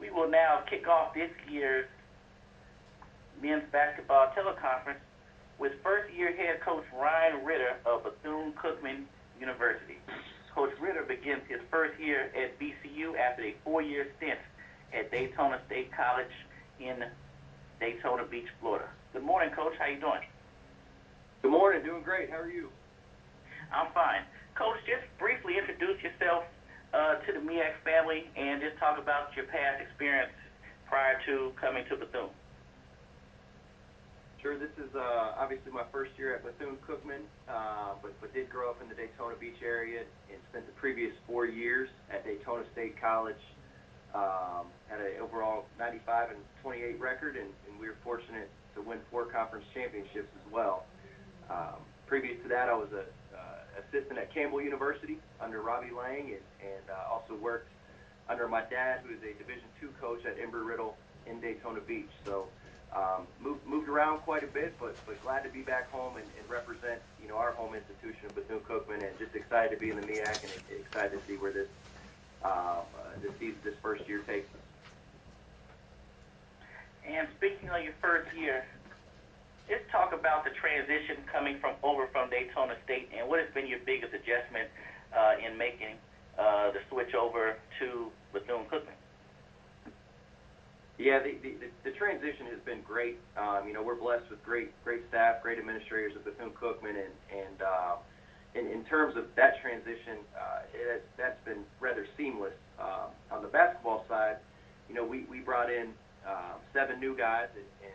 We will now kick off this year's men's basketball teleconference with first-year head coach Ryan Ritter of Bethune-Cookman University. Coach Ritter begins his first year at BCU after a 4-year stint at Daytona State College in Daytona Beach, Florida. Good morning, Coach. How you doing? Good morning. Doing great. How are you? I'm fine. Coach, just briefly introduce yourself to the MEAC family and just talk about your past experience prior to coming to Bethune. Sure. This is obviously my first year at Bethune-Cookman, but did grow up in the Daytona Beach area and spent the previous 4 years at Daytona State College. Had an overall 95-28 record, and we were fortunate to win 4 conference championships as well. Previous to that, I was an assistant at Campbell University under Robbie Lang, and also worked under my dad, who is a Division II coach at Embry-Riddle in Daytona Beach. So moved around quite a bit, but glad to be back home and represent our home institution of Bethune-Cookman, and just excited to be in the MEAC and excited to see where this first year takes us. And speaking of your first year, let's talk about the transition coming over from Daytona State, and what has been your biggest adjustment in making the switch over to Bethune-Cookman? Yeah, the transition has been great. We're blessed with great staff, great administrators at Bethune-Cookman, and in terms of that transition, that's been rather seamless. On the basketball side, we brought in 7 new guys, and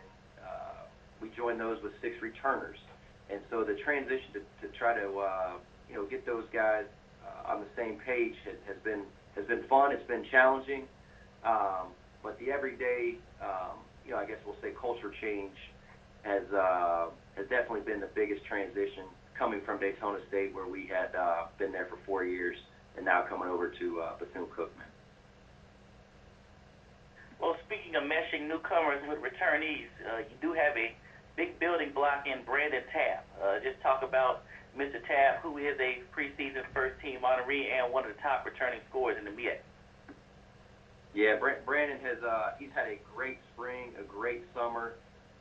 we joined those with 6 returners. And so the transition to try to get those guys on the same page has been fun. It's been challenging. But the everyday, I guess we'll say culture change has definitely been the biggest transition coming from Daytona State, where we had been there for 4 years, and now coming over to Bethune-Cookman. Well, speaking of meshing newcomers with returnees, you do have a big building block in Brandon Tabb. Just talk about Mr. Tabb, who is a preseason first-team honoree and one of the top returning scorers in the MEAC. Yeah, Brandon he's had a great spring, a great summer.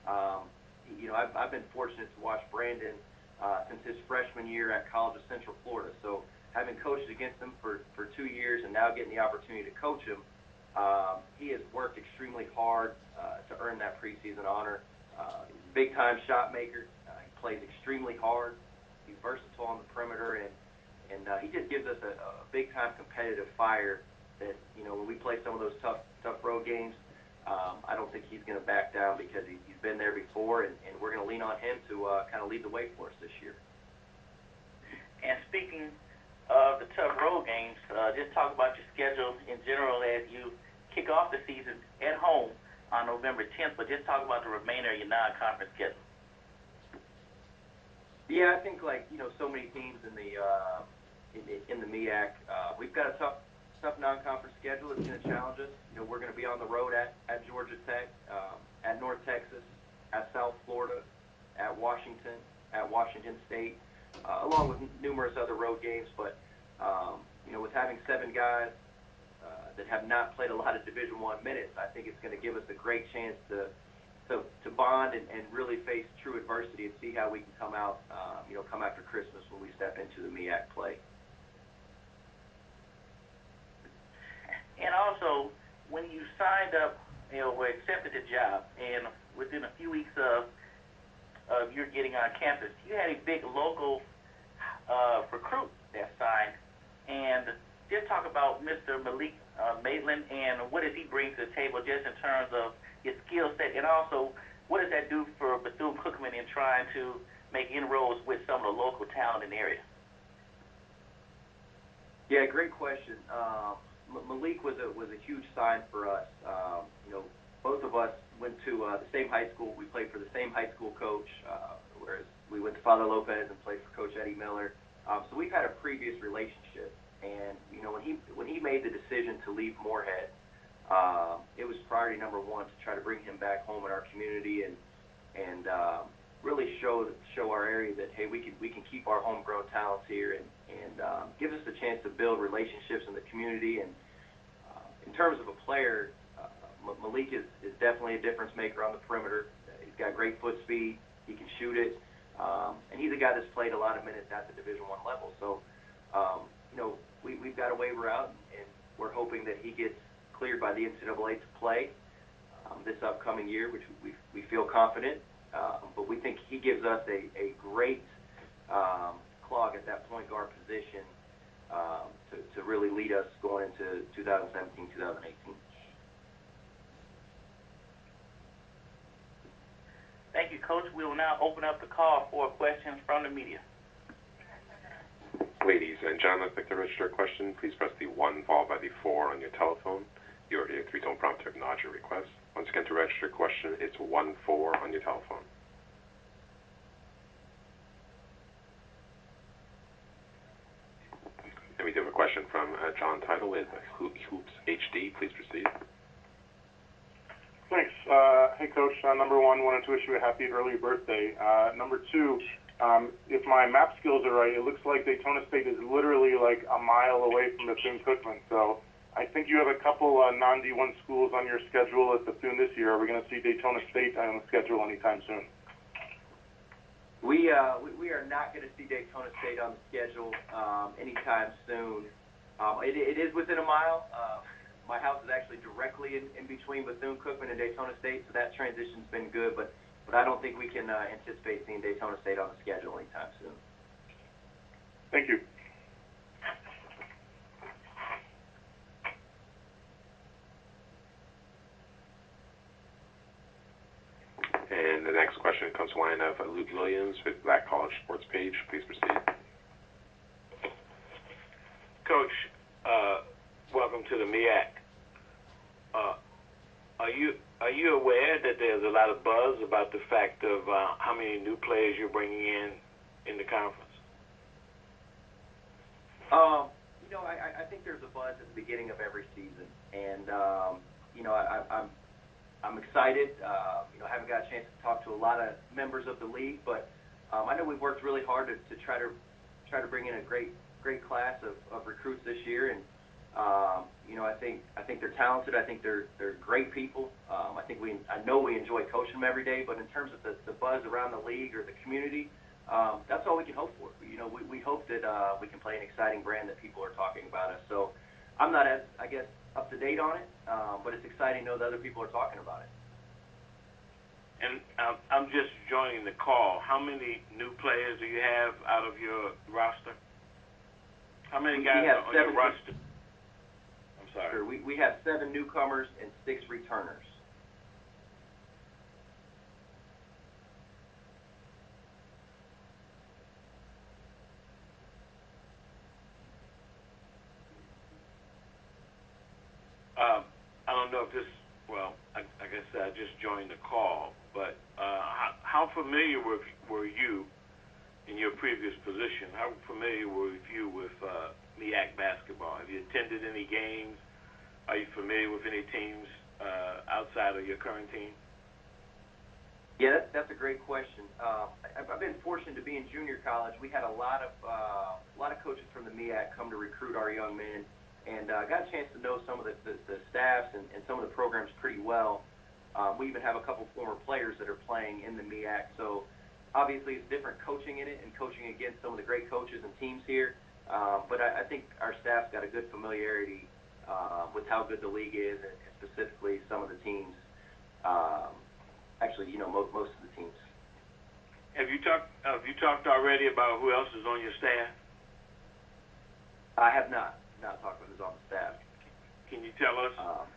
I've been fortunate to watch Brandon since his freshman year at College of Central Florida. So having coached against him for 2 years and now getting the opportunity to coach him, he has worked extremely hard to earn that preseason honor. Big-time shot maker. He plays extremely hard. He's versatile on the perimeter, and he just gives us a big-time competitive fire that, when we play some of those tough road games, I don't think he's going to back down, because he's been there before, and we're going to lean on him to kind of lead the way for us this year. And speaking of the tough road games, just talk about your schedule in general as you kick off the season at home on November 10th, but just talk about the remainder of your non-conference schedule. Yeah, I think so many teams in the MEAC, we've got a tough non-conference schedule. It's going to challenge us. We're going to be on the road at Georgia Tech, at North Texas, at South Florida, at Washington State, along with numerous other road games. But with having 7 guys that have not played a lot of Division I minutes, I think it's going to give us a great chance to bond and really face true adversity and see how we can come out, come after Christmas when we step into the MEAC play. And also, when you signed up, or accepted the job, and within a few weeks of your getting on campus, you had a big local recruit that signed. And just talk about Mr. Malik Maitland, and what does he bring to the table just in terms of his skill set, and also what does that do for Bethune-Cookman in trying to make inroads with some of the local talent in the area? Yeah, great question. Malik was a huge sign for us. Both of us went to the same high school. We played for the same high school coach, whereas we went to Father Lopez and played for Coach Eddie Miller. So we've had a previous relationship. And when he made the decision to leave Moorhead, it was priority number 1 to try to bring him back home in our community and really show our area that, hey, we can keep our homegrown talents here, and gives us a chance to build relationships in the community. And in terms of a player, Malik is definitely a difference maker on the perimeter. He's got great foot speed. He can shoot it. And he's a guy that's played a lot of minutes at the Division I level. So, we've got a waiver out, and we're hoping that he gets cleared by the NCAA to play this upcoming year, which we feel confident. But we think he gives us a great clog at that point guard position to really lead us going into 2017, 2018. Thank you, Coach. We will now open up the call for questions from the media. Ladies and gentlemen, if you'd like to register a question, please press the 1 followed by the 4 on your telephone. You already have a 3-tone prompt to acknowledge your request. Once again, to register a question, it's 1-4 on your telephone. And we do have a question from John Title with Hoops HD. Please proceed. Thanks. Hey, Coach. Number one, wanted to wish you a happy early birthday. Number two, if my map skills are right, it looks like Daytona State is literally like a mile away from Bethune-Cookman. So I think you have a couple non-D1 schools on your schedule at Bethune this year. Are we going to see Daytona State on the schedule anytime soon? We are not going to see Daytona State on the schedule anytime soon. It is within a mile. My house is actually directly in between Bethune-Cookman and Daytona State, so that transition's been good. But I don't think we can anticipate seeing Daytona State on the schedule anytime soon. Thank you. And the next question comes to line of Luke Williams with Black College Sports Page. Please proceed. Coach, welcome to the MEAC. Are you aware that there's a lot of buzz about the fact of how many new players you're bringing in the conference? I think there's a buzz at the beginning of every season, and I'm excited. I haven't got a chance to talk to a lot of members of the league, but I know we've worked really hard to try to bring in a great class of recruits this year, and I think they're talented. I think they're great people. I know we enjoy coaching them every day, but in terms of the buzz around the league or the community, that's all we can hope for. We hope that we can play an exciting brand that people are talking about us. So I'm not as, I guess, up to date on it, but it's exciting to know that other people are talking about it. And I'm just joining the call. How many new players do you have out of your roster? How many guys are on your roster? I'm sorry. Sure. We have 7 newcomers and 6 returners. I don't know if this, I guess I just joined the call, but how familiar were you in your previous position? How familiar were you with MEAC basketball? Have you attended any games? Are you familiar with any teams outside of your current team? Yeah, that's a great question. I've been fortunate to be in junior college. We had a lot of coaches from the MEAC come to recruit our young men, and got a chance to know some of the staffs and some of the programs pretty well. We even have a couple former players that are playing in the MEAC, so obviously it's different coaching in it and coaching against some of the great coaches and teams here. But I think our staff's got a good familiarity with how good the league is, and specifically some of the teams. Actually, most of the teams. Have you talked already about who else is on your staff? I have not talked about who's on the staff. Can you tell us?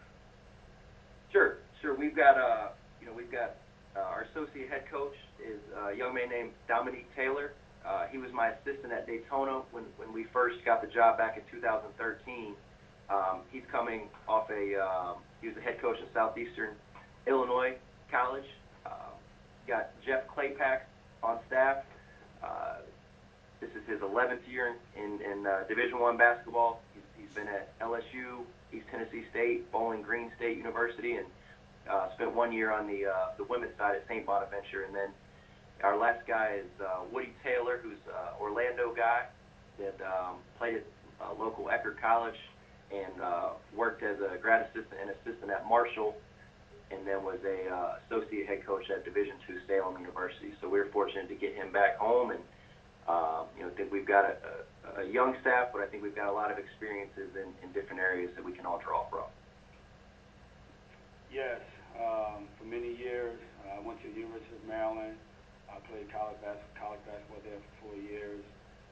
Sure. We've got our associate head coach is a young man named Dominique Taylor. He was my assistant at Daytona when we first got the job back in 2013. He's coming off he was the head coach at Southeastern Illinois College. Got Jeff Claypack on staff. This is his 11th year in Division I basketball. He's been at LSU, East Tennessee State, Bowling Green State University, and spent 1 year on the women's side at St. Bonaventure. And then our last guy is Woody Taylor, who's an Orlando guy that played at local Eckerd College and worked as a grad assistant and assistant at Marshall. and then was a associate head coach at Division II Salem University. So we're fortunate to get him back home, and I think we've got a young staff, but I think we've got a lot of experiences in different areas that we can all draw from. Yes, for many years, I went to the University of Maryland. I played college basketball there for 4 years.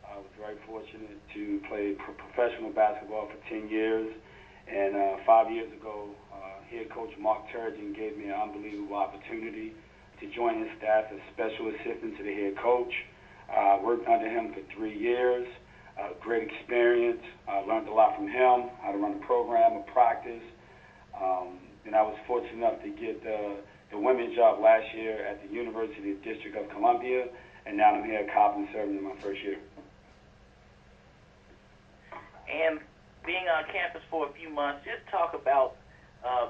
I was very fortunate to play professional basketball for 10 years. And 5 years ago, head coach Mark Turgeon gave me an unbelievable opportunity to join his staff as special assistant to the head coach. I worked under him for 3 years. Great experience. I learned a lot from him, how to run a program, a practice. And I was fortunate enough to get the women's job last year at the University of District of Columbia, and now I'm here at Coppin serving in my first year. And being on campus for a few months, just talk about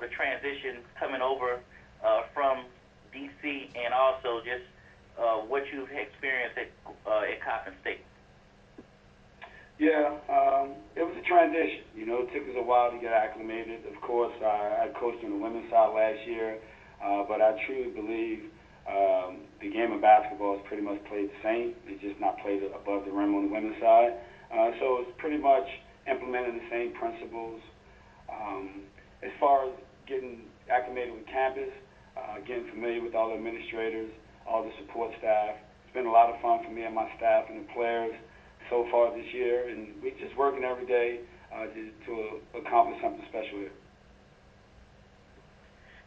the transition coming over from D.C. and also just what you've experienced at Coppin State. Yeah, it was a transition. It took us a while to get acclimated. Of course, I coached on the women's side last year, but I truly believe the game of basketball is pretty much played the same. It's just not played above the rim on the women's side. So it's pretty much implementing the same principles. As far as getting acclimated with campus, getting familiar with all the administrators, all the support staff, it's been a lot of fun for me and my staff and the players so far this year, and we're just working every day to accomplish something special here.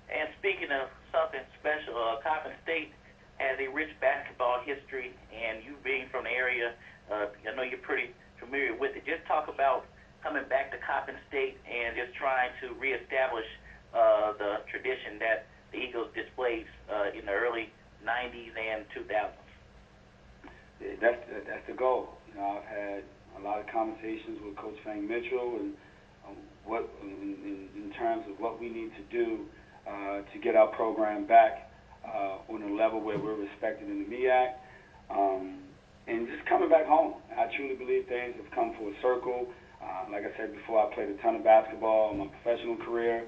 And speaking of something special, Coppin State has a rich basketball history, and you being from the area, I know you're pretty familiar with it. Just talk about coming back to Coppin State and just trying to reestablish the tradition that the Eagles displayed in the early 90s and 2000s. Yeah, that's the goal. I've had a lot of conversations with Coach Frank Mitchell and in terms of what we need to do to get our program back on a level where we're respected in the MEAC, and just coming back home. I truly believe things have come full circle. Like I said before, I played a ton of basketball in my professional career,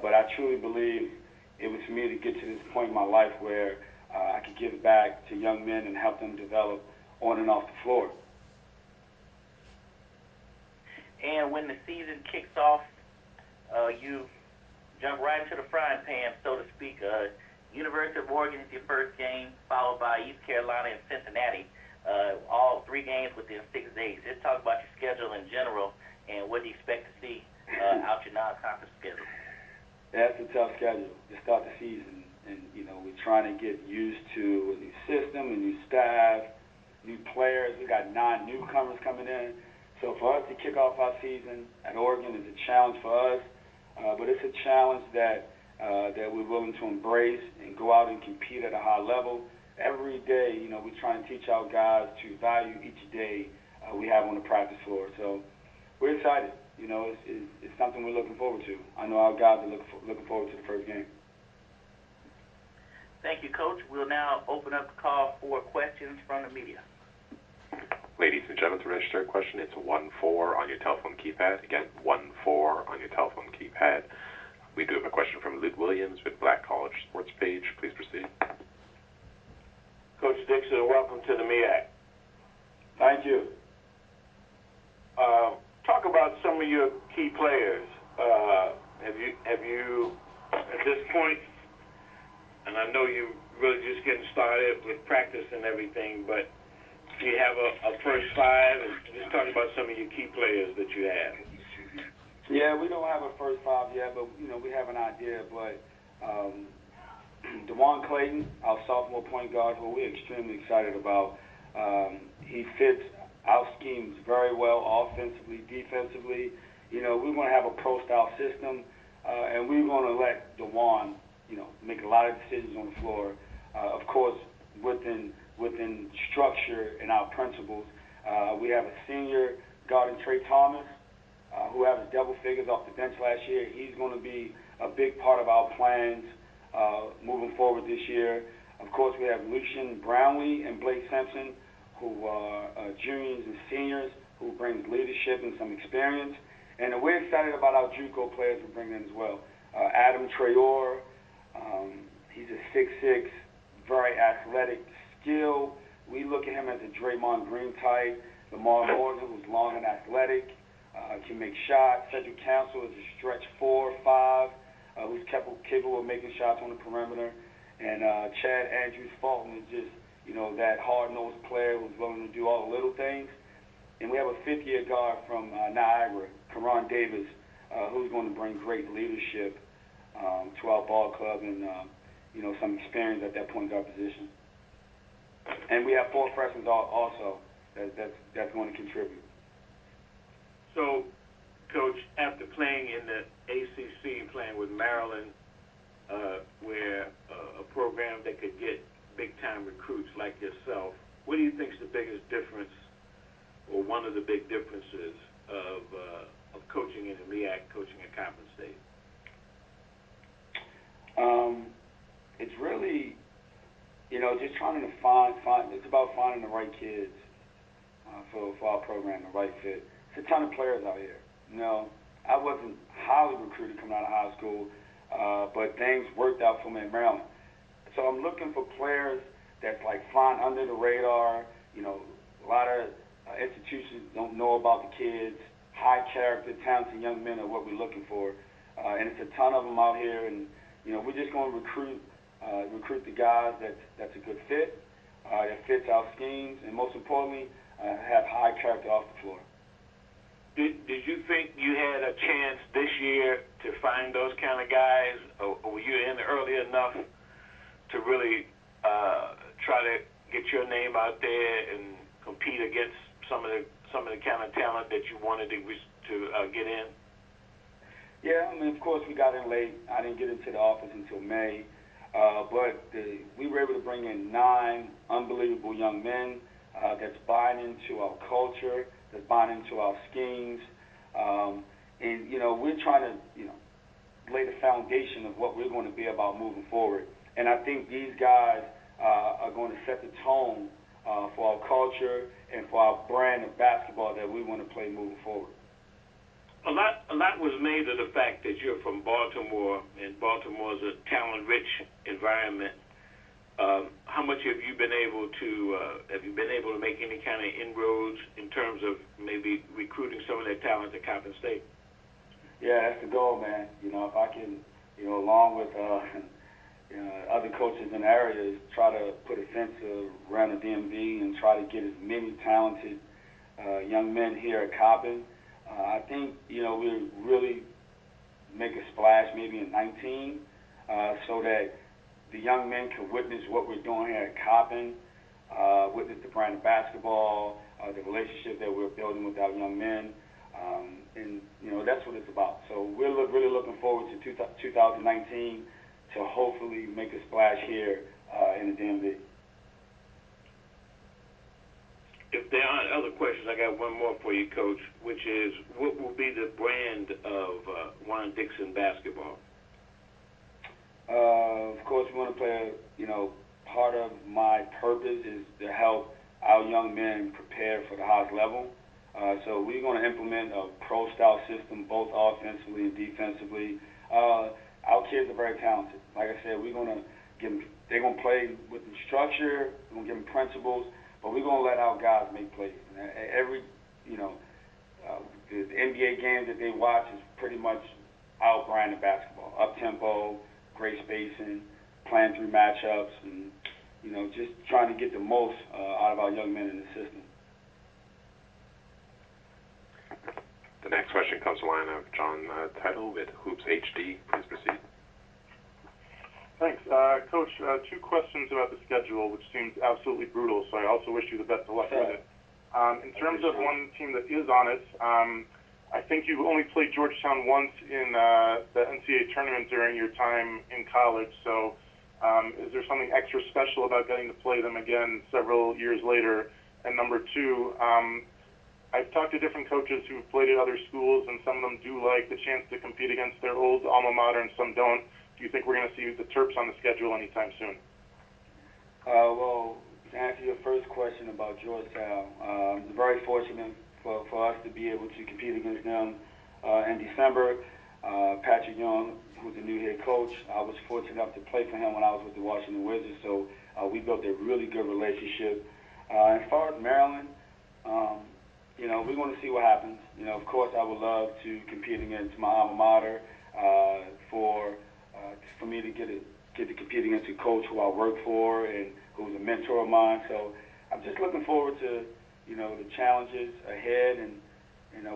but I truly believe it was for me to get to this point in my life where I could give back to young men and help them develop on and off the floor. And when the season kicks off, you jump right into the frying pan, so to speak. University of Oregon is your first game, followed by East Carolina and Cincinnati. All 3 games within 6 days. Just talk about your schedule in general and what do you expect to see out your non-conference schedule. That's a tough schedule to start the season, and we're trying to get used to a new system, a new staff, new players. We got 9 newcomers coming in. So for us to kick off our season at Oregon is a challenge for us, but it's a challenge that we're willing to embrace and go out and compete at a high level. Every day, we're trying to teach our guys to value each day we have on the practice floor. So we're excited. It's something we're looking forward to. I know our guys are looking forward to the first game. Thank you, Coach. We'll now open up the call for questions from the media. Ladies and gentlemen, to register a question, it's 1-4 on your telephone keypad. Again, 1-4 on your telephone keypad. We do have a question from Luke Williams with Black College Sports Page. Please proceed. Coach Dixon, welcome to the MEAC. Thank you. Talk about some of your key players. Have you at this point, and I know you're really just getting started with practice and everything, but do you have a first 5? And just talk about some of your key players that you have. Yeah, we don't have a first 5 yet, but we have an idea. But Juan, our sophomore point guard, who we're extremely excited about, he fits our schemes very well, offensively, defensively. We're going to have a pro-style system, and we're going to let Juan, make a lot of decisions on the floor. Of course, within structure and our principles. We have a senior guard in Trey Thomas, who averaged double figures off the bench last year. He's going to be a big part of our plans moving forward this year. Of course, we have Lucian Brownlee and Blake Simpson, who are juniors and seniors, who brings leadership and some experience. And we're excited about our JUCO players we bring in as well. Adam Traore, He's a 6'6", very athletic, skilled. We look at him as a Draymond Green type. Lamar Morgan, who's long and athletic, can make shots. Cedric Council is a stretch 4 or 5, who's capable of making shots on the perimeter. And Chad Andrews Fulton is just, that hard-nosed player who's willing to do all the little things. And we have a fifth-year guard from Niagara, Karan Davis, who's going to bring great leadership to our ball club and, some experience at that point guard position. And we have 4 freshmen also that's going to contribute. So, Coach, after playing in the ACC, playing with Maryland, where a program that could get big-time recruits like yourself, what do you think is the biggest difference, or one of the big differences of coaching in the MEAC, coaching at Coppin State? It's really, just trying to find. It's about finding the right kids for our program, the right fit. It's a ton of players out here. I wasn't highly recruited coming out of high school, but things worked out for me in Maryland. So I'm looking for players that's like flying under the radar. A lot of institutions don't know about the kids. High character, talented young men are what we're looking for, and it's a ton of them out here. And we're just going to recruit the guys that's a good fit, that fits our schemes, and most importantly, have high character off the floor. Did you think you had a chance this year to find those kind of guys, or were you in early enough to really try to get your name out there and compete against some of the kind of talent that you wanted to get in? Yeah, of course we got in late. I didn't get into the office until May, but we were able to bring in 9 unbelievable young men that's buying into our culture, that's buying into our schemes, and we're trying to lay the foundation of what we're going to be about moving forward. And I think these guys are going to set the tone for our culture and for our brand of basketball that we want to play moving forward. A lot was made of the fact that you're from Baltimore, and Baltimore is a talent-rich environment. How much have you been able to make any kind of inroads in terms of maybe recruiting some of that talent at Coppin State? Yeah, that's the goal, man. If I can, along with other coaches in the area, try to put a fence around the DMV and try to get as many talented young men here at Coppin. I think, we'll really make a splash maybe in 19 so that the young men can witness what we're doing here at Coppin, witness the brand of basketball, the relationship that we're building with our young men, and, that's what it's about. So we're really looking forward to 2019 to hopefully make a splash here in the DMV. If there aren't other questions, I got one more for you, Coach, which is, what will be the brand of Juan Dixon basketball? Of course, we want to play, part of my purpose is to help our young men prepare for the highest level. So we're going to implement a pro-style system, both offensively and defensively. Our kids are very talented. Like I said, they're going to play with the structure, we're going to give them principles, but we're going to let our guys make plays. The NBA games that they watch is pretty much our brand of basketball. Up-tempo, great spacing, playing through matchups, and, just trying to get the most out of our young men in the system. The next question comes from the line of John Title with Hoops HD. Please proceed. Thanks. Coach, 2 questions about the schedule, which seems absolutely brutal, so I also wish you the best of luck with it. In terms of one team that is on it, I think you only played Georgetown once in the NCAA tournament during your time in college, so is there something extra special about getting to play them again several years later? And number 2, I've talked to different coaches who've played at other schools, and some of them do like the chance to compete against their old alma mater, and some don't. Do you think we're going to see the Terps on the schedule anytime soon? Well, to answer your first question about Georgetown, I'm very fortunate for us to be able to compete against them in December. Patrick Young, who's the new head coach. I was fortunate enough to play for him when I was with the Washington Wizards, so we built a really good relationship. As far as Maryland, we're going to see what happens. Of course, I would love to compete against my alma mater, for me to get to compete against a coach who I work for and who's a mentor of mine. So I'm just looking forward to, the challenges ahead, and,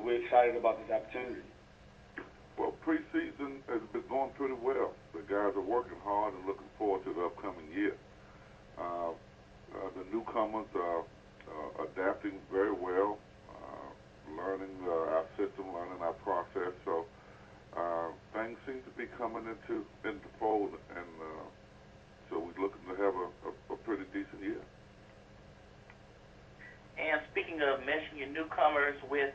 we're excited about this opportunity. Well, preseason has been going pretty well. The guys are working hard and looking forward to the upcoming year. The newcomers are adapting very well, learning our system, learning our process. So things seem to be coming into fold, and so we're looking to have a pretty decent year. And speaking of mentioning your newcomers with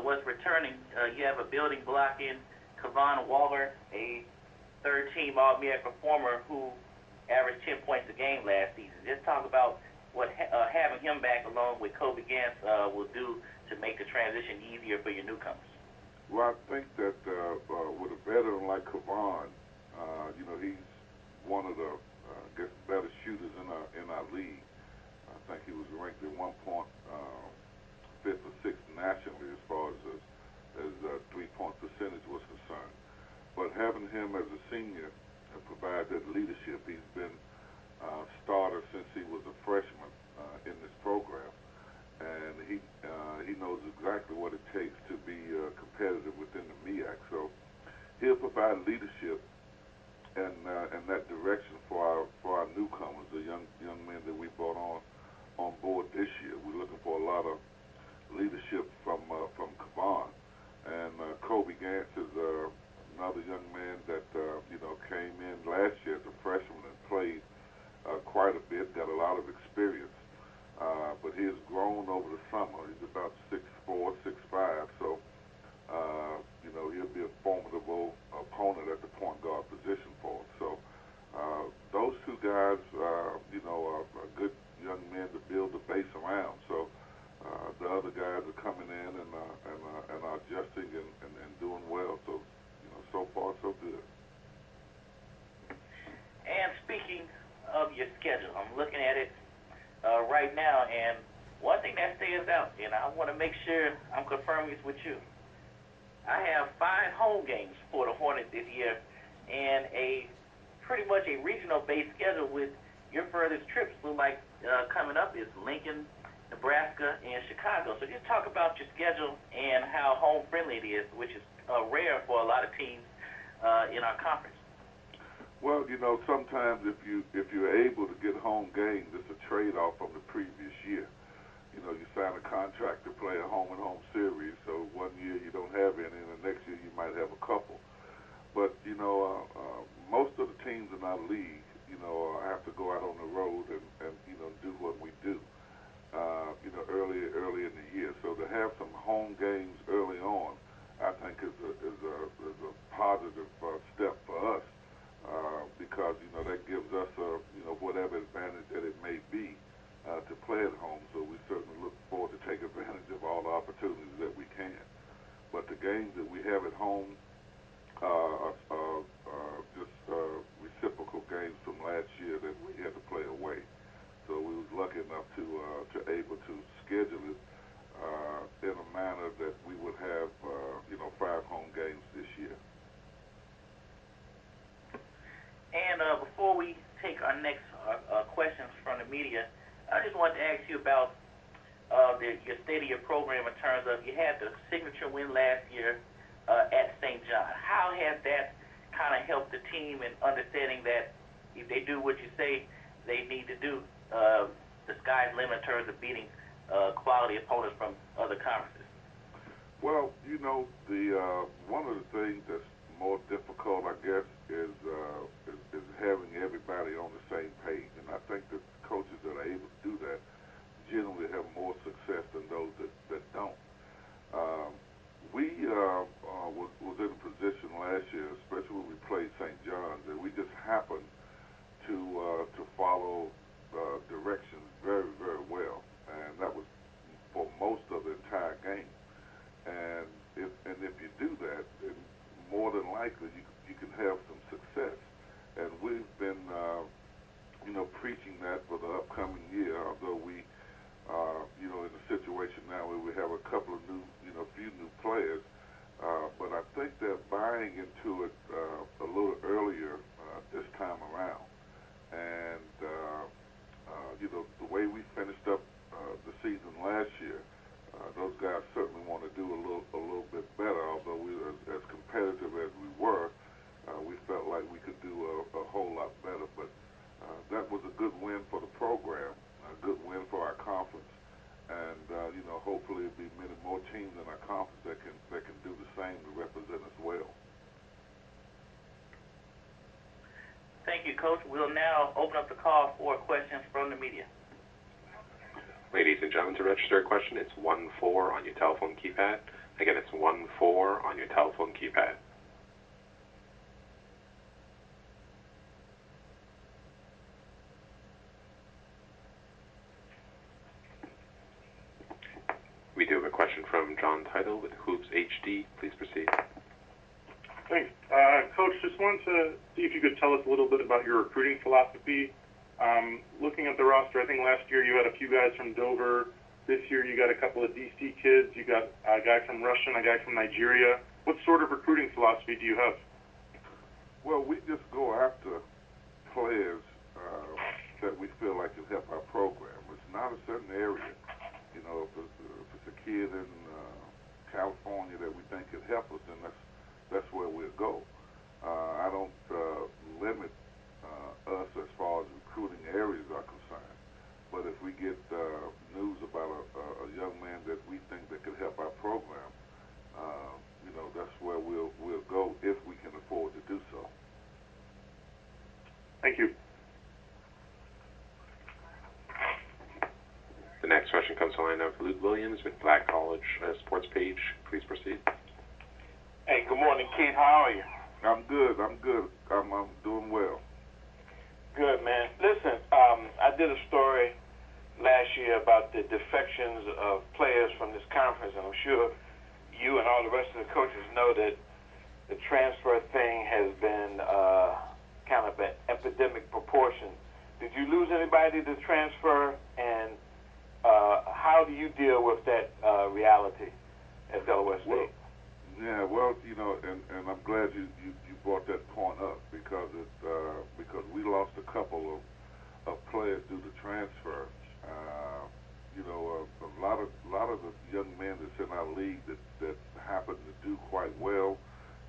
what's returning, you have a building block in Kevon Waller, a third-team All-MEAC performer who averaged 10 points a game last season. Just talk about what having him back along with Kobe Gantz will do to make the transition easier for your newcomers. Well, I think that with a veteran like Kevon, he's one of the better shooters in our league. I think he was ranked at one point 5th or 6th nationally as far as three-point percentage was concerned. But having him as a senior provides that leadership. He's been starter since he was a freshman in this program, and he knows exactly what it takes to be competitive within the MEAC. So he'll provide leadership and that direction for our newcomers, the young men that we brought on board this year. We're looking for a lot of leadership from Kevon, and Kobe Gantz is another young man that came in last year as a freshman and played quite a bit, got a lot of experience, but he has grown over the summer. He's about 6'4", 6'5", so he'll be a formidable opponent at the point guard position for us. So those two guys, are good young men to build the base around. So the other guys are coming in and are adjusting and doing well. So so far so good. And speaking of your schedule, I'm looking at it right now, and one thing that stands out, and I want to make sure I'm confirming this with you. I have 5 home games for the Hornets this year, and pretty much a regional-based schedule with your furthest trips look like coming up is Lincoln, Nebraska, and Chicago. So just talk about your schedule and how home-friendly it is, which is rare for a lot of teams in our conference. Well, sometimes if you're able to get home games, it's a trade-off from the previous year. You sign a contract to play a home-and-home series, so one year you don't have any, and the next year you might have a couple. But, most of the teams in our league, have to go out on the road and do what we do, early in the year. So to have some home games early on, I think is a positive step for us, because, that gives us, whatever advantage that it may be to play at home. So we certainly look forward to take advantage of all the opportunities that we can. But the games that we have at home are just reciprocal games from last year that we had to play away. So we was lucky enough to able to schedule it in a manner that we would have 5 home games this year. And before we take our next questions from the media, I just wanted to ask you about your state of your program in terms of you had the signature win last year at St. John. How has that kind of helped the team in understanding that if they do what you say they need to do, the sky's the limit in terms of beating quality opponents from other conferences? Well, the one of the things that's more difficult, I guess, is having everybody on the same page. And I think the coaches that are able to do that generally have more success than those that don't. We was in a position last year, especially when we played St. John's, that we just happened to follow directions very, very well, and that was for most of the entire game. And if you do that, then more than you can have some success. And we've been, preaching that for the upcoming year, although we are, in a situation now where we have a couple of few new players. But I think they're buying into it a little earlier this time around. And, the way we finished up the season last year, those guys certainly want to do a little bit better, although we were as competitive as we were. We felt like we could do a whole lot better. But that was a good win for the program, a good win for our conference. And, hopefully it'll be many more teams in our conference that can do the same to represent us well. Thank you, Coach. We'll now open up the call for questions from the media. Ladies and gentlemen, to register a question, it's 1-4 on your telephone keypad. Again, it's 1-4 on your telephone keypad. We do have a question from John Title with Hoops HD. Please proceed. Thanks. Coach, just wanted to see if you could tell us a little bit about your recruiting philosophy. Looking at the roster, I think last year you had a few guys from Dover. This year you got a couple of DC kids. You got a guy from Russia and a guy from Nigeria. What sort of recruiting philosophy do you have? Well, we just go after players that we feel like can help our program. It's not a certain area. If it's a kid in California that we think can help us, then that's where we'll go. I don't limit us as far as recruiting areas are concerned. But if we get news about a young man that we think that could help our program, that's where we'll go if we can afford to do so. Thank you. The next question comes to the line of Luke Williams with Black College Sports Page. Please proceed. Hey, good morning, Keith. How are you? I'm good. I'm doing well. Good, man. Listen, I did a story last year about the defections of players from this conference, and I'm sure you and all the rest of the coaches know that the transfer thing has been kind of an epidemic proportion. Did you lose anybody to transfer, and how do you deal with that reality at Delaware State? And I'm glad you brought that point up because we lost a couple of players due to transfer. A lot of the young men that's in our league that happen to do quite well,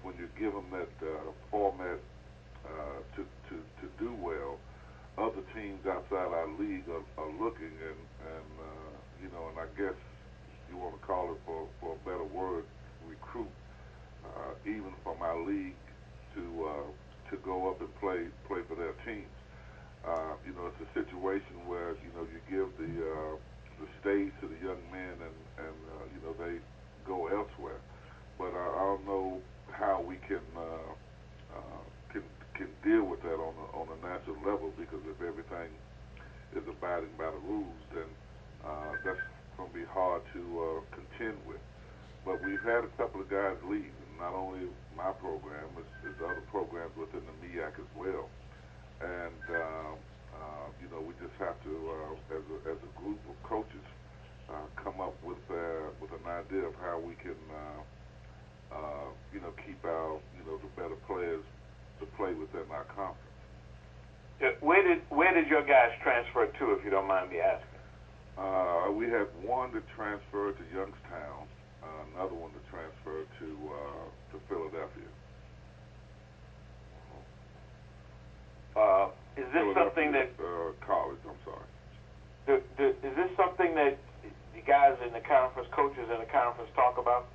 when you give them that format to do well, other teams outside our league are looking and I guess you want to call it for a better word, recruit even from our league to go up and play for their teams. It's a situation where you give the stage to the young men and they go elsewhere. But I don't know how we can deal with that on a national level, because if everything is abiding by the rules, then that's going to be hard to contend with. But we've had a couple of guys leave, and not only my program, it's other programs within the MEAC as well. And we just have to, as a group of coaches, come up with an idea of how we can, keep our, the better players to play within our conference. Yeah, where did your guys transfer to, if you don't mind me asking? We had one to transfer to Youngstown, another one to transfer to Philadelphia. Is this something that college? I'm sorry. Is this something that the guys in the conference, coaches in the conference, talk about?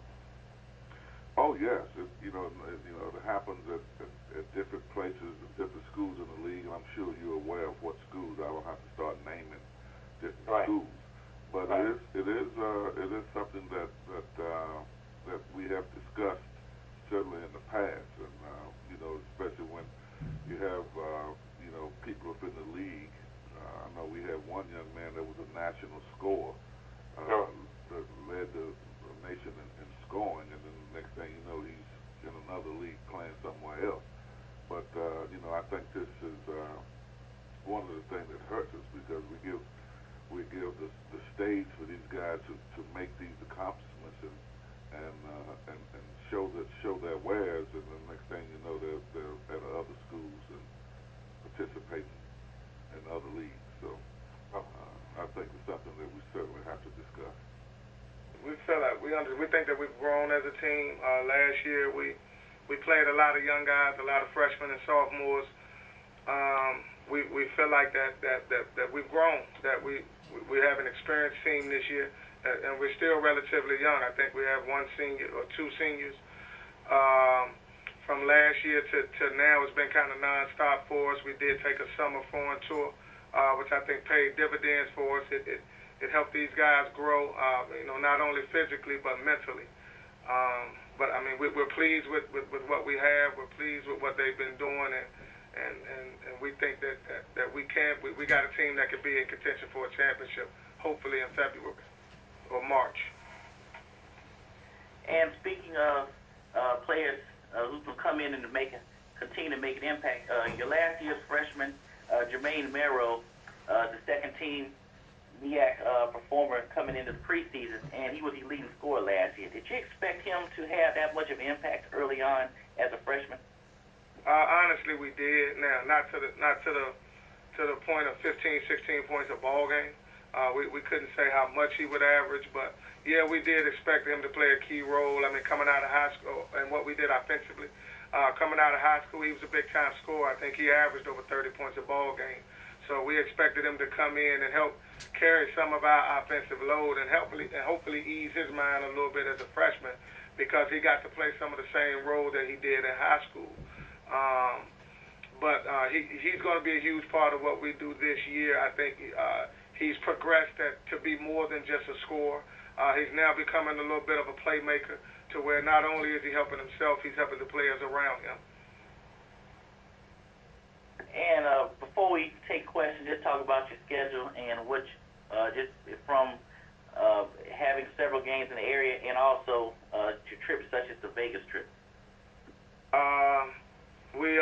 Oh yes, it happens at different places, different schools in the league, and I'm sure you're aware of what schools. I don't have to start naming different schools, but it is something that we have discussed certainly in the past, and especially when you have people up in the league. I know we had one young man that was a national scorer that led the nation in scoring, and then the next thing you know, he's in another league playing somewhere else. I think this is one of the things that hurts us because we give the stage for these guys to make these accomplishments and show their wares, and the next thing you know, they're at other schools and participating in other leagues. So I think it's something that we certainly have to discuss. We feel like we think that we've grown as a team. Last year we played a lot of young guys, a lot of freshmen and sophomores. We feel like that we've grown, that we have an experienced team this year, and we're still relatively young. I think we have one senior or two seniors. From last year to now, it's been kind of nonstop for us. We did take a summer foreign tour, which I think paid dividends for us. It helped these guys grow, not only physically but mentally. But I mean, we're pleased with what we have. We're pleased with what they've been doing, and we think that we got a team that could be in contention for a championship, hopefully in February or March. And speaking of players who can come in and continue to make an impact, your last year's freshman, Jermaine Merrill, the second team MEAC performer coming into the preseason, and he was the leading scorer last year. Did you expect him to have that much of an impact early on as a freshman? Honestly, we did. Now, not to the point of 15, 16 points a ball game. We couldn't say how much he would average, but yeah, we did expect him to play a key role. I mean, coming out of high school and what we did offensively, coming out of high school, he was a big-time scorer. I think he averaged over 30 points a ball game. So we expected him to come in and help carry some of our offensive load and hopefully ease his mind a little bit as a freshman, because he got to play some of the same role that he did in high school. But he's going to be a huge part of what we do this year. I think he's progressed to be more than just a scorer. He's now becoming a little bit of a playmaker, to where not only is he helping himself, he's helping the players around him. And before we take questions, just talk about your schedule and which, just from having several games in the area, and also your trips such as the Vegas trip. We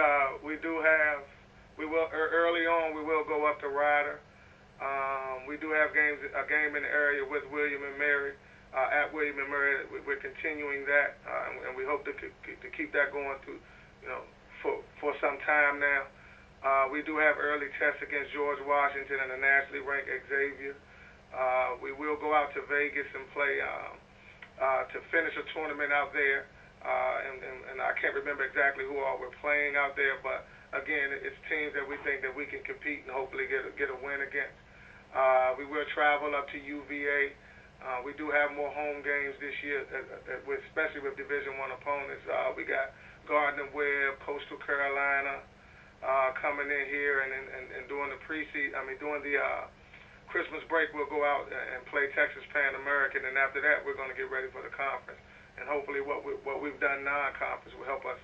will early on. We will go up to Ryder. We do have a game in the area with William and Mary. At William and Mary, we're continuing that, and we hope to keep that going through, for some time now. We do have early tests against George Washington and the nationally ranked Xavier. We will go out to Vegas and play to finish a tournament out there, and I can't remember exactly who all we're playing out there, but again, it's teams that we think that we can compete and hopefully get a win against. We will travel up to UVA. We do have more home games this year, especially with Division I opponents. We got Gardner-Webb, Coastal Carolina coming in here, and during the during the Christmas break, we'll go out and play Texas Pan American, and after that, we're going to get ready for the conference. And hopefully, what we've done non-conference will help us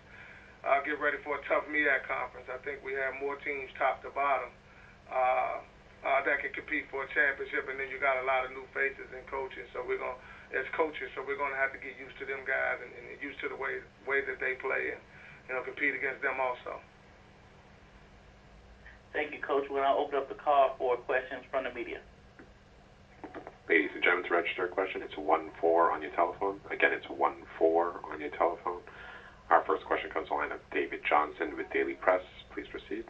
get ready for a tough MEAC conference. I think we have more teams top to bottom that can compete for a championship, and then you got a lot of new faces in coaching. So we're going to have to get used to them guys and used to the way that they play, and compete against them also. Thank you, Coach. We're going to open up the call for questions from the media. Ladies and gentlemen, to register a question, it's 1-4 on your telephone. Again, it's 1-4 on your telephone. Our first question comes on the line of David Johnson with Daily Press. Please proceed.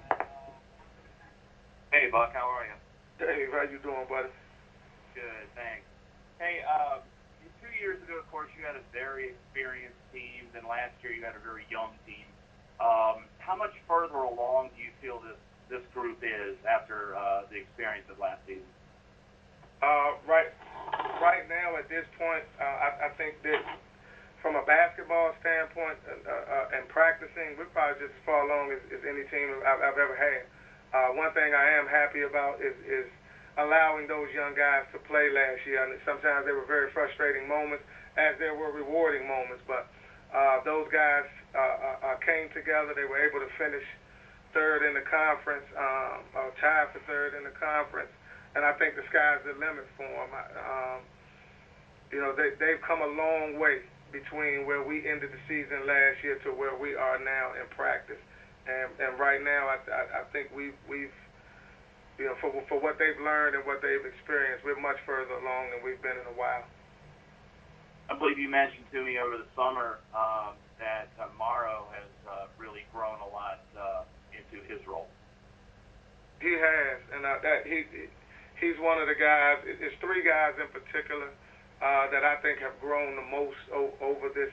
Hey, Buck, how are you? Dave, how you doing, buddy? Good, thanks. Hey, 2 years ago, of course, you had a very experienced team, and last year you had a very young team. How much further along do you feel this group is after the experience of last season? Right now, at this point, I think that from a basketball standpoint and practicing, we're probably just as far along as any team I've ever had. One thing I am happy about is allowing those young guys to play last year. I mean, sometimes they were very frustrating moments, as there were rewarding moments, but those guys came together. They were able to finish third in the conference, tied for third in the conference, and I think the sky's the limit for them. They've come a long way between where we ended the season last year to where we are now in practice, And right now, I think we've you know, for what they've learned and what they've experienced, we're much further along than we've been in a while. I believe you mentioned to me over the summer that Morrow has really grown a lot into his role. He has, and he's one of the guys. It's three guys in particular that I think have grown the most over this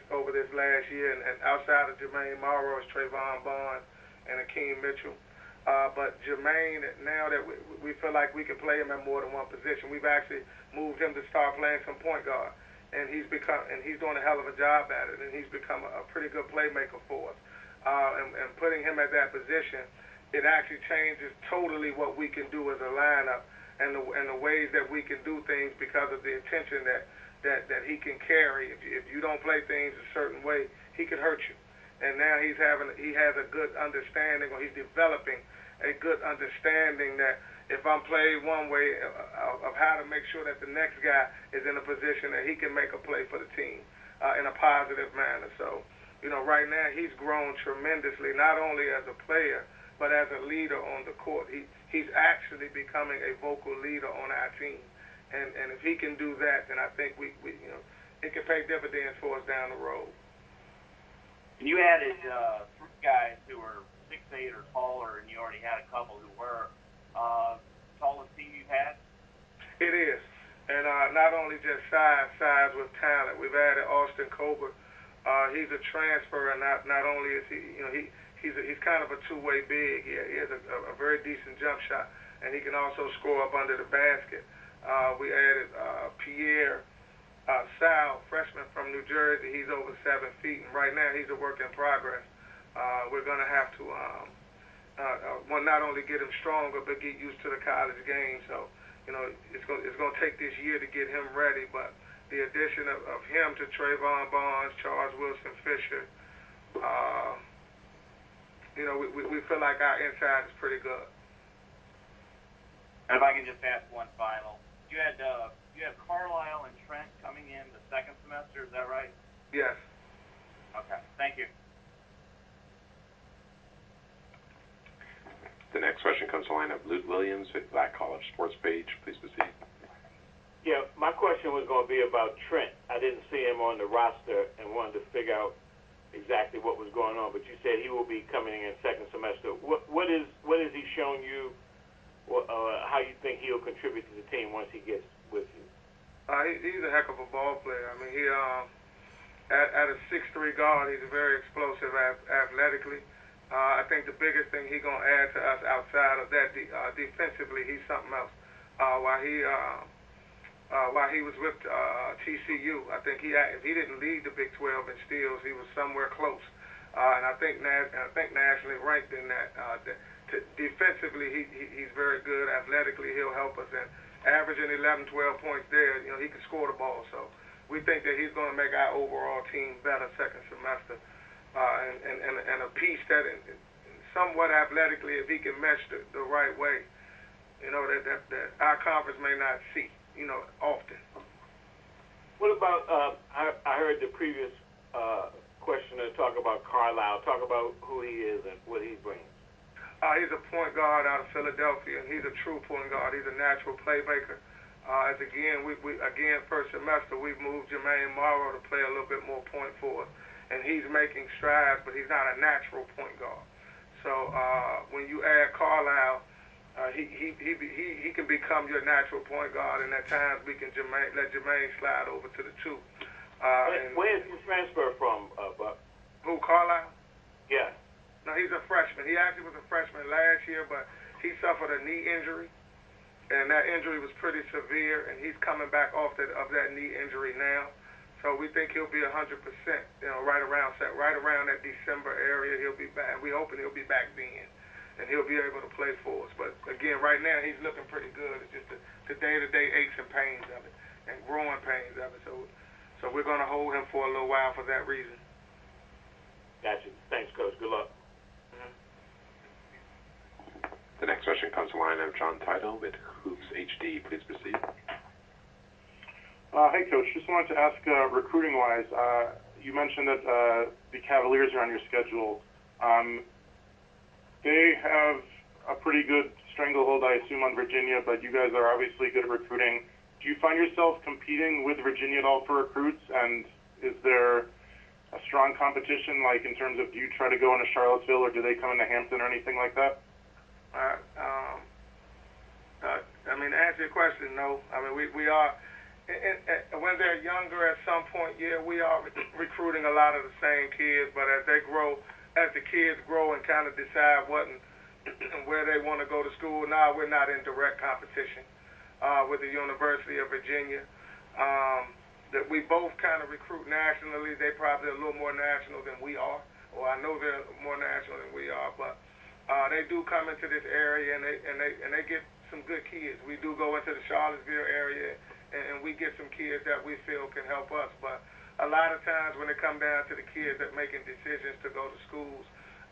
last year. And outside of Jermaine Morrow is Trayvon Barnes and Akeem Mitchell. But Jermaine, now that we feel like we can play him at more than one position, we've actually moved him to start playing some point guard, and he's doing a hell of a job at it, and he's become a pretty good playmaker for us. And putting him at that position, it actually changes totally what we can do as a lineup and the ways that we can do things because of the attention that he can carry. If you don't play things a certain way, he can hurt you. And now he has a good understanding, or he's developing a good understanding that if I'm played one way, of how to make sure that the next guy is in a position that he can make a play for the team in a positive manner. So, you know, right now he's grown tremendously, not only as a player, but as a leader on the court. He's actually becoming a vocal leader on our team. And if he can do that, then I think we you know, it can pay dividends for us down the road. And you added three guys who were 6'8" or taller, and you already had a couple who were. Tallest team you've had? It is. And not only just size with talent. We've added Austin Colbert. He's a transfer, and not only is he, you know, he's kind of a two-way big. He has a very decent jump shot, and he can also score up under the basket. We added Pierre Sal, freshman from New Jersey. He's over 7 feet, and right now he's a work in progress. We're going to have to not only get him stronger, but get used to the college game. So, you know, it's going to take this year to get him ready, but the addition of him to Trayvon Barnes, Charles Wilson Fisher, you know, we feel like our inside is pretty good. And if I can just ask one final. You have Carlisle and Trent coming in the second semester, is that right? Yes. Okay, thank you. The next question comes to the line of Luke Williams with Black College Sports Page. Please proceed. Yeah, my question was going to be about Trent. I didn't see him on the roster and wanted to figure out exactly what was going on, but you said he will be coming in second semester. What is he shown you? How you think he'll contribute to the team once he gets with you? He's a heck of a ball player. I mean, he at a 6'3" guard, he's very explosive athletically. I think the biggest thing he's gonna add to us outside of that, defensively, he's something else. While he was with TCU, I think if he didn't lead the Big 12 in steals, he was somewhere close. And I think nationally ranked in that. Defensively, he's very good. Athletically, he'll help us. And averaging 11, 12 points there, you know, he can score the ball. So we think that he's going to make our overall team better second semester. And a piece that, somewhat athletically, if he can mesh the right way, you know, that our conference may not see, you know, often. What about, I heard the previous questioner talk about Carlisle. Talk about who he is and what he brings. He's a point guard out of Philadelphia, and he's a true point guard. He's a natural playmaker. As again, first semester, we've moved Jermaine Morrow to play a little bit more point for us, and he's making strides, but he's not a natural point guard. So when you add Carlisle, he can become your natural point guard, and at times we can let Jermaine slide over to the 2. Where is he transferred from, Buck? Who, Carlisle? Yeah. No, he's a freshman. He actually was a freshman last year, but he suffered a knee injury, and that injury was pretty severe, and he's coming back off of that knee injury now. So we think he'll be 100%. You know, right around that December area, he'll be back. We're hoping he'll be back then, and he'll be able to play for us. But again, right now he's looking pretty good. It's just the day-to-day aches and pains of it, and growing pains of it. So we're going to hold him for a little while for that reason. Gotcha. Thanks, Coach. Good luck. The next question comes to the line of John Tidal with Hoops HD. Please proceed. Hey, Coach. Just wanted to ask, recruiting-wise, you mentioned that the Cavaliers are on your schedule. They have a pretty good stranglehold, I assume, on Virginia, but you guys are obviously good at recruiting. Do you find yourself competing with Virginia at all for recruits? And is there a strong competition, like in terms of, do you try to go into Charlottesville, or do they come into Hampton or anything like that? I mean, to answer your question, no. I mean, we are, when they're younger at some point, yeah, we are recruiting a lot of the same kids, but as they grow, as the kids grow and kind of decide what and where they want to go to school, now we're not in direct competition with the University of Virginia. That we both kind of recruit nationally. They probably a little more national than we are, or I know they're more national than we are, but they do come into this area and they get some good kids. We do go into the Charlottesville area and we get some kids that we feel can help us, but a lot of times when it comes down to the kids that making decisions to go to schools,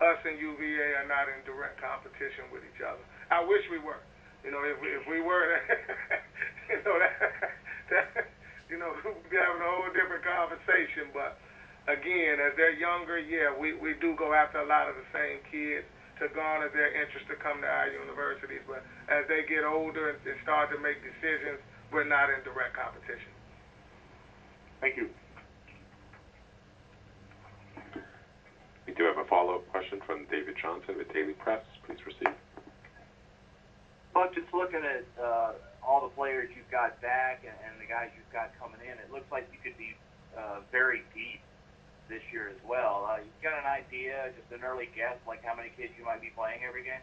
us and UVA are not in direct competition with each other. I wish we were. You know, if we were, you know, that you know, we'd be having a whole different conversation. But again, as they're younger, yeah, we do go after a lot of the same kids to garner their interest to come to our universities. But as they get older and start to make decisions, we're not in direct competition. Thank you. We do have a follow-up question from David Johnson with Daily Press. Please proceed. Well, just looking at all the players you've got back and the guys you've got coming in, it looks like you could be very deep this year as well. You've got an idea, just an early guess, like how many kids you might be playing every game?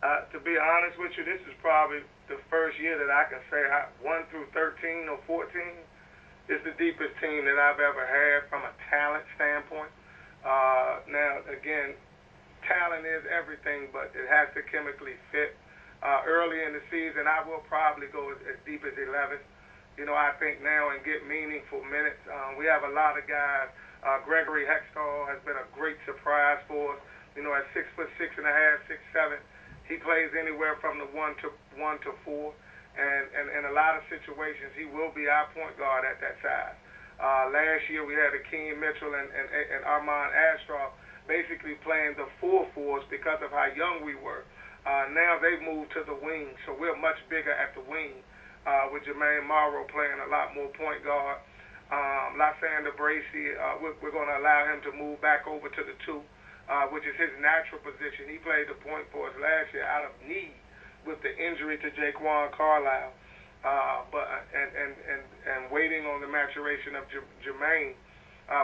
To be honest with you, this is probably the first year that I can say 1 through 13 or 14 is the deepest team that I've ever had from a talent standpoint. Now, again, talent is everything, but it has to chemically fit. Early in the season, I will probably go as deep as 11. You know, I think now and get meaningful minutes. We have a lot of guys. Gregory Hextall has been a great surprise for us. You know, at 6'6.5", 6'7", he plays anywhere from the 1 to 4, and in a lot of situations, he will be our point guard at that size. Last year, we had Akeem Mitchell and Armand Astroff basically playing the 4-4s because of how young we were. Now they've moved to the wing, so we're much bigger at the wing, with Jermaine Morrow playing a lot more point guard. Lysander Bracey, we're going to allow him to move back over to the 2, which is his natural position. He played the point for us last year out of need with the injury to Jaquan Carlisle. And waiting on the maturation of Jermaine,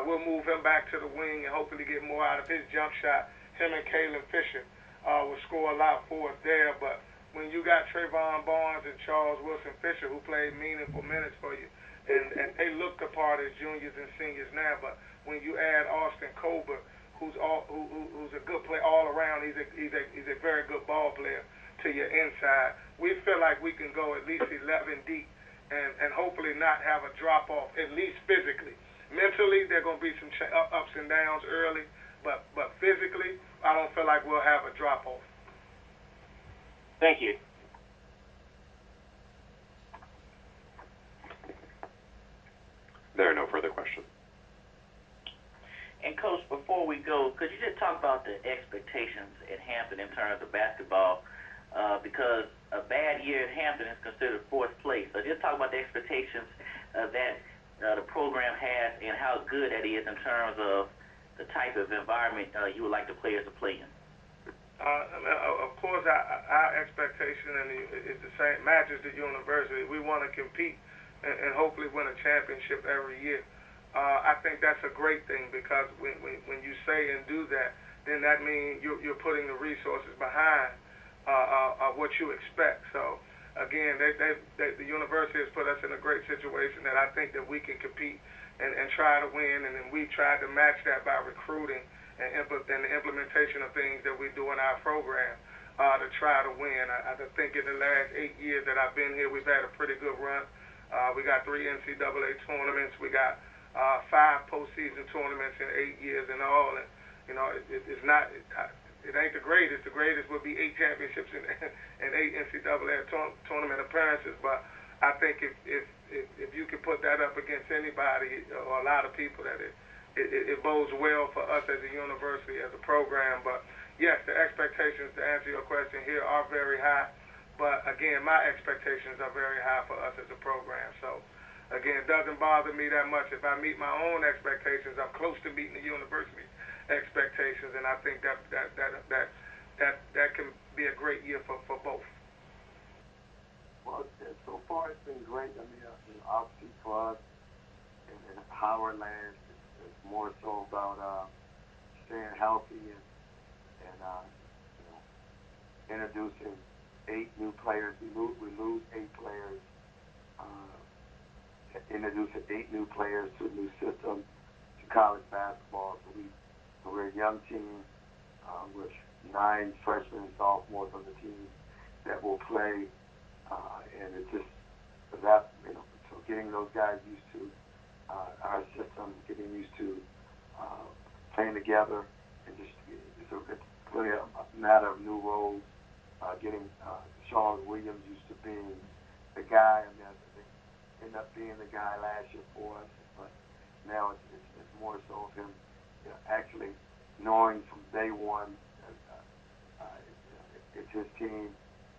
we'll move him back to the wing and hopefully get more out of his jump shot. Him and Kalen Fisher will score a lot for us there. But when you got Trayvon Barnes and Charles Wilson Fisher who played meaningful minutes for you, and they look the part as juniors and seniors now, but when you add Austin Colbert, who's a good player all around, he's a very good ball player to your inside, we feel like we can go at least 11 deep and hopefully not have a drop-off, at least physically. Mentally, there are going to be some ups and downs early, but physically, I don't feel like we'll have a drop-off. Thank you. There are no further questions. And, Coach, before we go, could you just talk about the expectations at Hampton in terms of basketball? Because a bad year at Hampton is considered 4th place. So just talk about the expectations that the program has and how good that is in terms of the type of environment you would like the players to play in. Of course, our expectation is the same, matches the university. We want to compete and hopefully win a championship every year. I think that's a great thing because when you say and do that, then that means you're putting the resources behind what you expect. So, again, the university has put us in a great situation that I think that we can compete and try to win, and then we've tried to match that by recruiting and the implementation of things that we do in our program to try to win. I think in the last 8 years that I've been here, we've had a pretty good run. We got 3 NCAA tournaments. We got 5 postseason tournaments in 8 years in all. And, you know, it's not... It ain't the greatest. The greatest would be 8 championships and 8 NCAA tournament appearances. But I think if you can put that up against anybody or a lot of people, that it bodes well for us as a university, as a program. But yes, the expectations, to answer your question here, are very high. But, again, my expectations are very high for us as a program. So, again, it doesn't bother me that much. If I meet my own expectations, I'm close to meeting the university's expectations, and I think that can be a great year for both. Well, so far it's been great. I mean, obviously for us in Howard land, it's more so about staying healthy and introducing 8 new players. We lose 8 players. Introducing 8 new players to a new system, to college basketball. So we're a young team with 9 freshmen and sophomores on the team that will play, and it's just that, so getting those guys used to our system, getting used to playing together, and just it's really a matter of new roles. Getting Sean Williams used to being the guy. I mean, I think ended up being the guy last year for us, but now it's more so of him actually knowing from day one it's his team,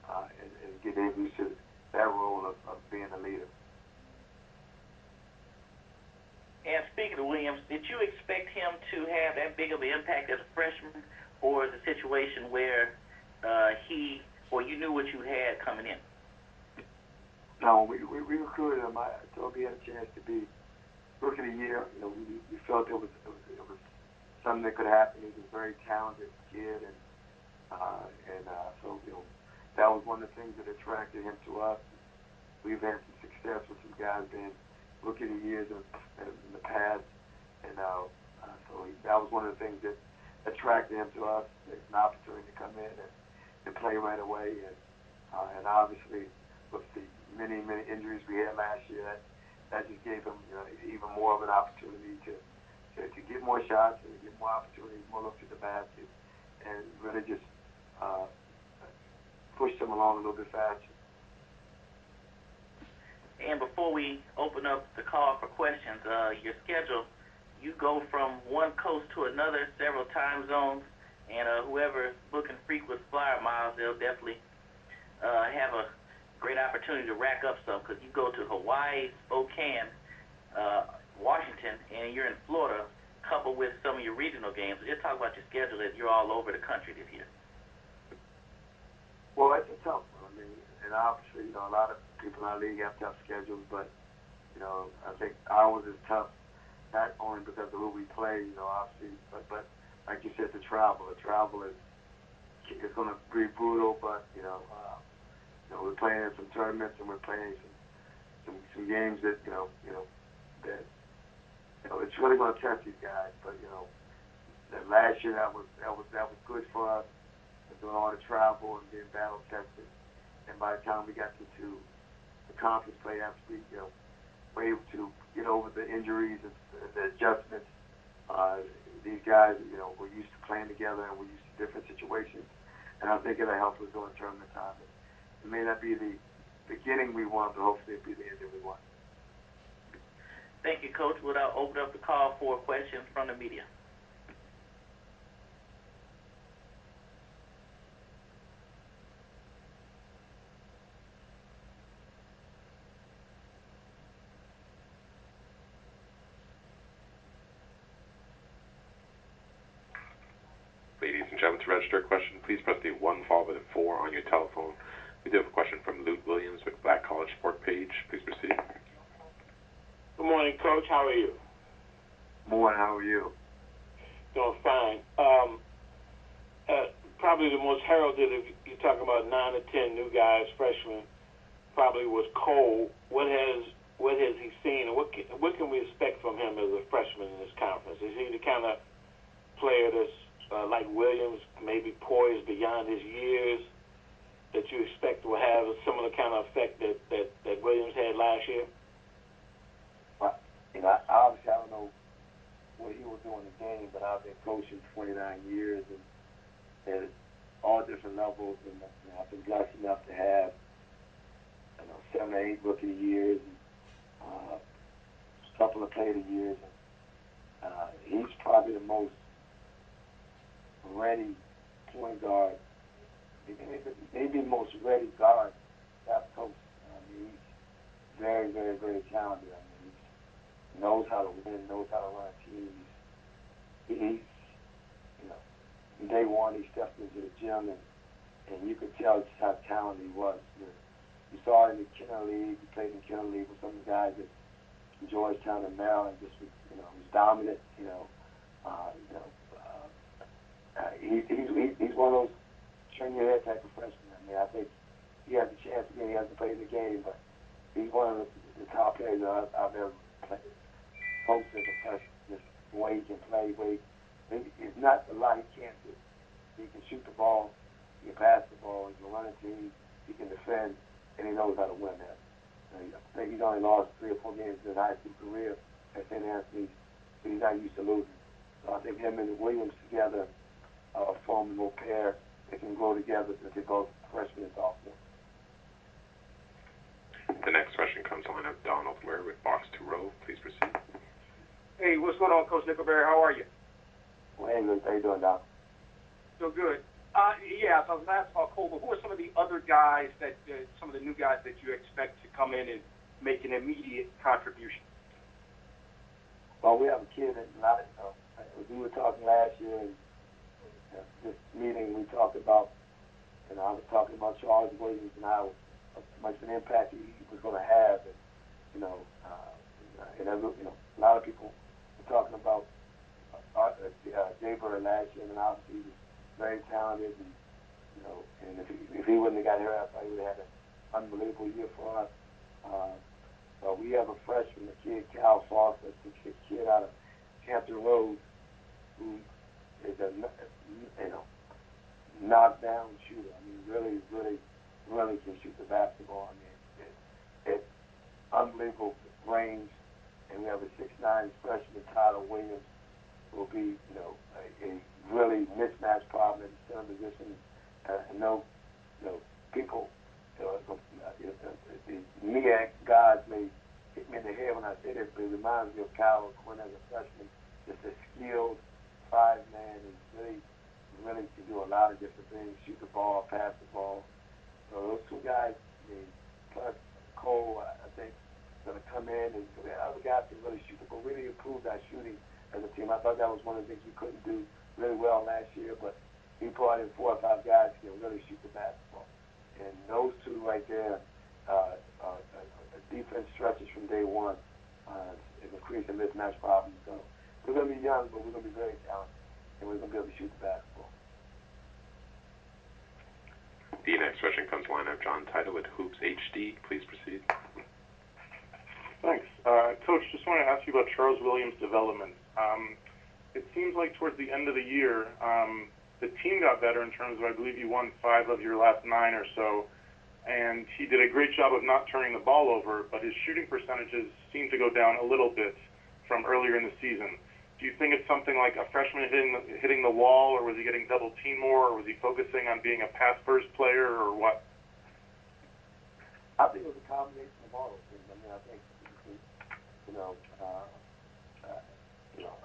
and getting used to that role of being a leader. And speaking of Williams, did you expect him to have that big of an impact as a freshman, or is it a situation where you knew what you had coming in? No, we recruited him. I told him he had a chance to be Rookie of the Year. We felt it was something that could happen. He was a very talented kid, and so that was one of the things that attracted him to us. We've had some success with some guys being Rookie of the Years in the past, and so that was one of the things that attracted him to us. It's an opportunity to come in and play right away, and obviously with the many injuries we had last year, that just gave him even more of an opportunity to get more shots and to get more opportunities, more looks at the basket, and really just pushed him along a little bit faster. And before we open up the call for questions, your schedule, you go from one coast to another, several time zones, and whoever booking frequent flyer miles, they'll definitely have a great opportunity to rack up some, because you go to Hawaii, Spokane, Washington, and you're in Florida, coupled with some of your regional games. So just talk about your schedule as you're all over the country this year. Well, it's a tough one. I mean, and obviously, a lot of people in our league have tough schedules, but, I think ours is tough, not only because of who we play, obviously, but like you said, the travel. The travel is going to be brutal, but, we're playing in some tournaments and we're playing some games that, that it's really going to test these guys. But, that last year that was good for us, doing all the travel and being battle tested. And by the time we got to the conference play, after we were able to get over the injuries and the adjustments, these guys were used to playing together and we're used to different situations. And I think it'll help us during tournament time. It may not be the beginning we want, but hopefully it'll be the end that we want. Thank you, Coach. We'll now open up the call for questions from the media. Ladies and gentlemen, to register a question, please press the 1 followed by the 4 on your telephone. We do have a question from Luke Williams with Black College Sport Page. Please proceed. Good morning, Coach. How are you? Morning. How are you? Doing fine. Probably the most heralded, if you're talking about 9 or 10 new guys, freshmen, probably was Cole. What has he seen, and what can we expect from him as a freshman in this conference? Is he the kind of player that's like Williams, maybe poised beyond his years, that you expect will have a similar kind of effect that Williams had last year? Obviously, I don't know what he was doing in the game, but I've been coaching 29 years and at all different levels, and I've been blessed enough to have 7 or 8 rookie years and a couple of player years. And, he's probably the most ready point guard, maybe the most ready guard I've coached. I mean, he's very, very, very talented. I mean, he knows how to win, knows how to run teams. He's, from day one, he stepped into the gym, and you could tell just how talented he was. You saw it in the Kenner League. He played in the Kenner League with some of the guys from Georgetown and Maryland. Just was dominant. He's one of those turn your head type of freshmen. I mean, I think he has a chance again. He hasn't played in the game, but he's one of the top players that I've ever played. Coached as a freshman, just the way he can play. It's not a lot he can't do. He can shoot the ball, he can pass the ball, he can run a team, he can defend, and he knows how to win that. I think he's only lost 3 or 4 games in his high school career at St. Anthony's, so he's not used to losing. So I think him and Williams together are a formidable pair. They can grow together since they're both freshmen and sophomore. The next question comes on of Donald Ware with Box 2 Row. Please proceed. Hey, what's going on, Coach Nickelberry? How are you? Well, hey, how you doing, Doc? Still good. Yeah, so I was going to ask about Cole, but who are some of the other guys some of the new guys that you expect to come in and make an immediate contribution? Well, we have a kid that we were talking last year, and this meeting we talked about, I was talking about Charles Williams and how much of an impact he was going to have, and a lot of people were talking about Jaybird last year, and obviously he was very talented, and if he wouldn't have got here, I thought he would have had an unbelievable year for us. But we have a freshman, a kid, Cal Foster, a kid out of Hampton Roads, who is a knockdown shooter. I mean, really, really, really can shoot the basketball. I mean, it's unbelievable range. And we have a 6'9" freshman, Todd Williams, who will be, a really mismatch problem at the center position. People, the MEAC guys may hit me in the head when I say this, but it reminds me of Kyle Quinn as a freshman. Just a skilled 5-man who really can do a lot of different things, shoot the ball, pass the ball. So those 2 guys, plus Cole, I think, going to come in, and the other guys can really shoot the ball, really improve that shooting as a team. I thought that was one of the things we couldn't do really well last year, but he brought in 4 or 5 guys who can really shoot the basketball. And those 2 right there, defense stretches from day one, and increasing mismatch problems. So we're going to be young, but we're going to be very talented, and we're going to be able to shoot the basketball. The next question comes line of John Title with Hoops HD. Please proceed. Thanks. Coach, just want to ask you about Charles Williams' development. It seems like towards the end of the year, the team got better in terms of, I believe you won 5 of your last 9 or so, and he did a great job of not turning the ball over, but his shooting percentages seem to go down a little bit from earlier in the season. Do you think it's something like a freshman hitting the wall, or was he getting double teamed more, or was he focusing on being a pass-first player, or what? I think it was a combination of all those things. I mean, I think,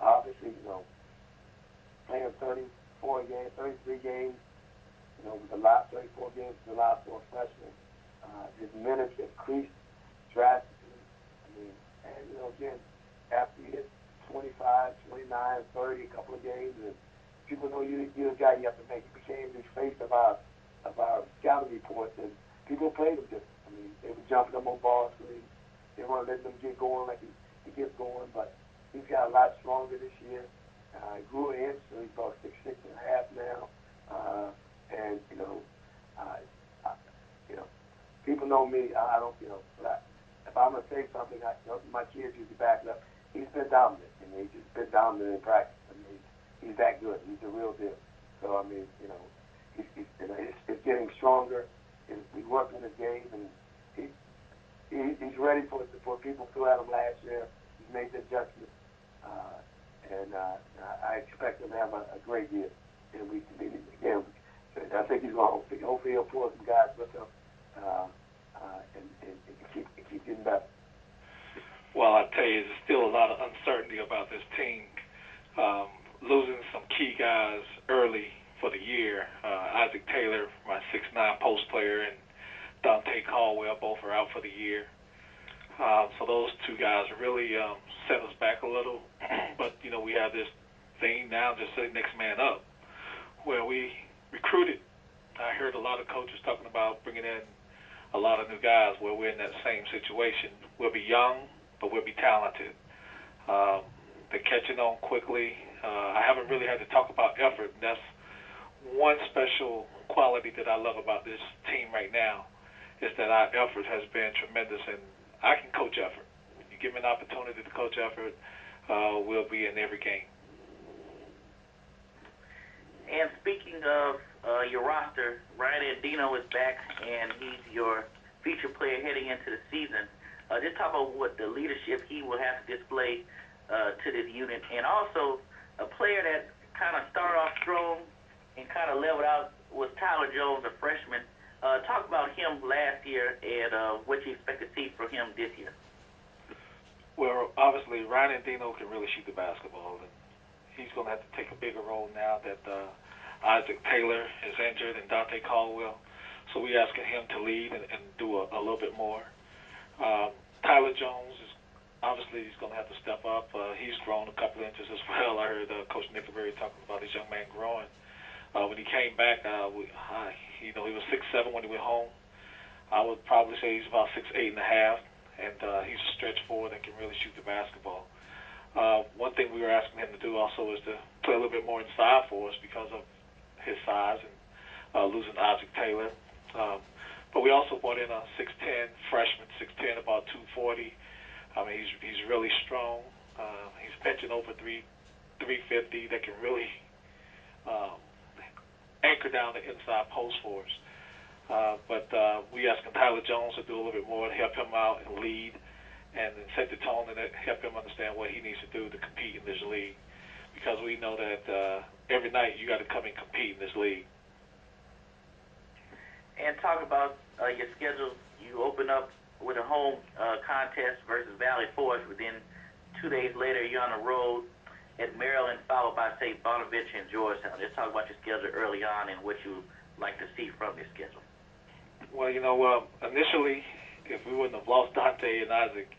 obviously, playing 34 games, 33 games, with a lot, 34 games with a lot for a freshman. His minutes increased drastically. I mean, and, again, after you hit 25, 29, 30, a couple of games, and people know you're the guy you have to make. He became the face of our scouting reports, and people played him different. I mean, they were jumping him on ball screens. They weren't letting him get going like he gets going, but he's got a lot stronger this year. He grew an inch, so he's about 6'6" and a half now. And people know me. I don't, if I'm gonna say something, my kids usually back it up. He's been dominant. I mean, he's just been dominant in practice. I mean, he's that good. He's the real deal. So I mean, he's getting stronger. He's working his game, and he's ready for people who had him last year. He's made the adjustments, and I expect him to have a great year. And I think he's going to hopefully he'll pull some guys with him and keep getting better. Well, I tell you, there's still a lot of uncertainty about this team. Losing some key guys early for the year. Isaac Taylor, my 6'9" post player, and Dante Caldwell both are out for the year. So those two guys really set us back a little. But, you know, we have this thing now, just say next man up, where we recruited. I heard a lot of coaches talking about bringing in a lot of new guys. Where we're in that same situation. We'll be young, but we'll be talented. They're catching on quickly. I haven't really had to talk about effort. And that's one special quality that I love about this team right now, is that our effort has been tremendous, and I can coach effort. When you give me an opportunity to coach effort, we'll be in every game. And speaking of your roster, Ryan Andino is back, and he's your feature player heading into the season. Just talk about what the leadership he will have to display to this unit, and also a player that kind of started off strong and kind of leveled out was Tyler Jones, a freshman. Talk about him last year and what you expect to see from him this year. Well, obviously, Ryan Andino can really shoot the basketball, and he's going to have to take a bigger role now that Isaac Taylor is injured and Dante Caldwell. So we're asking him to lead and do a little bit more. Tyler Jones is obviously he's going to have to step up. He's grown a couple of inches as well. I heard Coach Nickelberry talking about this young man growing. When he came back, he was 6'7" when he went home. I would probably say he's about 6'8 and a half, and he's a stretch forward that can really shoot the basketball. One thing we were asking him to do also is to play a little bit more inside for us because of his size and losing Isaac Taylor. But we also brought in a 6'10" freshman, 6'10", about 240. I mean, he's really strong. He's benching over 350 that can really anchor down the inside post for us. But we asking Tyler Jones to do a little bit more to help him out and lead and set the tone and help him understand what he needs to do to compete in this league. Because we know that every night you got to come and compete in this league. And talk about your schedule. You open up with a home contest versus Valley Forge. Within 2 days later, you're on the road at Maryland, followed by, say, Bonaventure and Georgetown. Just talk about your schedule early on and what you like to see from your schedule. Well, initially, if we wouldn't have lost Dante and Isaac,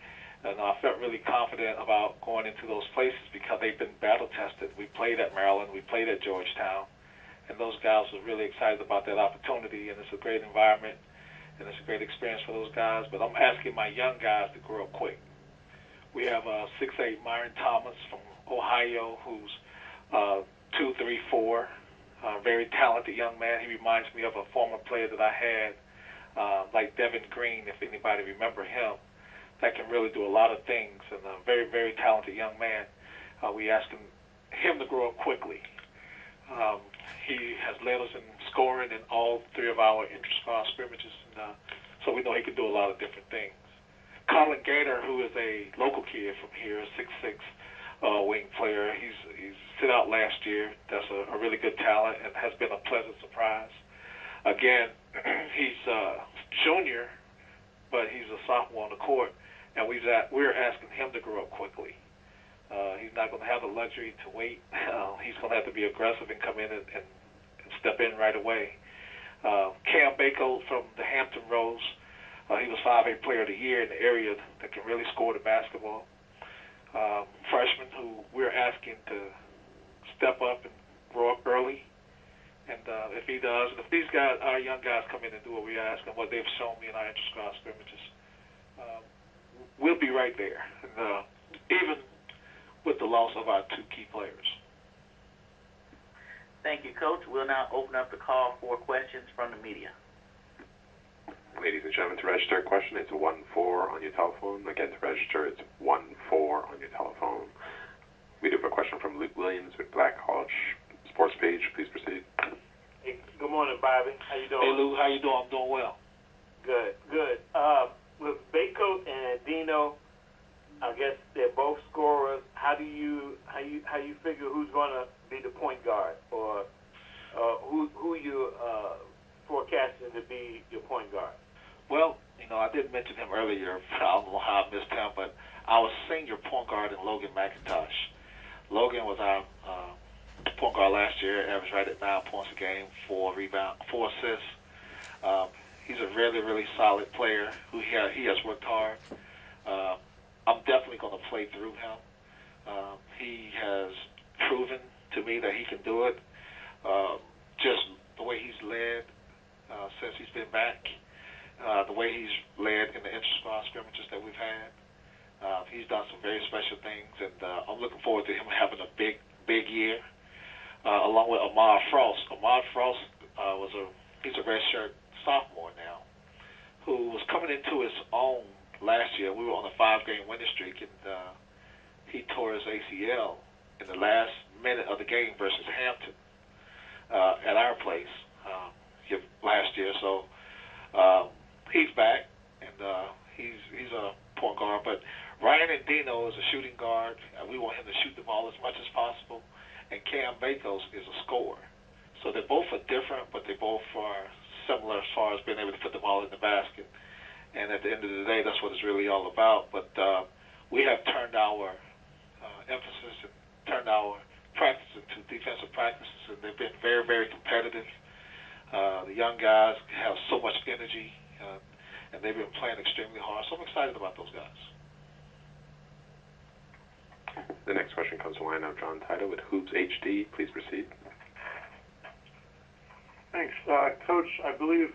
I felt really confident about going into those places because they've been battle-tested. We played at Maryland. We played at Georgetown. And those guys were really excited about that opportunity, and it's a great environment, and it's a great experience for those guys. But I'm asking my young guys to grow up quick. We have 6'8" Myron Thomas from Ohio, who's 2'3", 4", very talented young man. He reminds me of a former player that I had, like Devin Green, if anybody remember him, that can really do a lot of things, and a very, very talented young man. We asking him to grow up quickly. He has led us in scoring in all 3 of our inter-squad scrimmages, and so we know he can do a lot of different things. Colin Gator, who is a local kid from here, a 6'6" wing player. He's sit out last year. That's a really good talent and has been a pleasant surprise. Again, he's a junior, but he's a sophomore on the court, and we're asking him to grow up quickly. He's not going to have the luxury to wait. He's going to have to be aggressive and come in and step in right away. Cam Bako from the Hampton Rose, he was 5A Player of the Year in the area that can really score the basketball. Freshman who we're asking to step up and grow up early. And if he does, and if these guys, our young guys, come in and do what we ask and what they've shown me in our inter-squad scrimmages, we'll be right there. And even with the loss of our 2 key players. Thank you, Coach. We'll now open up the call for questions from the media. Ladies and gentlemen, to register a question, it's 1-4 on your telephone. Again, to register, it's 1-4 on your telephone. We do have a question from Luke Williams with Black College Sports Page. Please proceed. Hey, good morning, Bobby. How you doing? Hey, Lou. How you doing? I'm doing well. Good, good. With Bako and Dino, I guess they're both scorers. How you figure who's going to be the point guard, or who you forecasting to be your point guard? Well, I did mention him earlier. I don't know how I missed him, but our senior point guard in Logan McIntosh. Logan was our point guard last year, averaged right at 9 points a game, 4 assists. He's a really, really solid player who he has worked hard. I'm definitely going to play through him. He has proven to me that he can do it. Just the way he's led since he's been back, the way he's led in the inter-squad scrimmages that we've had. He's done some very special things, and I'm looking forward to him having a big year, along with Ahmad Frost. Ahmad Frost he's a redshirt sophomore now, who was coming into his own last year. We were on a 5-game winning streak, and he tore his ACL in the last minute of the game versus Hampton at our place last year. So he's back, and he's a point guard. But Ryan Indino is a shooting guard. We want him to shoot the ball as much as possible. And Cam Bakos is a scorer. So they both are different, but they both are similar as far as being able to put the ball in the basket. And at the end of the day, that's what it's really all about. But we have turned our emphasis and turned our practice into defensive practices, and they've been very, very competitive. The young guys have so much energy, and they've been playing extremely hard. So I'm excited about those guys. The next question comes to line of John Tida with Hoops HD. Please proceed. Thanks. Coach, I believe,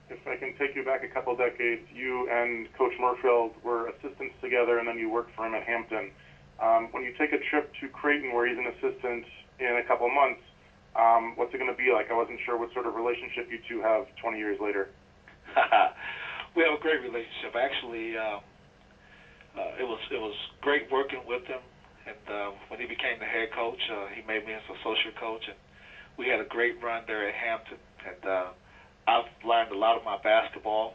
if I can take you back a couple decades, you and Coach Murfield were assistants together, and then you worked for him at Hampton. When you take a trip to Creighton, where he's an assistant, in a couple months, what's it going to be like? I wasn't sure what sort of relationship you two have 20 years later. We have a great relationship. Actually, it was great working with him, and when he became the head coach, he made me his associate coach, and we had a great run there at Hampton, and I've learned a lot of my basketball,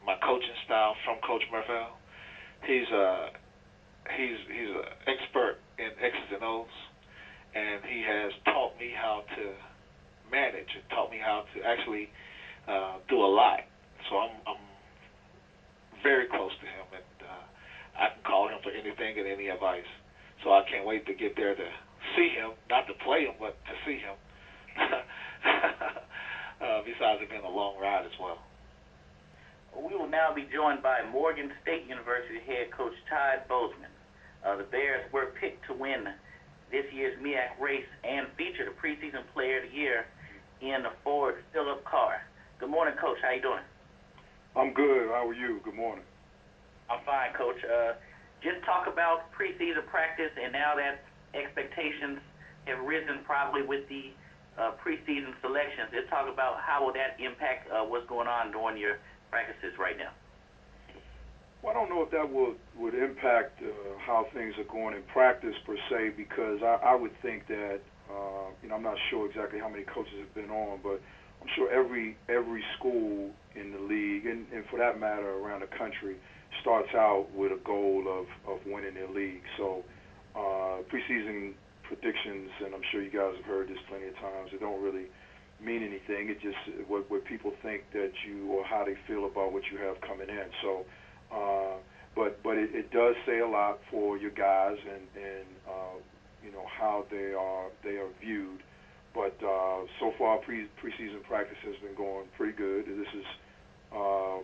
my coaching style from Coach Murfield. He's an expert in X's and O's, and he has taught me how to manage and taught me how to actually do a lot. So I'm very close to him, and I can call him for anything and any advice. So I can't wait to get there to see him, not to play him, but to see him. Besides it being a long ride as well. We will now be joined by Morgan State University head coach Todd Bozeman. The Bears were picked to win this year's MEAC race and featured a preseason player of the year in the forward Philip Carr. Good morning, Coach. How you doing? I'm good. How are you? Good morning. I'm fine, Coach. Just talk about preseason practice, and now that expectations have risen probably with the preseason selections. Let's talk about how will that impact what's going on during your practices right now. Well, I don't know if that would impact how things are going in practice per se, because I would think that I'm not sure exactly how many coaches have been on, but I'm sure every school in the league, and for that matter around the country, starts out with a goal of winning their league. So preseason predictions, and I'm sure you guys have heard this plenty of times, it don't really mean anything. It just what people think that you, or how they feel about what you have coming in. So but it does say a lot for your guys and how they are viewed. But so far preseason practice has been going pretty good. This is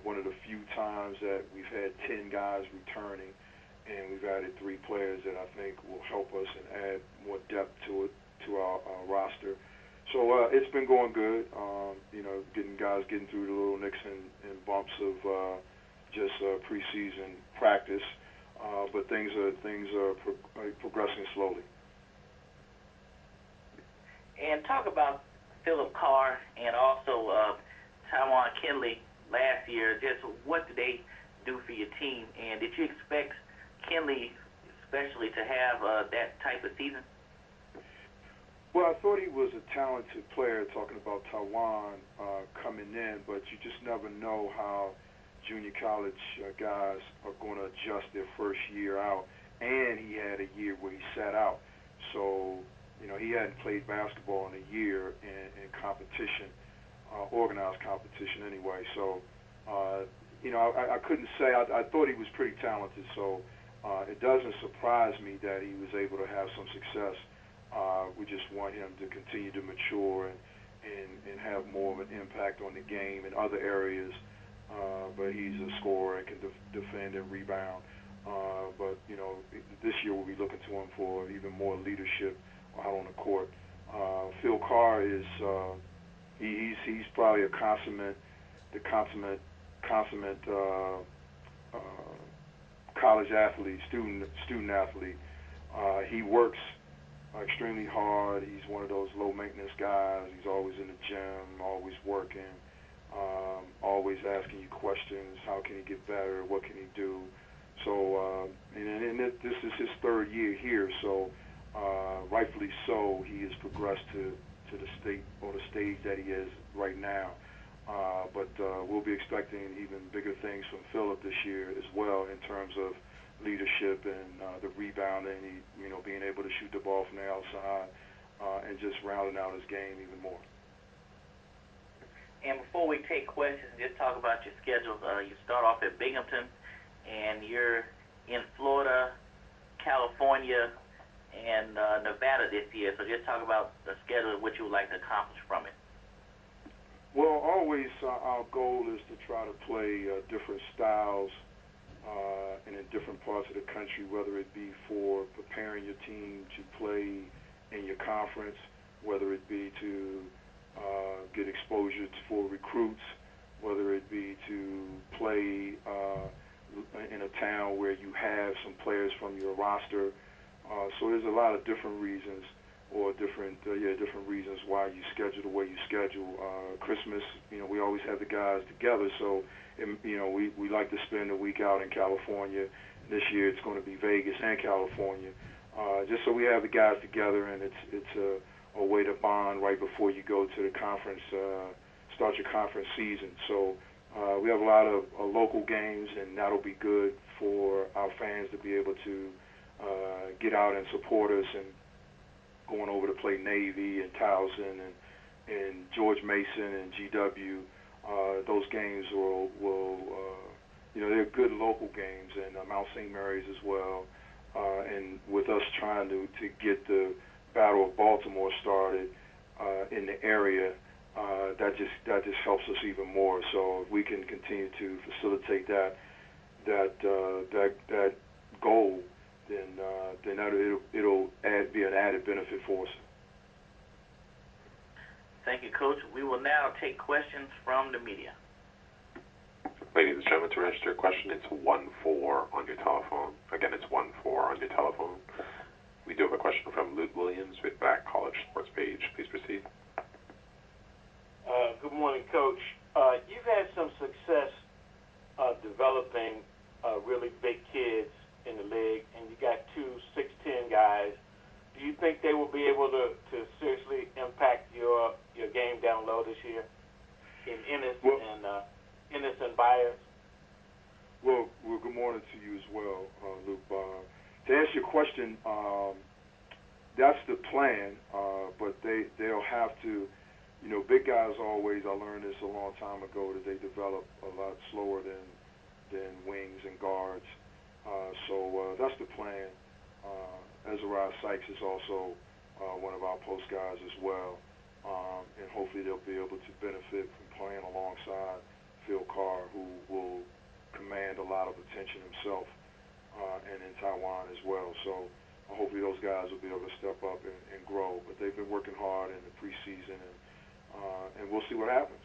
one of the few times that we've had 10 guys returning, and we've added 3 players that I think will help us and add more depth to our roster. So it's been going good. Getting through the little nicks and bumps of just preseason practice, but things are progressing slowly. And talk about Philip Carr and also Taiwan Kinley last year. Just what did they do for your team, and did you expect Kinley especially to have that type of season? Well, I thought he was a talented player, talking about Taiwan coming in, but you just never know how junior college guys are going to adjust their first year out. And he had a year where he sat out. So, he hadn't played basketball in a year in competition, organized competition anyway. So, I couldn't say. I thought he was pretty talented, so it doesn't surprise me that he was able to have some success We just want him to continue to mature and have more of an impact on the game in other areas. But he's a scorer and can defend and rebound. But this year we'll be looking to him for even more leadership out on the court. Phil Carr is he's probably the consummate college athlete, student athlete. He works extremely hard. He's one of those low maintenance guys. He's always in the gym, always working, always asking you questions. How can he get better? What can he do? So, and this is his third year here. So, rightfully so, he has progressed to the state or the stage that he is right now. But we'll be expecting even bigger things from Philip this year as well in terms of leadership and the rebounding, being able to shoot the ball from the outside and just rounding out his game even more. And before we take questions, just talk about your schedules. You start off at Binghamton, and you're in Florida, California, and Nevada this year. So just talk about the schedule and what you would like to accomplish from it. Well, always our goal is to try to play different styles and in different parts of the country, whether it be for preparing your team to play in your conference, whether it be to get exposure for recruits, whether it be to play in a town where you have some players from your roster. So there's a lot of different reasons or different reasons why you schedule the way you schedule. Christmas, we always have the guys together, so we like to spend a week out in California. This year it's going to be Vegas and California, just so we have the guys together, and it's a way to bond right before you go to the conference, start your conference season. So we have a lot of local games, and that'll be good for our fans to be able to get out and support us, and going over to play Navy and Towson and George Mason and GW. Those games will they're good local games, and Mount St. Mary's as well. And with us trying to get the Battle of Baltimore started in the area, that just helps us even more. So if we can continue to facilitate that goal, then it'll be an added benefit for us. Thank you, Coach. We will now take questions from the media. Ladies and gentlemen, to register a question, it's 1-4 on your telephone. Again, it's 1-4 on your telephone. We do have a question from Luke Williams with Black College Sports Page. Please proceed. Good morning, Coach. You've had some success developing really big kids in the league, and you got 2 6'10" guys. Do you think they will be able to seriously impact your game down low this year in Ennis and Byers? Well, good morning to you as well, Luke. To answer your question, that's the plan, but they'll have to, big guys always, I learned this a long time ago, that they develop a lot slower than wings and guards. So that's the plan. Ezra Sykes is also one of our post guys as well, and hopefully they'll be able to benefit from playing alongside Phil Carr, who will command a lot of attention himself, and in Taiwan as well. So hopefully those guys will be able to step up and grow. But they've been working hard in the preseason, and we'll see what happens.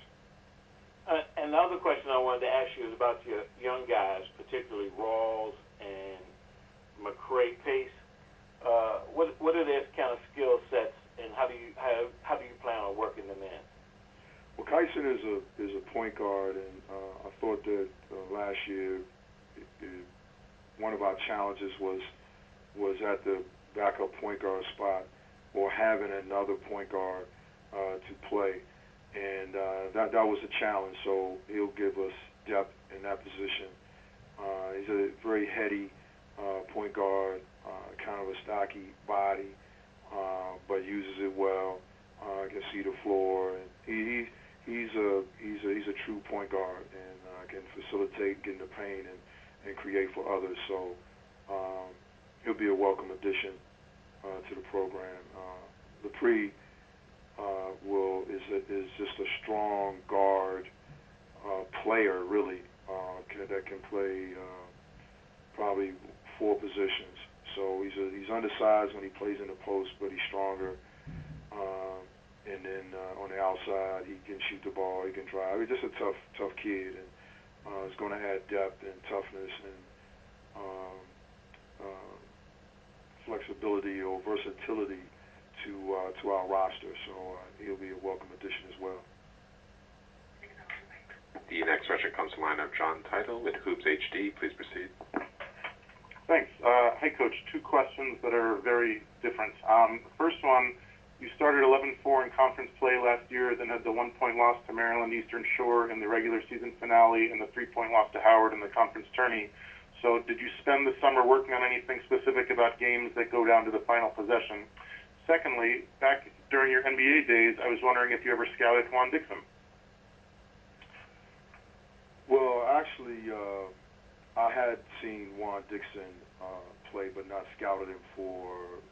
And the other question I wanted to ask you is about your young guys, particularly Rawls and McCray Pace. What are their kind of skill sets, and how do you plan on working them in? Well, Kyson is a point guard, and I thought that last year one of our challenges was at the backup point guard spot, or having another point guard to play, and that was a challenge. So he'll give us depth in that position. He's a very heady point guard, kind of a stocky body, but uses it well. Can see the floor, and he's a true point guard, and can facilitate, get in the paint, and create for others. So he'll be a welcome addition to the program. Lepre is just a strong guard player, really, that can play probably 4 positions. So he's undersized when he plays in the post, but he's stronger. And then on the outside, he can shoot the ball, he can drive. He's just a tough kid, and it's going to add depth and toughness and flexibility or versatility to our roster. So he'll be a welcome addition as well. The next question comes from the line of John Title with Hoops HD. Please proceed. Thanks. Hi, Coach. 2 questions that are very different. First one, you started 11-4 in conference play last year, then had the 1-point loss to Maryland Eastern Shore in the regular season finale and the 3-point loss to Howard in the conference tourney. So did you spend the summer working on anything specific about games that go down to the final possession? Secondly, back during your NBA days, I was wondering if you ever scouted Juan Dixon. Well, actually, I had seen Juan Dixon play, but not scouted him for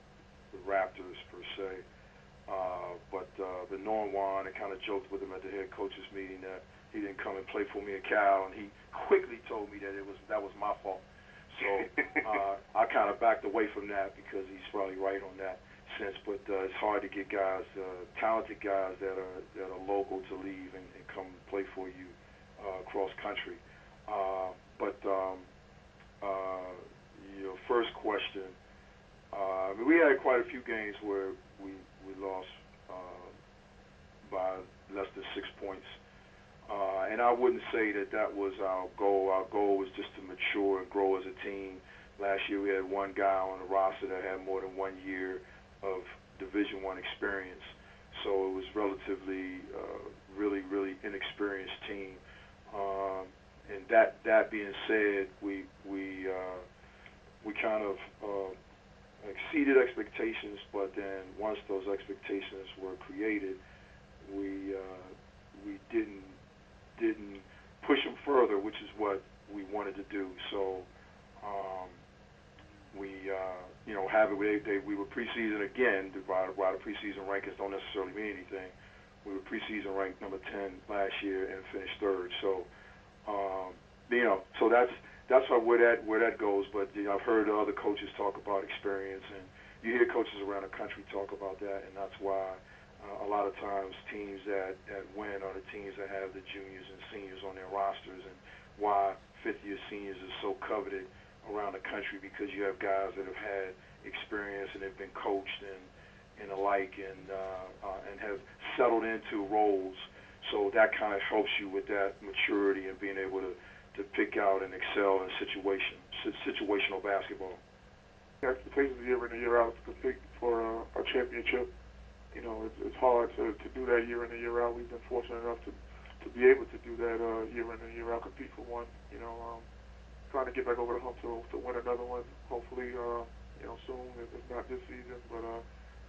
the Raptors per se. But knowing Juan, I kind of joked with him at the head coaches meeting that he didn't come and play for me at Cal, and he quickly told me that that was my fault. So I kind of backed away from that because he's probably right on that sense. But it's hard to get guys, talented guys that are local to leave and come play for you cross country. But your first question, we had quite a few games where we lost by less than 6 points. And I wouldn't say that was our goal. Our goal was just to mature and grow as a team. Last year we had one guy on the roster that had more than 1 year of Division I experience. So it was relatively really inexperienced team. And that being said, we kind of exceeded expectations, but then once those expectations were created, we didn't push them further, which is what we wanted to do. So we were preseason again. While the preseason rankings don't necessarily mean anything, we were preseason ranked number 10 last year and finished 3rd. So so that's where that goes. But I've heard other coaches talk about experience, and you hear coaches around the country talk about that, and that's why a lot of times teams that win are the teams that have the juniors and seniors on their rosters, and why fifth-year seniors are so coveted around the country, because you have guys that have had experience and have been coached and alike, and have settled into roles. So that kind of helps you with that maturity and being able to pick out and excel in situational basketball. The expectations year in and year out to compete for a championship. It's hard to do that year in and year out. We've been fortunate enough to be able to do that year in and year out, compete for one. Trying to get back over the hump to win another one, hopefully, soon, if not this season. But,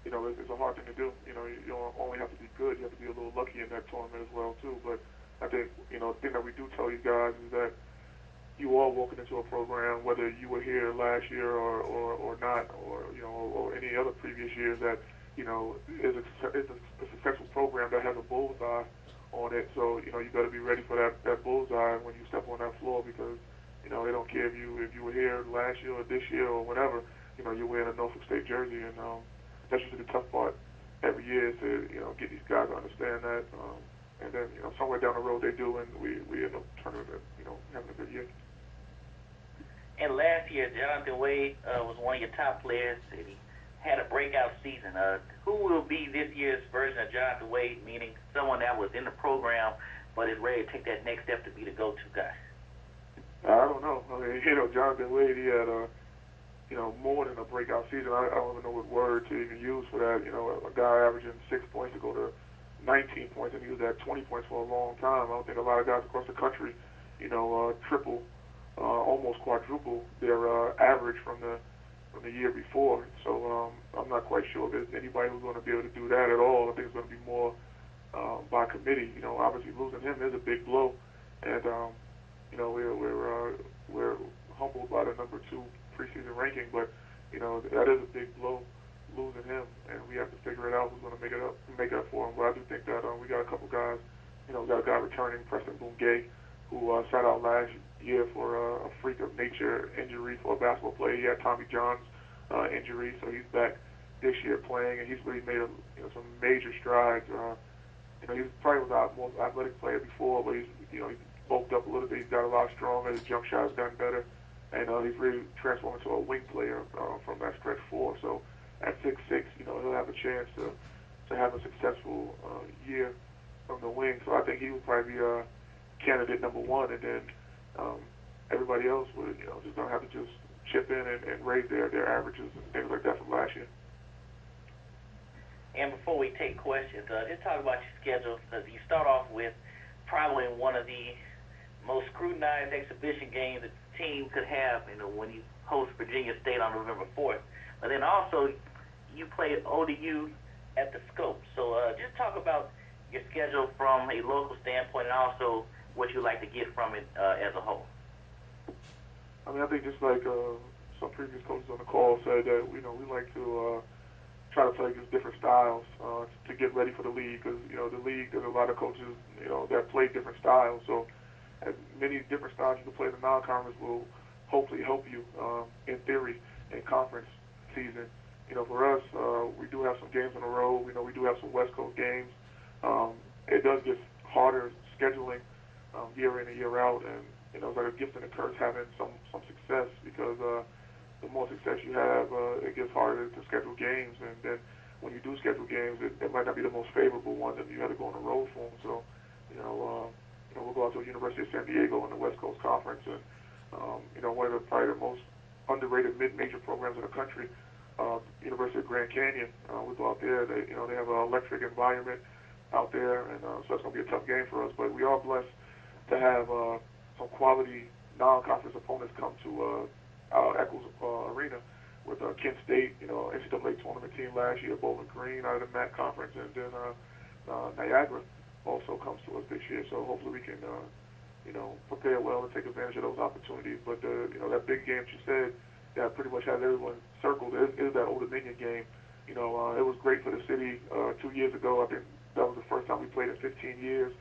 it's a hard thing to do. You don't only have to be good, you have to be a little lucky in that tournament as well, too. But I think, the thing that we do tell you guys is that you are walking into a program, whether you were here last year or not, or any other previous years, that, is a successful program that has a bullseye on it. So, you got to be ready for that bullseye when you step on that floor, because, they don't care if you were here last year or this year or whatever, you're wearing a Norfolk State jersey, and that's usually the tough part every year is to, get these guys to understand that. And then, somewhere down the road they do, and we end up turning it, having a good year. And last year, Jonathan Wade was one of your top players, and he had a breakout season. Who will be this year's version of Jonathan Wade, meaning someone that was in the program but is ready to take that next step to be the go-to guy? I don't know. I mean, Jonathan Wade, he had more than a breakout season. I don't even know what word to even use for that. A guy averaging 6 points to go to 19 points, and he was at 20 points for a long time. I don't think a lot of guys across the country, triple, almost quadruple their average from the year before. So I'm not quite sure if there's anybody who's going to be able to do that at all. I think it's going to be more by committee. Obviously losing him is a big blow, and we're humbled by the number 2 preseason ranking, but that is a big blow losing him, and we have to figure it out who's going to make it up for him. But I do think that we got a couple guys. We got a guy returning, Preston Boone-Gay, who sat out last year for a freak of nature injury for a basketball player. He had Tommy John's injury, so he's back this year playing, and he's really made some major strides. He probably was our most athletic player before, but he's bulked up a little bit. He's got a lot stronger. His jump shot has gotten better, and he's really transformed into a wing player from that stretch four. So at 6'6", he'll have a chance to have a successful year from the wing. So I think he would probably be candidate number one, and then everybody else would just gonna have to just chip in and raise their averages and things like that from last year. And before we take questions, just talk about your schedule. You start off with probably one of the most scrutinized exhibition games that the team could have, when you host Virginia State on November 4th. But then also, you play ODU at the Scope. So just talk about your schedule from a local standpoint and also what you like to get from it as a whole. I mean, I think just like some previous coaches on the call said that, we like to try to play just different styles to get ready for the league, because the league, there's a lot of coaches that play different styles. So as many different styles you can play in the non-conference will hopefully help you in theory in conference season. For us, we do have some games on the road. We do have some West Coast games. It does get harder scheduling year in and year out, and it's like a gift and a curse having some success, because the more success you have, it gets harder to schedule games, and then when you do schedule games, it might not be the most favorable one, and you have to go on the road for them. So, we'll go out to the University of San Diego in the West Coast Conference, and one of probably the most underrated mid-major programs in the country, University of Grand Canyon. We go out there. They have an electric environment out there, and so it's going to be a tough game for us. But we are blessed to have some quality non-conference opponents come to Eccles Arena with Kent State, NCAA tournament team last year, Bowling Green out of the MEAC conference, and then Niagara also comes to us this year. So hopefully we can, prepare well and take advantage of those opportunities. But that big game you said that pretty much has everyone circled is that Old Dominion game. It was great for the city 2 years ago. I think that was the first time we played in 15 years.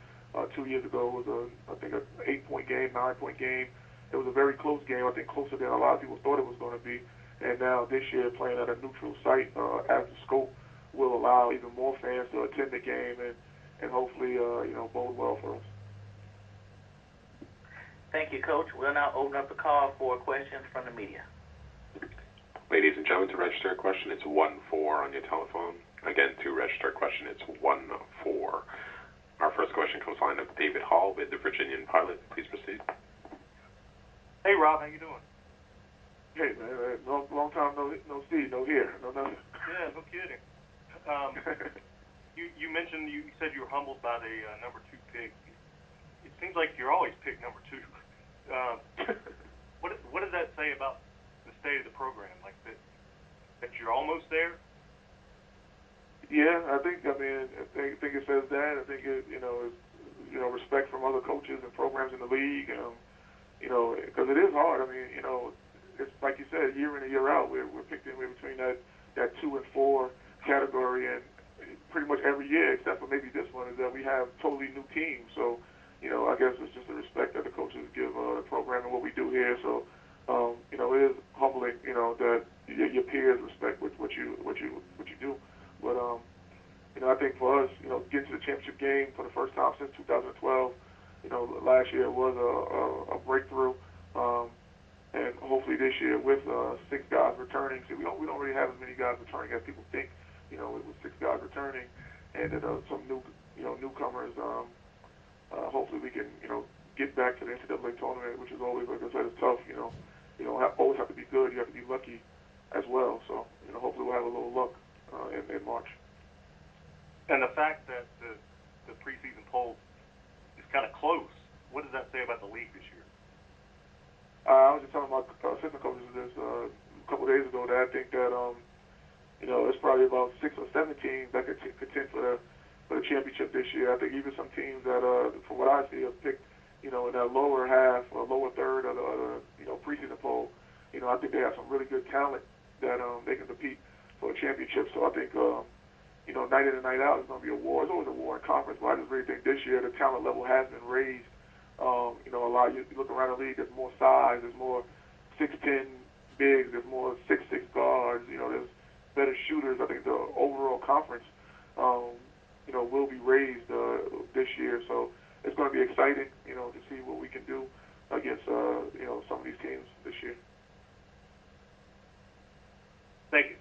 2 years ago was I think an 8-point game, 9-point game. It was a very close game, I think closer than a lot of people thought it was going to be. And now this year, playing at a neutral site as the Scope will allow even more fans to attend the game and hopefully, bode well for us. Thank you, Coach. We'll now open up the call for questions from the media. Ladies and gentlemen, to register a question, it's 1-4 on your telephone. Again, to register a question, it's 1-4. Our first question comes line of David Hall with the Virginian Pilot. Please proceed. Hey, Rob, how you doing? Hey, man, long time no see, no hear, no nothing. Yeah, no kidding. You mentioned, you said you were humbled by the number 2 pick. It seems like you're always picked number 2. What does that say about the state of the program? Like that you're almost there? Yeah, I think it says that. I think it, is, respect from other coaches and programs in the league. Because it is hard. I mean, it's like you said, year in and year out, we're picked in between that 2 and 4 category, and pretty much every year, except for maybe this one, is that we have totally new teams. So, I guess it's just the respect that the coaches give the program and what we do here. So, it is humbling, that your peers respect what you do. But I think for us, getting to the championship game for the first time since 2012. Last year was a breakthrough, and hopefully this year with 6 guys returning. See, we don't really have as many guys returning as people think. With 6 guys returning, and then some newcomers. Hopefully we can get back to the NCAA tournament, which is always, like I said, it's tough. You don't always have to be good. You have to be lucky as well. So hopefully we'll have a little luck in March. And the fact that the preseason poll is kind of close, what does that say about the league this year? I was just telling my assistant coaches this a couple of days ago that I think that it's probably about 6 or 7 teams that could contend for the championship this year. I think even some teams that, from what I see, have picked in that lower half or lower third of the preseason poll. I think they have some really good talent that they can compete for a championship. So I think, night in and night out is going to be a war. It's always a war in conference, but I just really think this year the talent level has been raised. A lot. You look around the league, there's more size, there's more 6'10" bigs, there's more 6'6" guards. There's better shooters. I think the overall conference, will be raised this year. So it's going to be exciting, to see what we can do against, some of these teams this year. Thank you.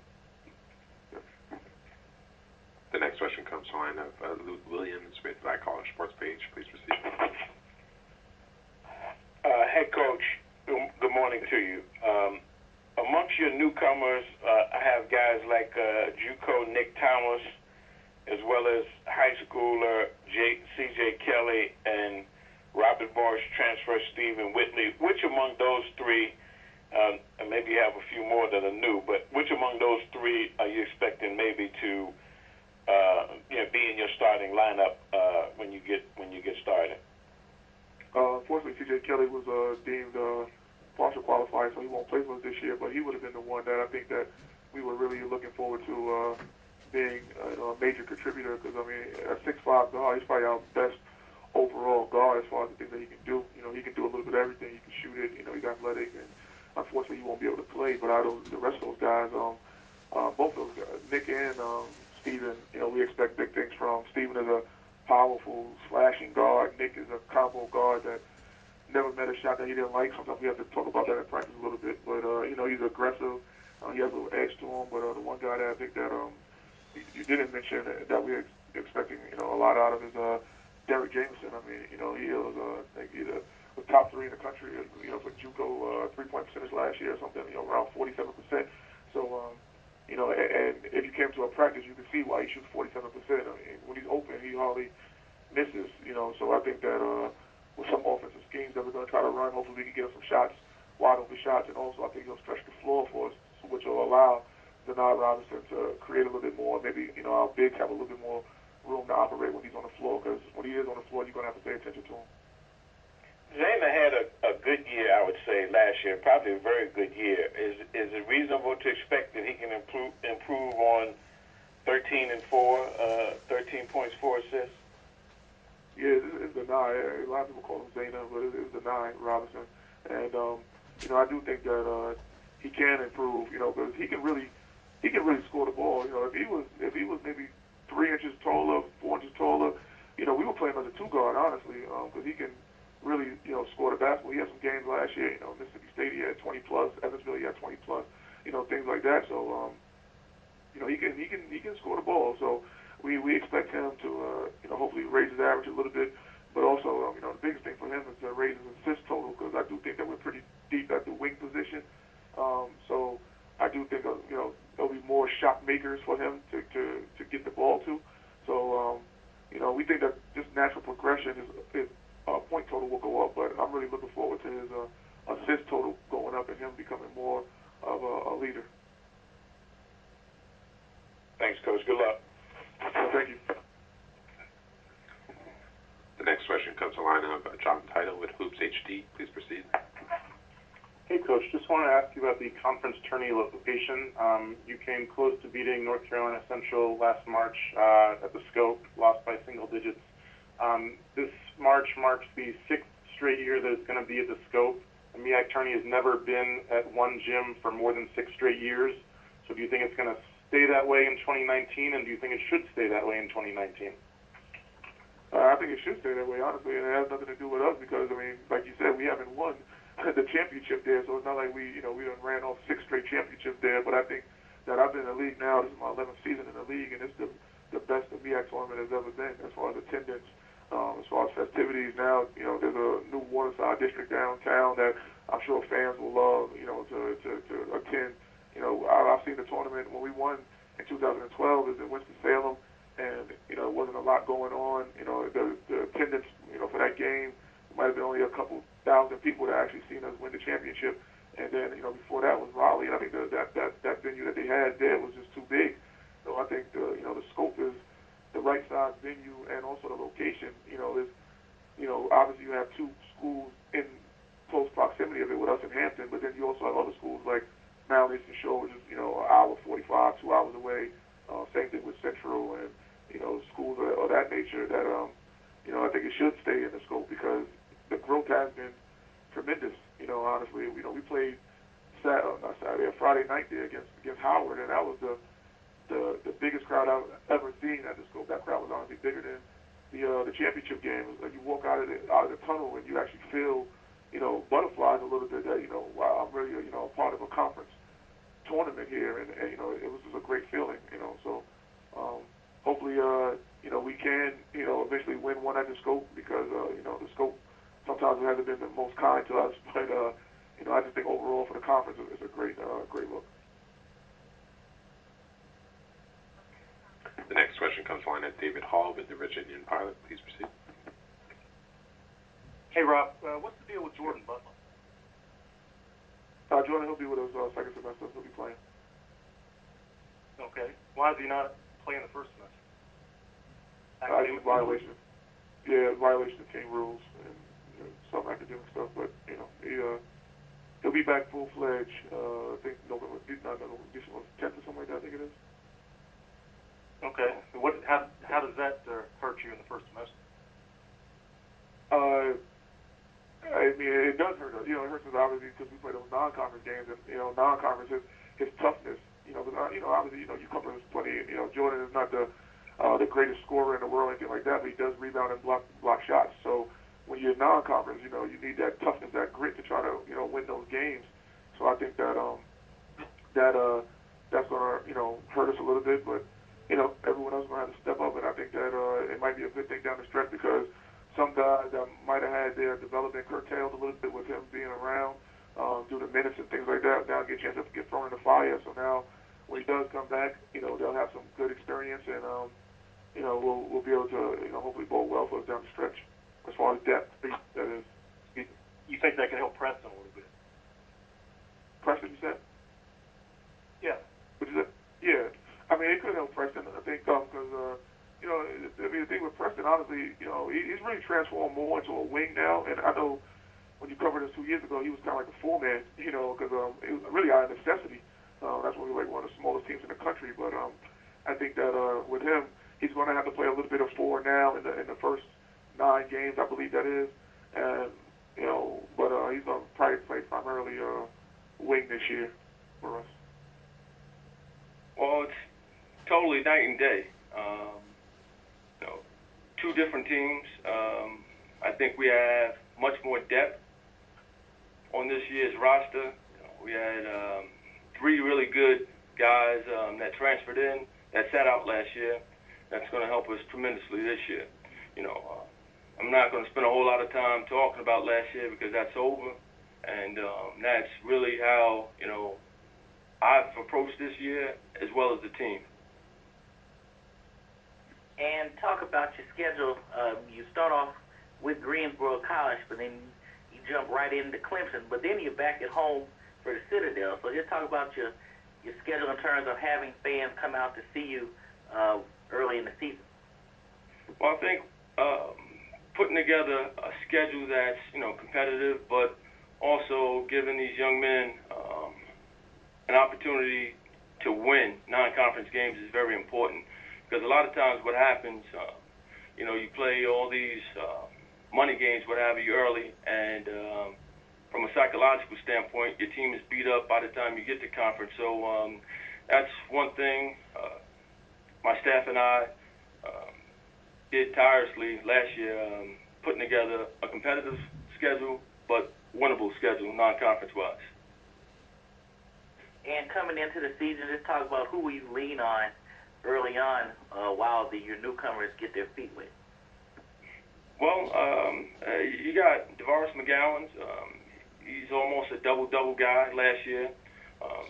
The next question comes to the line of Luke Williams with Black College Sports Page. Please proceed. Head coach, good morning to you. Amongst your newcomers, I have guys like JUCO Nick Thomas, as well as high schooler C.J. Kelly and Robert Morris transfer Stephen Whitley. Which among those three, and maybe you have a few more that are new, but which among those three are you expecting maybe to be in your starting lineup when you get started? Unfortunately, C.J. Kelly was deemed partial qualified, so he won't play for us this year. But he would have been the one that I think that we were really looking forward to being a major contributor. Because a 6'5" guard, he's probably our best overall guard as far as the things that he can do. He can do a little bit of everything. He can shoot it. He's athletic, and unfortunately, he won't be able to play. But out of the rest of those guys, both of those guys, Nick and Steven, we expect big things from. Steven is a powerful, slashing guard. Nick is a combo guard that never met a shot that he didn't like. Sometimes we have to talk about that in practice a little bit. But, he's aggressive. He has a little edge to him. But the one guy that I think that you didn't mention that we're expecting, a lot out of is Derek Jameson. He was either the top 3 in the country, for JUCO three-point percentage last year or something, around 47%. So, and if you came to a practice, you could see why he shoots 47%. When he's open, he hardly misses, So I think that with some offensive schemes that we're going to try to run, hopefully we can get him some shots, wide open shots, and also I think he'll stretch the floor for us, which will allow Denard Robinson to create a little bit more. Maybe, our bigs have a little bit more room to operate when he's on the floor, because when he is on the floor, you're going to have to pay attention to him. Joyner had a good year, I would say, last year, probably a very good year. Is it reasonable to expect that he can improve on 13 and 4, 13 points, 4 assists? Yeah, it's the 9. A lot of people call him Zayna, but it's the 9, Robinson. And I do think that he can improve, because he can really score the ball. If he was maybe 3 inches taller, 4 inches taller, we would play him as a 2 guard, honestly, because he can really, score the basketball. He had some games last year, Mississippi State, he had 20 plus, Evansville, he had 20 plus, things like that. So, he can score the ball. So we expect him to, hopefully raise his average a little bit. But also, the biggest thing for him is to raise his assist total, because I do think that we're pretty deep at the wing position. So I do think, there'll be more shot makers for him to get the ball to. So, we think that just natural progression is point total will go up, but I'm really looking forward to his assist total going up and him becoming more of a leader. Thanks, Coach. Good luck. Thank you. The next question comes to the line of John Title with Hoops HD. Please proceed. Hey, Coach. Just wanted to ask you about the conference tourney location. You came close to beating North Carolina Central last March at the Scope, lost by single digits. This March marks the 6th straight year that it's going to be at the Scope. The MEAC tourney has never been at one gym for more than 6 straight years. So do you think it's going to stay that way in 2019, and do you think it should stay that way in 2019? I think it should stay that way, honestly, and it has nothing to do with us because, like you said, we haven't won the championship there, so it's not like we done ran off 6 straight championships there, but I think that I've been in the league now. This is my 11th season in the league, and it's the best the MEAC tournament has ever been as far as attendance. As far as festivities now, there's a new Waterside district downtown that I'm sure fans will love, to attend. I've seen the tournament when we won in 2012 is in Winston-Salem, and, it wasn't a lot going on. The attendance, for that game, might have been only a couple thousand people that actually seen us win the championship. And then, before that was Raleigh, and I think that venue that they had there was just too big. So I think the Scope is the right size venue, and also the location, is, obviously you have 2 schools in close proximity of it with us in Hampton, but then you also have other schools like Mount Eastern Shore, which is, you know, an hour 45, 2 hours away. Same thing with Central and, you know, schools of that nature that, you know, I think it should stay in the scope because the growth has been tremendous. You know, honestly, you know, we played Friday night there against Howard, and that was the biggest crowd I've ever seen at the scope. That crowd was honestly bigger than the championship game. You walk out of the tunnel and you actually feel, you know, butterflies a little bit. That, you know, wow, I'm really, you know, a part of a conference tournament here, and you know, it was just a great feeling. You know, so hopefully, you know, we can, you know, eventually win one at the scope because you know, the scope sometimes it hasn't been the most kind to us, but you know, I just think overall for the conference it's a great look. The next question comes line at David Hall with the Virginia Pilot. Please proceed. Hey, Rob, what's the deal with Jordan Butler? Jordan, he'll be with us second semester. He'll be playing. Okay. Why is he not playing the first semester? Just violation. Yeah, violation of team rules and, you know, some academic stuff. But, you know, he'll be back full-fledged, I think November 10th or something like that, I think it is. Okay. How does that hurt you in the first semester? I mean, it does hurt us. You know, it hurts us obviously because we play those non-conference games, and you know, non-conference his toughness. You know, because you know, obviously, you know, you cover us plenty. You know, Jordan is not the greatest scorer in the world or anything like that, but he does rebound and block shots. So when you're non-conference, you know, you need that toughness, that grit to try to, you know, win those games. So I think that that's gonna, you know, hurt us a little bit, but you know, everyone else is gonna have to step up, and I think that it might be a good thing down the stretch because some guys that might have had their development curtailed a little bit with him being around due to minutes and things like that, now get a chance to get thrown in the fire. So now when he does come back, you know, they'll have some good experience, and you know, we'll be able to, you know, hopefully bode well for us down the stretch as far as depth. That is. You think that can help Preston a little bit? Preston, you said? Yeah. What is it? Yeah. I mean, it could help Preston, I think, because, you know, I mean, the thing with Preston, honestly, you know, he's really transformed more into a wing now. And I know when you covered us 2 years ago, he was kind of like a four-man, you know, because it was really out of necessity. That's when we were like one of the smallest teams in the country. But I think that with him, he's going to have to play a little bit of four now in the first 9 games, I believe that is. And, you know, but he's going to probably play primarily wing this year for us. Well, it's totally night and day. You know, 2 different teams. I think we have much more depth on this year's roster. You know, we had 3 really good guys that transferred in that sat out last year. That's going to help us tremendously this year. You know, I'm not going to spend a whole lot of time talking about last year because that's over, and that's really how, you know, I've approached this year as well as the team. And talk about your schedule. You start off with Greensboro College, but then you jump right into Clemson, but then you're back at home for the Citadel. So just talk about your schedule in terms of having fans come out to see you early in the season. Well, I think putting together a schedule that's, you know, competitive, but also giving these young men an opportunity to win non-conference games is very important. Because a lot of times what happens, you know, you play all these money games, what have you, early, and from a psychological standpoint, your team is beat up by the time you get to conference. So that's one thing my staff and I did tirelessly last year, putting together a competitive schedule, but winnable schedule, non-conference-wise. And coming into the season, just talk about who we lean on early on while your newcomers get their feet wet. Well, you got DeVaris McGowan. He's almost a double-double guy last year.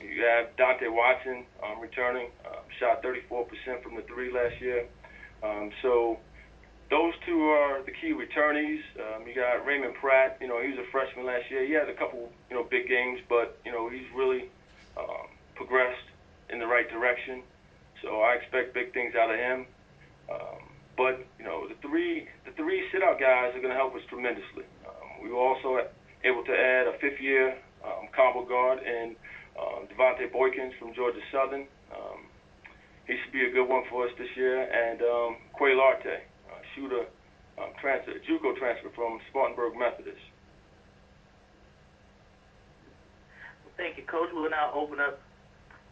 You have Dante Watson returning, shot 34% from the 3 last year. So those 2 are the key returnees. You got Raymond Pratt. You know, he was a freshman last year. He had a couple, you know, big games, but, you know, he's really progressed in the right direction. So I expect big things out of him. But, you know, the three sit-out guys are going to help us tremendously. We were also able to add a 5th-year combo guard in Devontae Boykins from Georgia Southern. He should be a good one for us this year. And Quay Larte, shooter, JUCO transfer from Spartanburg Methodist. Thank you, Coach. We will now open up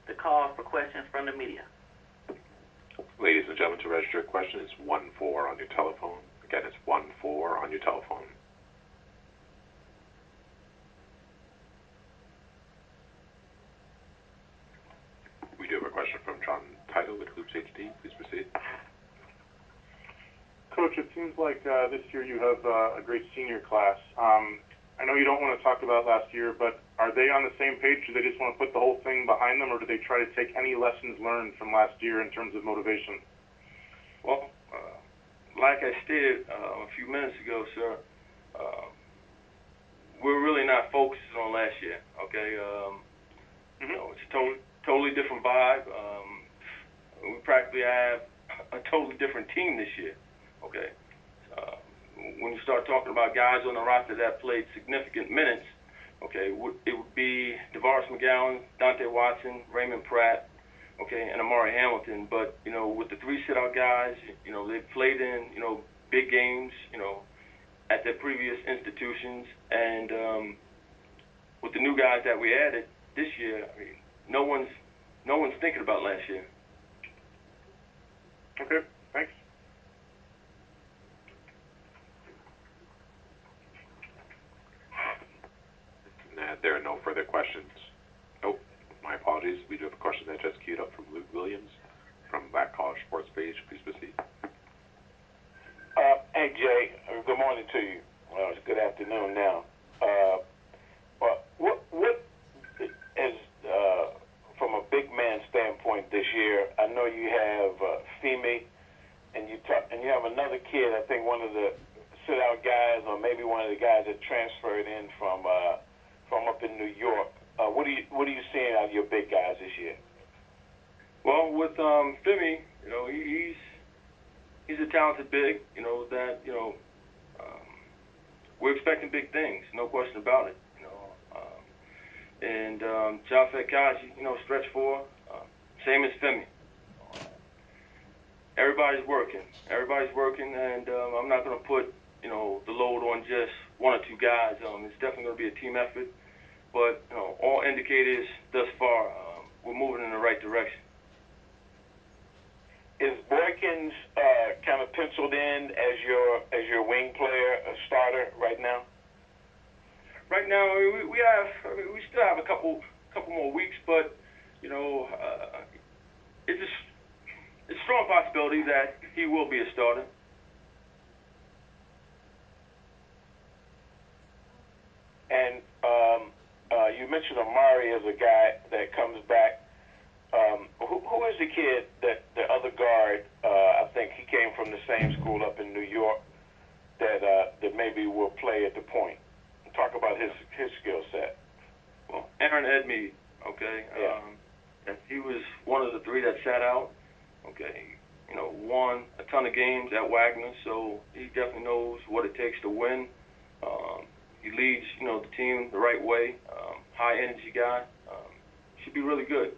the call for questions from the media. Ladies and gentlemen, to register a question, it's 1-4 on your telephone. Again, it's 1-4 on your telephone. We do have a question from John Title with Hoops HD. Please proceed. Coach, it seems like this year you have a great senior class. I know you don't want to talk about last year, but are they on the same page? Do they just want to put the whole thing behind them, or do they try to take any lessons learned from last year in terms of motivation? Well, like I stated a few minutes ago, sir, we're really not focusing on last year, okay? You know, it's a totally different vibe. We practically have a totally different team this year, okay? When you start talking about guys on the roster that played significant minutes, okay, it would be DeVaris McGowan, Dante Watson, Raymond Pratt, okay, and Amari Hamilton. But, you know, with the 3 sit-out guys, you know, they played in, you know, big games, you know, at their previous institutions. And with the new guys that we added this year, I mean, no one's thinking about last year. Okay, thanks. There are no further questions. Oh, my apologies. We do have a question that just queued up from Luke Williams from Black College Sports Page. Please proceed. Hey, Jay. Good morning to you. It's good afternoon now. What is, from a big man standpoint this year, I know you have Femi, and you have another kid, I think one of the sit-out guys, or maybe one of the guys that transferred in from up in New York. What are you seeing out of your big guys this year? Well, with Femi, you know, he's a talented big. You know that. You know, we're expecting big things, no question about it. You know, and Jafet Kaji, you know, stretch 4, same as Femi. Everybody's working, and I'm not going to put, you know, the load on just 1 or 2 guys. It's definitely going to be a team effort. But, you know, all indicators thus far, we're moving in the right direction. Is Boykins kind of penciled in as your wing player, a starter right now? Right now, we still have a couple more weeks, but you know, it's a strong possibility that he will be a starter. And you mentioned Amari as a guy that comes back. Who is the kid that the other guard? I think he came from the same school up in New York that maybe will play at the point. Talk about his skill set. Well, Aaron Edmeade, okay. Yeah. And he was one of the 3 that sat out. Okay, you know, won a ton of games at Wagner, so he definitely knows what it takes to win. He leads, you know, the team the right way. High energy guy. Should be really good.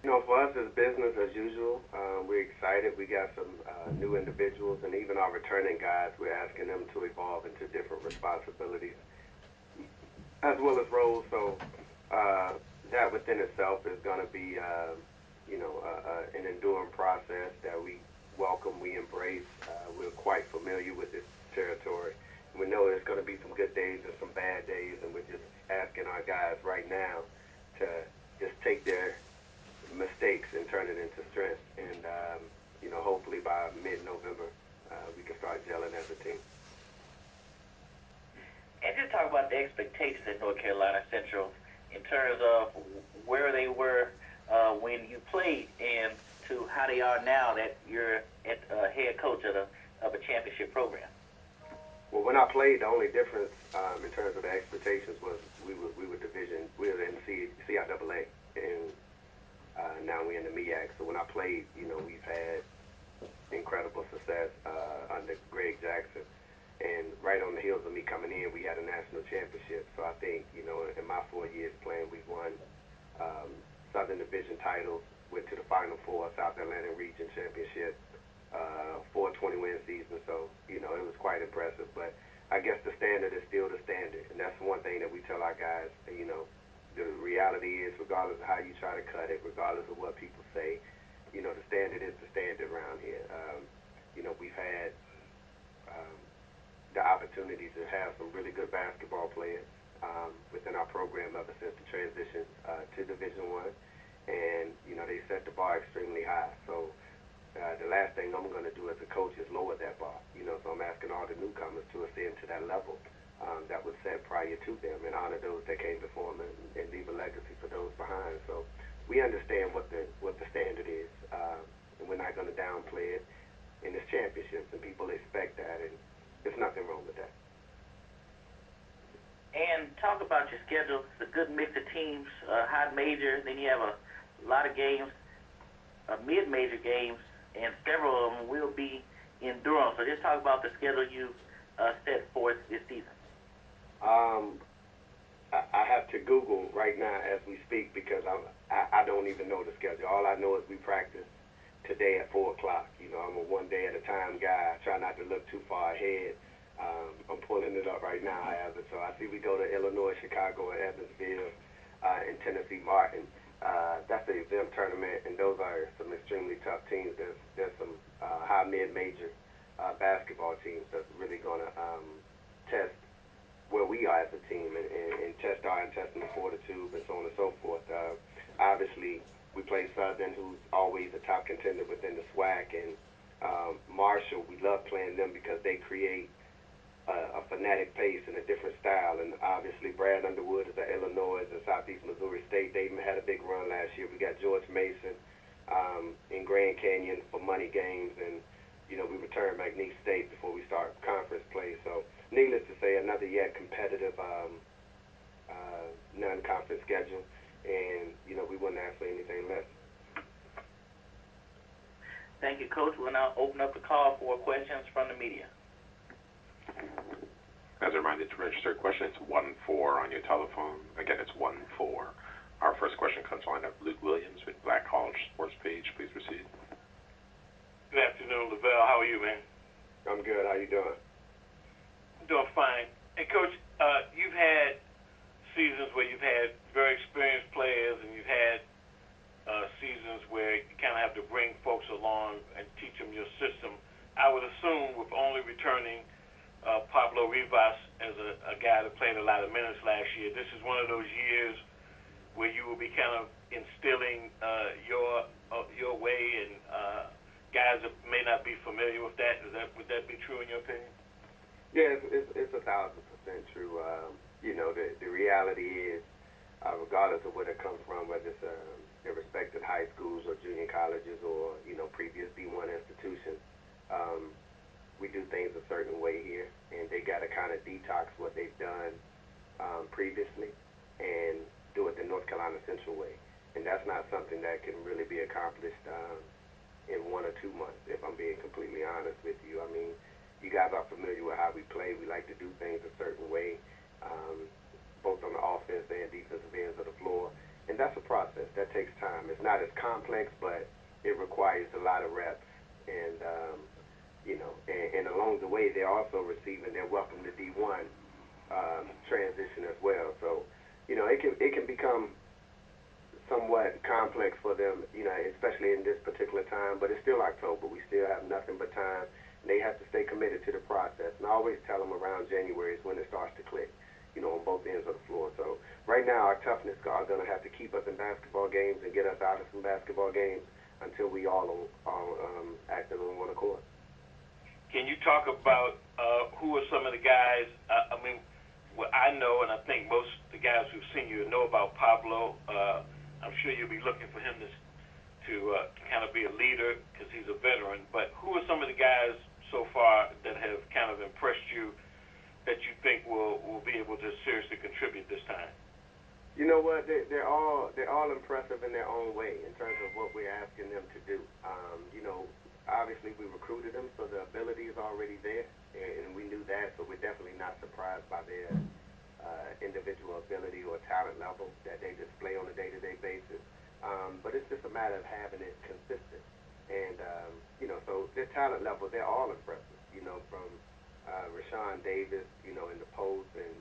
You know, for us, it's business as usual. We're excited. We got some new individuals, and even our returning guys, we're asking them to evolve into different responsibilities as well as roles. So that within itself is going to be, you know, an enduring process that we welcome, we embrace. We're quite familiar with this territory. We know there's going to be some good days and some bad days, and we're just asking our guys right now to just take their mistakes and turn it into strength. And, you know, hopefully by mid-November, we can start gelling as a team. And just talk about the expectations at North Carolina Central in terms of where they were when you played and to how they are now that you're at head coach of a championship program. Well, when I played, the only difference in terms of the expectations was we were in CIAA, and now we're in the MEAC. So when I played, you know, we've had incredible success under Greg Jackson. And right on the heels of me coming in, we had a national championship. So I think, you know, in my 4 years playing, we've won Southern Division titles, went to the Final Four, South Atlantic Region Championship, 420-win season. So, you know, it was quite impressive. But I guess the standard is still the standard, and that's one thing that we tell our guys. You know, the reality is, regardless of how you try to cut it, regardless of what people say, you know, the standard is the standard around here. You know, we've had the opportunity to have some really good basketball players within our program ever since the transition to Division I, and you know, they set the bar extremely high. So the last thing I'm going to do as a coach is lower that bar. You know, so I'm asking all the newcomers to ascend to that level that was set prior to them, and honor those that came before them, and leave a legacy for those behind. So we understand what the standard is, and we're not going to downplay it in this championships, and people expect that, and there's nothing wrong with that. And talk about your schedule. It's a good mix of teams, high major, then you have a lot of games, mid-major games, and several of them will be in Durham. So just talk about the schedule you set forth this season. I have to Google right now as we speak, because I don't even know the schedule. All I know is we practice today at 4 o'clock. You know, I'm a one-day-at-a-time guy. I try not to look too far ahead. I'm pulling it up right now, however. So I see we go to Illinois, Chicago, and Evansville, and Tennessee Martin. That's the event tournament, and those are some extremely tough teams. There's some high mid-major basketball teams that's really going to test where we are as a team, and test our intestinal fortitude, and so on and so forth. Obviously, we play Southern, who's always a top contender within the SWAC, and Marshall, we love playing them because they create a fanatic pace and a different style. And obviously, Brad Underwood is at Illinois and Southeast Missouri State. They even had a big run last year. We got George Mason in Grand Canyon for money games, and you know, we return McNeese State before we start conference play. So, needless to say, another yet competitive non-conference schedule, and you know, we wouldn't ask for anything less. Thank you, Coach. We'll now open up the call for questions from the media. As a reminder, to register a question, it's 1-4 on your telephone. Again, it's 1-4. Our first question comes on of Luke Williams with Black College Sports Page. Please proceed. Good afternoon, LeVelle. How are you, man? I'm good. How you doing? I'm doing fine. Hey, Coach, you've had seasons where you've had very experienced players, and you've had seasons where you kind of have to bring folks along and teach them your system. I would assume with only returning Pablo Rivas as a guy that played a lot of minutes last year, this is one of those years where you will be kind of instilling your way, and guys that may not be familiar with that. Would that be true in your opinion? Yeah, it's 1,000% true. You know, the reality is, regardless of where they come from, whether it's their respective high schools or junior colleges or, you know, previous D1 institutions, we do things a certain way here, and they got to kind of detox what they've done previously and do it the North Carolina Central way. And that's not something that can really be accomplished in 1 or 2 months, if I'm being completely honest with you. I mean, you guys are familiar with how we play. We like to do things a certain way, both on the offense and defensive ends of the floor. And that's a process. That takes time. It's not as complex, but it requires a lot of reps. And, you know, and along the way, they're also receiving their welcome to D1 transition as well. So, you know, it can become somewhat complex for them, you know, especially in this particular time. But it's still October. We still have nothing but time. And they have to stay committed to the process. And I always tell them around January is when it starts to click, you know, on both ends of the floor. So right now, our toughness are going to have to keep us in basketball games and get us out of some basketball games until we all acting on one accord. Can you talk about who are some of the guys? I mean, what I know, and I think most of the guys who've seen you know about Pablo. I'm sure you'll be looking for him to kind of be a leader because he's a veteran. But who are some of the guys so far that have kind of impressed you that you think will be able to seriously contribute this time? You know what? They're all impressive in their own way in terms of what we're asking them to do. You know, obviously we recruited them, so the ability is already there, and we knew that. So we're definitely not surprised by their individual ability or talent level that they display on a day-to-day basis. But it's just a matter of having it consistent. And, so their talent level, they're all impressive, from Rashawn Davis, in the post, and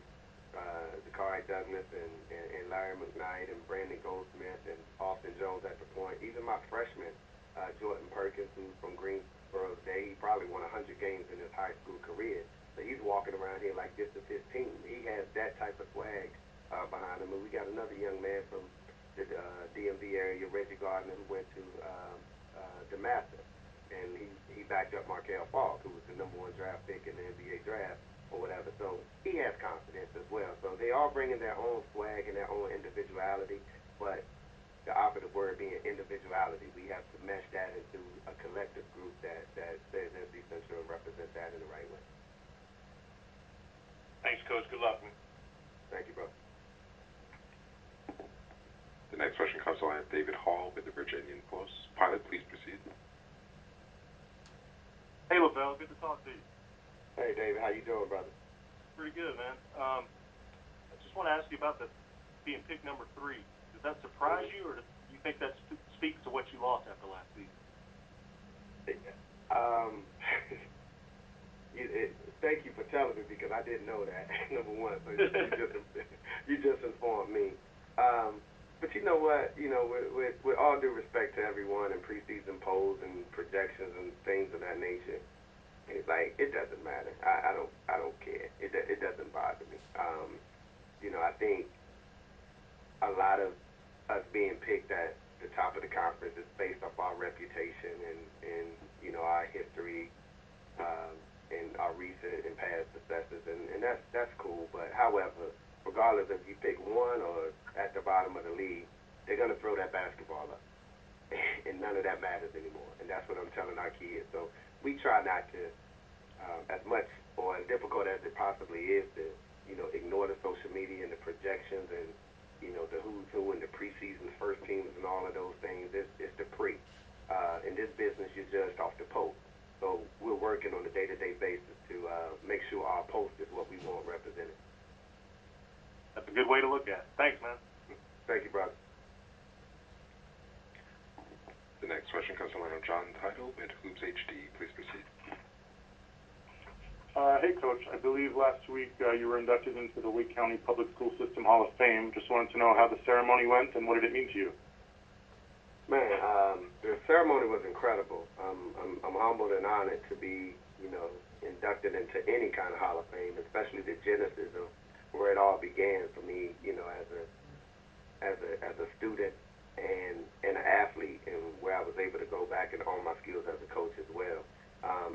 Zakari Douglas, and Larry McKnight, and Brandon Goldsmith, and Austin Jones at the point. Even my freshman, Jordan Perkins, who's from Greensboro today, he probably won 100 games in his high school career. So he's walking around here like this is his team. He has that type of swag behind him. And we got another young man from the DMV area, Reggie Gardner, who went to Damascus. And he backed up Markel Falk, who was the #1 draft pick in the NBA draft or whatever. So he has confidence as well. So they all bringing their own swag and their own individuality. But the operative word being individuality, we have to mesh that into a collective group that says NC Central and represent that in the right way. Thanks, Coach. Good luck, man. Thank you, bro. The next question comes to line of David Hall with the Virginian Post. Pilot, please proceed. Hey, LeVelle. Good to talk to you. Hey, David. How you doing, brother? Pretty good, man. I just want to ask you about being picked number 3. Does that surprise you, or do you think that speaks to what you lost after last season? Thank you for telling me, because I didn't know that. Number one, so you just informed me. But you know what? With all due respect to everyone in preseason polls and projections and things of that nature, it's like it doesn't matter. I don't care. It doesn't bother me. I think a lot of us being picked at the top of the conference is based off our reputation and our history and our recent and past successes, and that's cool. But however, regardless if you pick 1 or at the bottom of the league, they're gonna throw that basketball up, and none of that matters anymore. And that's what I'm telling our kids. So we try not to, as much or as difficult as it possibly is, to ignore the social media and the projections and the who's who and the preseason first teams and all of those things. It's the pre. In this business, you're judged off the post. So we're working on a day-to-day basis to make sure our post is what we want represented. That's a good way to look at it. Thanks, man. Thank you, brother. The next question comes from line of John Title with Hoops HD. Please proceed. Hey, Coach. I believe last week you were inducted into the Wake County Public School System Hall of Fame. Just wanted to know how the ceremony went and what did it mean to you? Man, the ceremony was incredible. I'm humbled and honored to be, inducted into any kind of Hall of Fame, especially the genesis of where it all began for me, as a student and an athlete, and where I was able to go back and hone my skills as a coach as well.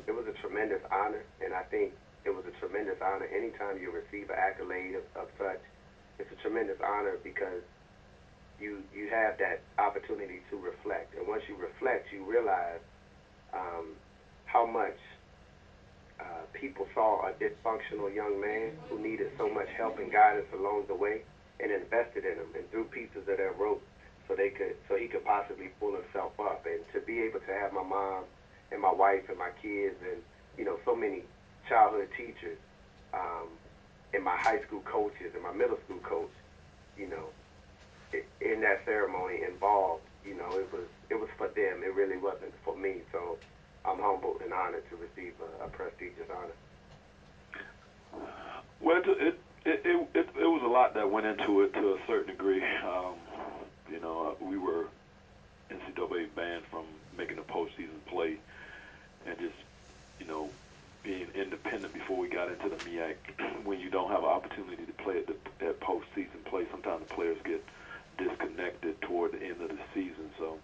It was a tremendous honor, and I think it was a tremendous honor anytime you receive an accolade of such. It's a tremendous honor because you have that opportunity to reflect, and once you reflect, you realize how much people saw a dysfunctional young man who needed so much help and guidance along the way, and invested in him and threw pieces of their rope so he could possibly pull himself up. And to be able to have my mom and my wife and my kids and so many childhood teachers and my high school coaches and my middle school coach, in that ceremony involved, it was for them. It really wasn't for me. So I'm humbled and honored to receive a prestigious honor. Well, it was a lot that went into it to a certain degree. We were NCAA banned from making a postseason play, and just being independent before we got into the MEAC. When you don't have an opportunity to play at postseason play, sometimes the players get disconnected toward the end of the season. So,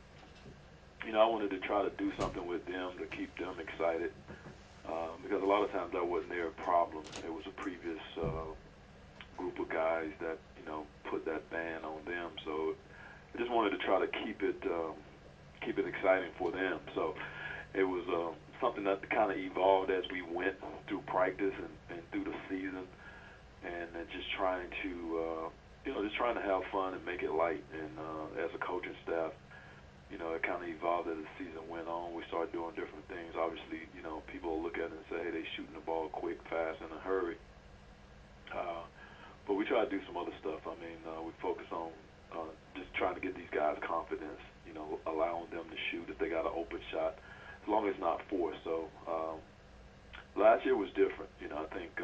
I wanted to try to do something with them to keep them excited, because a lot of times that wasn't their problem. It was a previous group of guys that put that ban on them. So I just wanted to try to keep it exciting for them. So it was something that kind of evolved as we went through practice and through the season, and just trying to have fun and make it light. And as a coaching staff, it kind of evolved as the season went on. We started doing different things. Obviously, people will look at it and say, hey, they're shooting the ball quick, fast, in a hurry. But we try to do some other stuff. I mean, we focus on just trying to get these guys confidence, you know, allowing them to shoot if they got an open shot, as long as it's not forced. So last year was different. You know, I think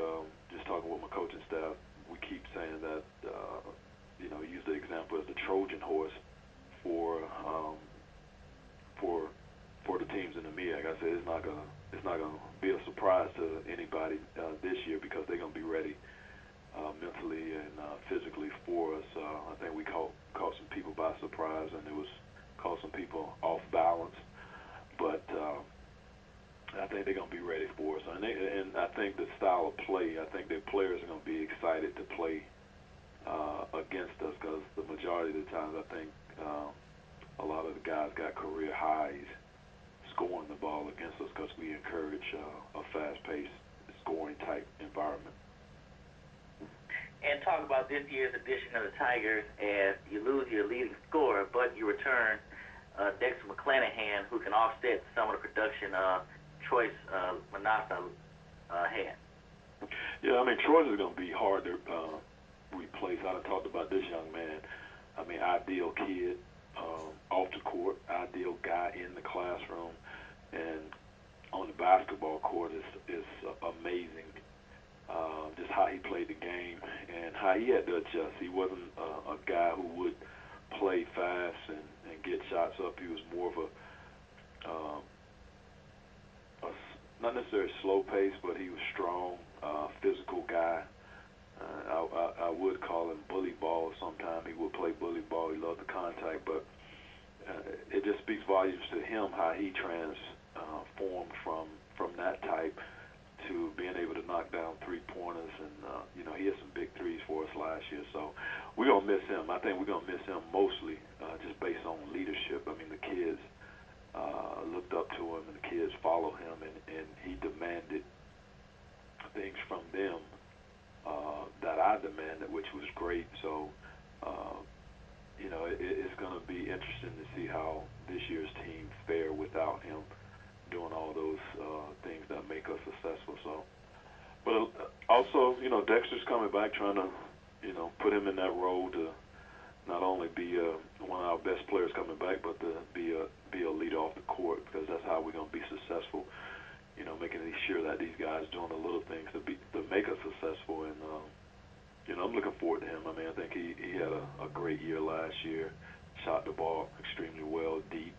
just talking with my coaching staff, we keep saying that, you know, use the example as the Trojan horse for the teams in the MEAC. I said it's not gonna be a surprise to anybody this year because they're gonna be ready mentally and physically for us. I think we caught some people by surprise, and it was caught some people off balance. But I think they're gonna be ready for us, and I think the style of play. I think the players are gonna be excited to play against us because the majority of the times I think a lot of the guys got career highs scoring the ball against us because we encourage a fast-paced, scoring-type environment. And talk about this year's edition of the Tigers as you lose your leading scorer, but you return Dixon McClanahan, who can offset some of the production Troy's Manasa had. Yeah, I mean, Troy's is going to be hard to replace. I talked about this young man. I mean, ideal kid off the court, ideal guy in the classroom, and on the basketball court is amazing. Just how he played the game and how he had to adjust. He wasn't a guy who would play fast and get shots up. He was more of a not necessarily slow pace, but he was strong, physical guy. I would call him bully ball sometimes. He would play bully ball. He loved the contact, but it just speaks volumes to him how he transformed from that type to being able to knock down three-pointers. And, you know, he had some big threes for us last year. So we're going to miss him. I think we're going to miss him mostly just based on leadership. I mean, the kids looked up to him, and the kids follow him, and he demanded things from them that I demanded, which was great. So, you know, it's going to be interesting to see how this year's team fare without him doing all those things that make us successful. So, but also, you know, Dexter's coming back, trying to, you know, put him in that role to not only be one of our best players coming back, but to be a leader off the court, because that's how we're going to be successful. You know, making sure that these guys doing the little things to make us successful. And you know, I'm looking forward to him. I mean, I think he had a great year last year. Shot the ball extremely well, deep,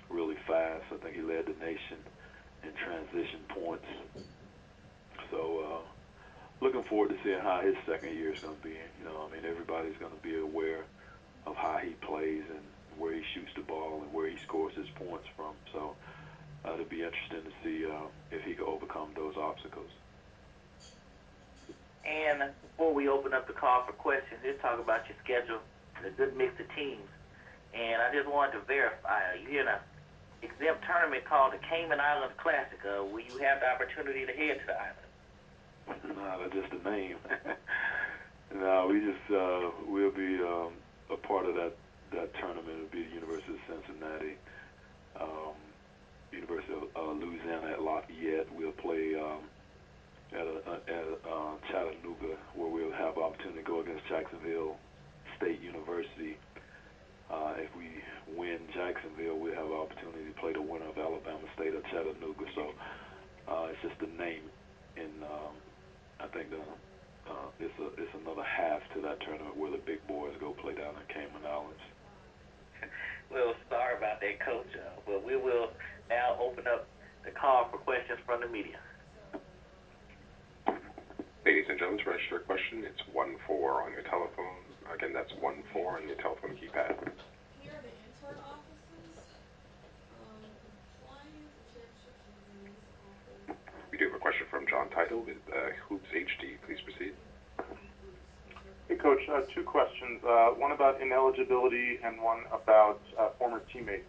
really fast. I think he led the nation in transition points. So looking forward to seeing how his second year is going to be. You know, I mean, everybody's going to be aware of how he plays and where he shoots the ball and where he scores his points from. So it'll be interesting to see if he can overcome those obstacles. And before we open up the call for questions, let's talk about your schedule, the good mix of teams. And I just wanted to verify, you're in an exempt tournament called the Cayman Islands Classic. Will you have the opportunity to head to the island? No, that's just a name. No, we'll be a part of that tournament. It'll be the University of Cincinnati, University of Louisiana at Lafayette. We'll play at Chattanooga, where we'll have opportunity to go against Jacksonville State University. If we win Jacksonville, we'll have an opportunity to play the winner of Alabama State or Chattanooga. So it's just the name, and I think it's another half to that tournament where the big boys go play down in Cayman Islands. Well, sorry about that, Coach, but we will now open up the call for questions from the media. Ladies and gentlemen, to register a question, it's 1-4 on your telephone. Again, that's 1-4 on your telephone keypad. Here are the intern offices. Compliance and championship champions office. We do have a question from John Title with Hoops HD. Please proceed. Hey, Coach, two questions. One about ineligibility and one about former teammates.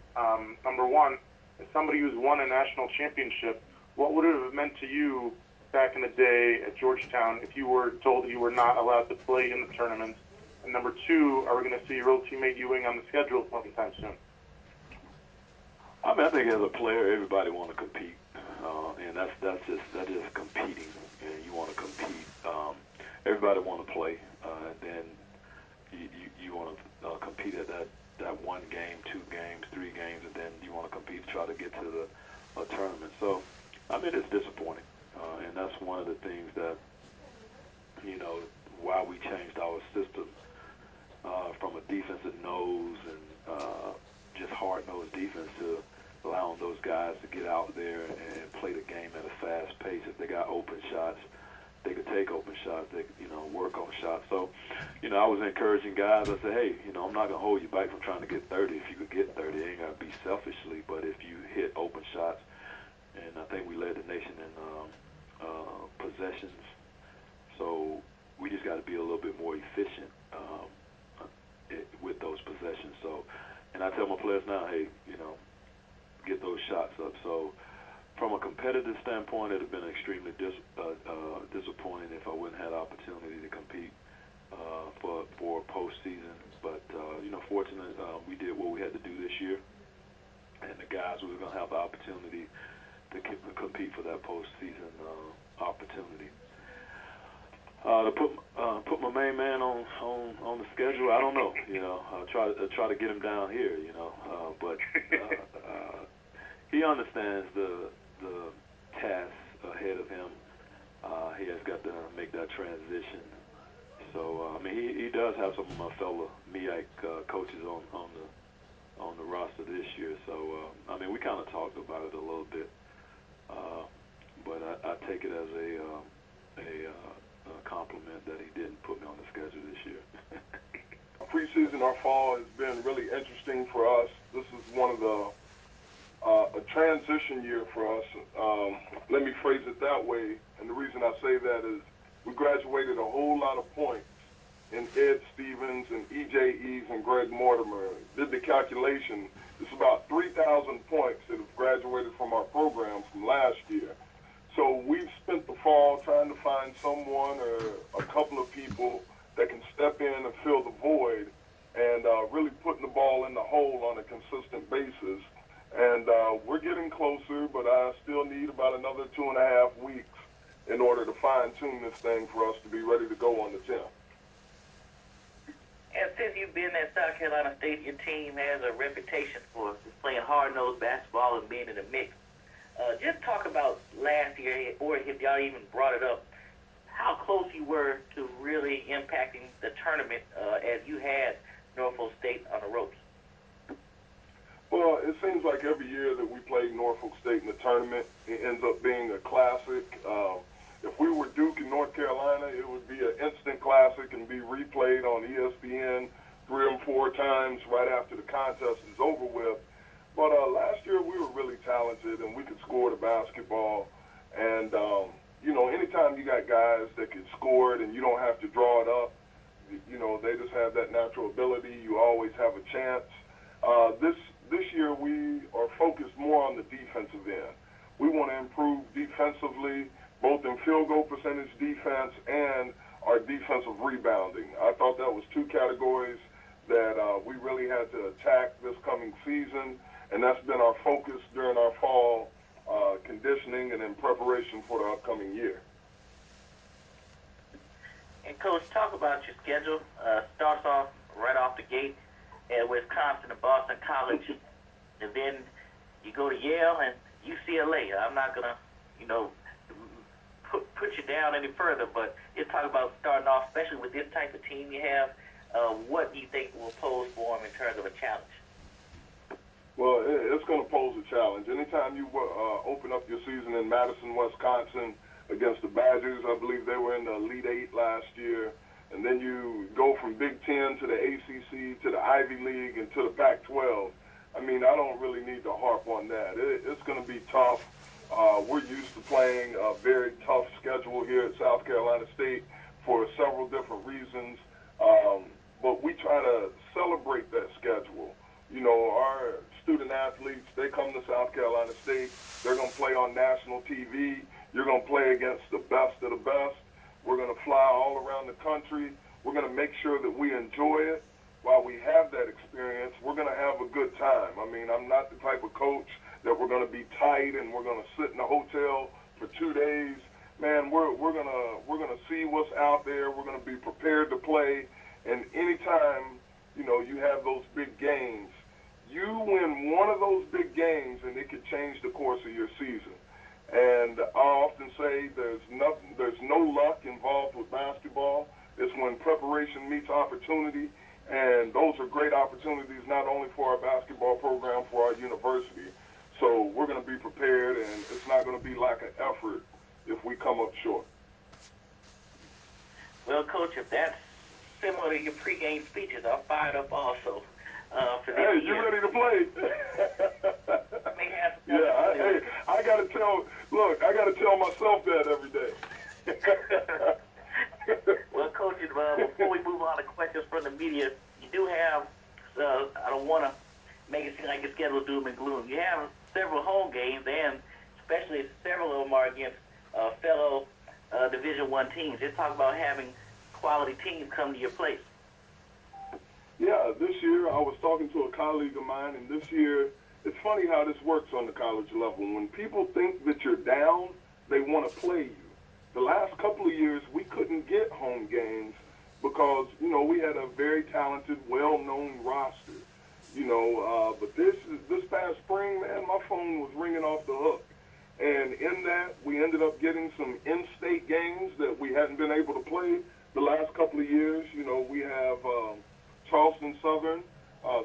Number one, as somebody who's won a national championship, what would it have meant to you back in the day at Georgetown if you were told that you were not allowed to play in the tournament? And number two, are we going to see your old teammate Ewing on the schedule sometime soon? I mean, I think as a player, everybody want to compete, and that's just competing, and you want to compete. everybody want to play, and then you want to compete at that one game, 2 games, 3 games, and then you want to compete to try to get to the tournament. So, I mean, it's disappointing, and that's one of the things that, why we changed our system from a defensive nose and just hard-nosed defense to allowing those guys to get out there and play the game at a fast pace. If they got open shots, they could take open shots. They could, work on shots. So, I was encouraging guys. I said, hey, I'm not going to hold you back from trying to get 30. If you could get 30, it ain't got to be selfishly. But if you hit open shots, and I think we led the nation in possessions, so we just got to be a little bit more efficient with those possessions. So, and I tell my players now, hey, get those shots up. So, from a competitive standpoint, it would have been extremely disappointing if I wouldn't have the opportunity to compete for postseason. But, fortunately, we did what we had to do this year, and the guys were going to have the opportunity to compete for that postseason opportunity. To put my main man on the schedule, I don't know. I'll try to get him down here. But he understands the task ahead of him. He has got to make that transition. So he does have some of my fellow MEAC coaches on the roster this year. So we kind of talked about it a little bit, but I take it as a compliment that he didn't put me on the schedule this year. Preseason, our fall has been really interesting for us. This is one of the a transition year for us. Let me phrase it that way. And the reason I say that is we graduated a whole lot of points in Ed Stevens and EJEs and Greg Mortimer. Did the calculation. It's about 3,000 points that have graduated from our program from last year. So we've spent the fall trying to find someone or a couple of people that can step in and fill the void and really putting the ball in the hole on a consistent basis. And we're getting closer, but I still need about another 2.5 weeks in order to fine-tune this thing for us to be ready to go on the 10th. And since you've been at South Carolina State, your team has a reputation for playing hard-nosed basketball and being in the mix. Just talk about last year, or if y'all even brought it up, how close you were to really impacting the tournament as you had Norfolk State on the ropes. Well, it seems like every year that we played Norfolk State in the tournament, it ends up being a classic. If we were Duke in North Carolina, it would be an instant classic and be replayed on ESPN 3 or 4 times right after the contest is over with. But last year we were really talented and we could score the basketball. And, anytime you got guys that can score it and you don't have to draw it up, they just have that natural ability. You always have a chance. This year we are focused more on the defensive end. We want to improve defensively, both in field goal percentage defense and our defensive rebounding. I thought that was 2 categories that we really had to attack this coming season, and that's been our focus during our fall conditioning and in preparation for the upcoming year. And, Coach, talk about your schedule. Starts off right off the gate at Wisconsin and Boston College, and then you go to Yale and UCLA. I'm not going to, put you down any further, but just talk about starting off, especially with this type of team you have. What do you think will pose for them in terms of a challenge? Well, it's going to pose a challenge. Anytime you open up your season in Madison, Wisconsin, against the Badgers, I believe they were in the Elite 8 last year, and then you go from Big Ten to the ACC to the Ivy League and to the Pac-12. I don't really need to harp on that. It's going to be tough. We're used to playing a very tough schedule here at South Carolina State for several different reasons, but we try to celebrate that schedule. Our student athletes, they come to South Carolina State, they're going to play on national TV. You're going to play against the best of the best. We're going to fly all around the country. We're going to make sure that we enjoy it. While we have that experience, we're going to have a good time. I'm not the type of coach that we're going to be tight and we're going to sit in a hotel for 2 days. man, we're gonna see what's out there. We're gonna be prepared to play. And anytime, you know, you have those big games, you win one of those big games, and it could change the course of your season. And I often say there's no luck involved with basketball. It's when preparation meets opportunity, and those are great opportunities not only for our basketball program, for our university. So we're going to be prepared, and it's not going to be lack of effort if we come up short. Well, Coach, if that's similar to your pregame speeches, I'm fired up also for this year. Hey, you ready to play? Yeah, I got to tell myself that every day. Well, Coach, before we move on to questions from the media, you do have, I don't want to make it seem like your schedule is doom and gloom. You have several home games, and especially several of them are against fellow Division I teams. They talk about having quality teams come to your place. Yeah, this year I was talking to a colleague of mine, and this year it's funny how this works on the college level. When people think that you're down, they want to play you. The last couple of years we couldn't get home games because, you know, we had a very talented, well-known roster. You know, but this past spring, man, my phone was ringing off the hook. And in that, we ended up getting some in-state games that we hadn't been able to play the last couple of years. You know, we have Charleston Southern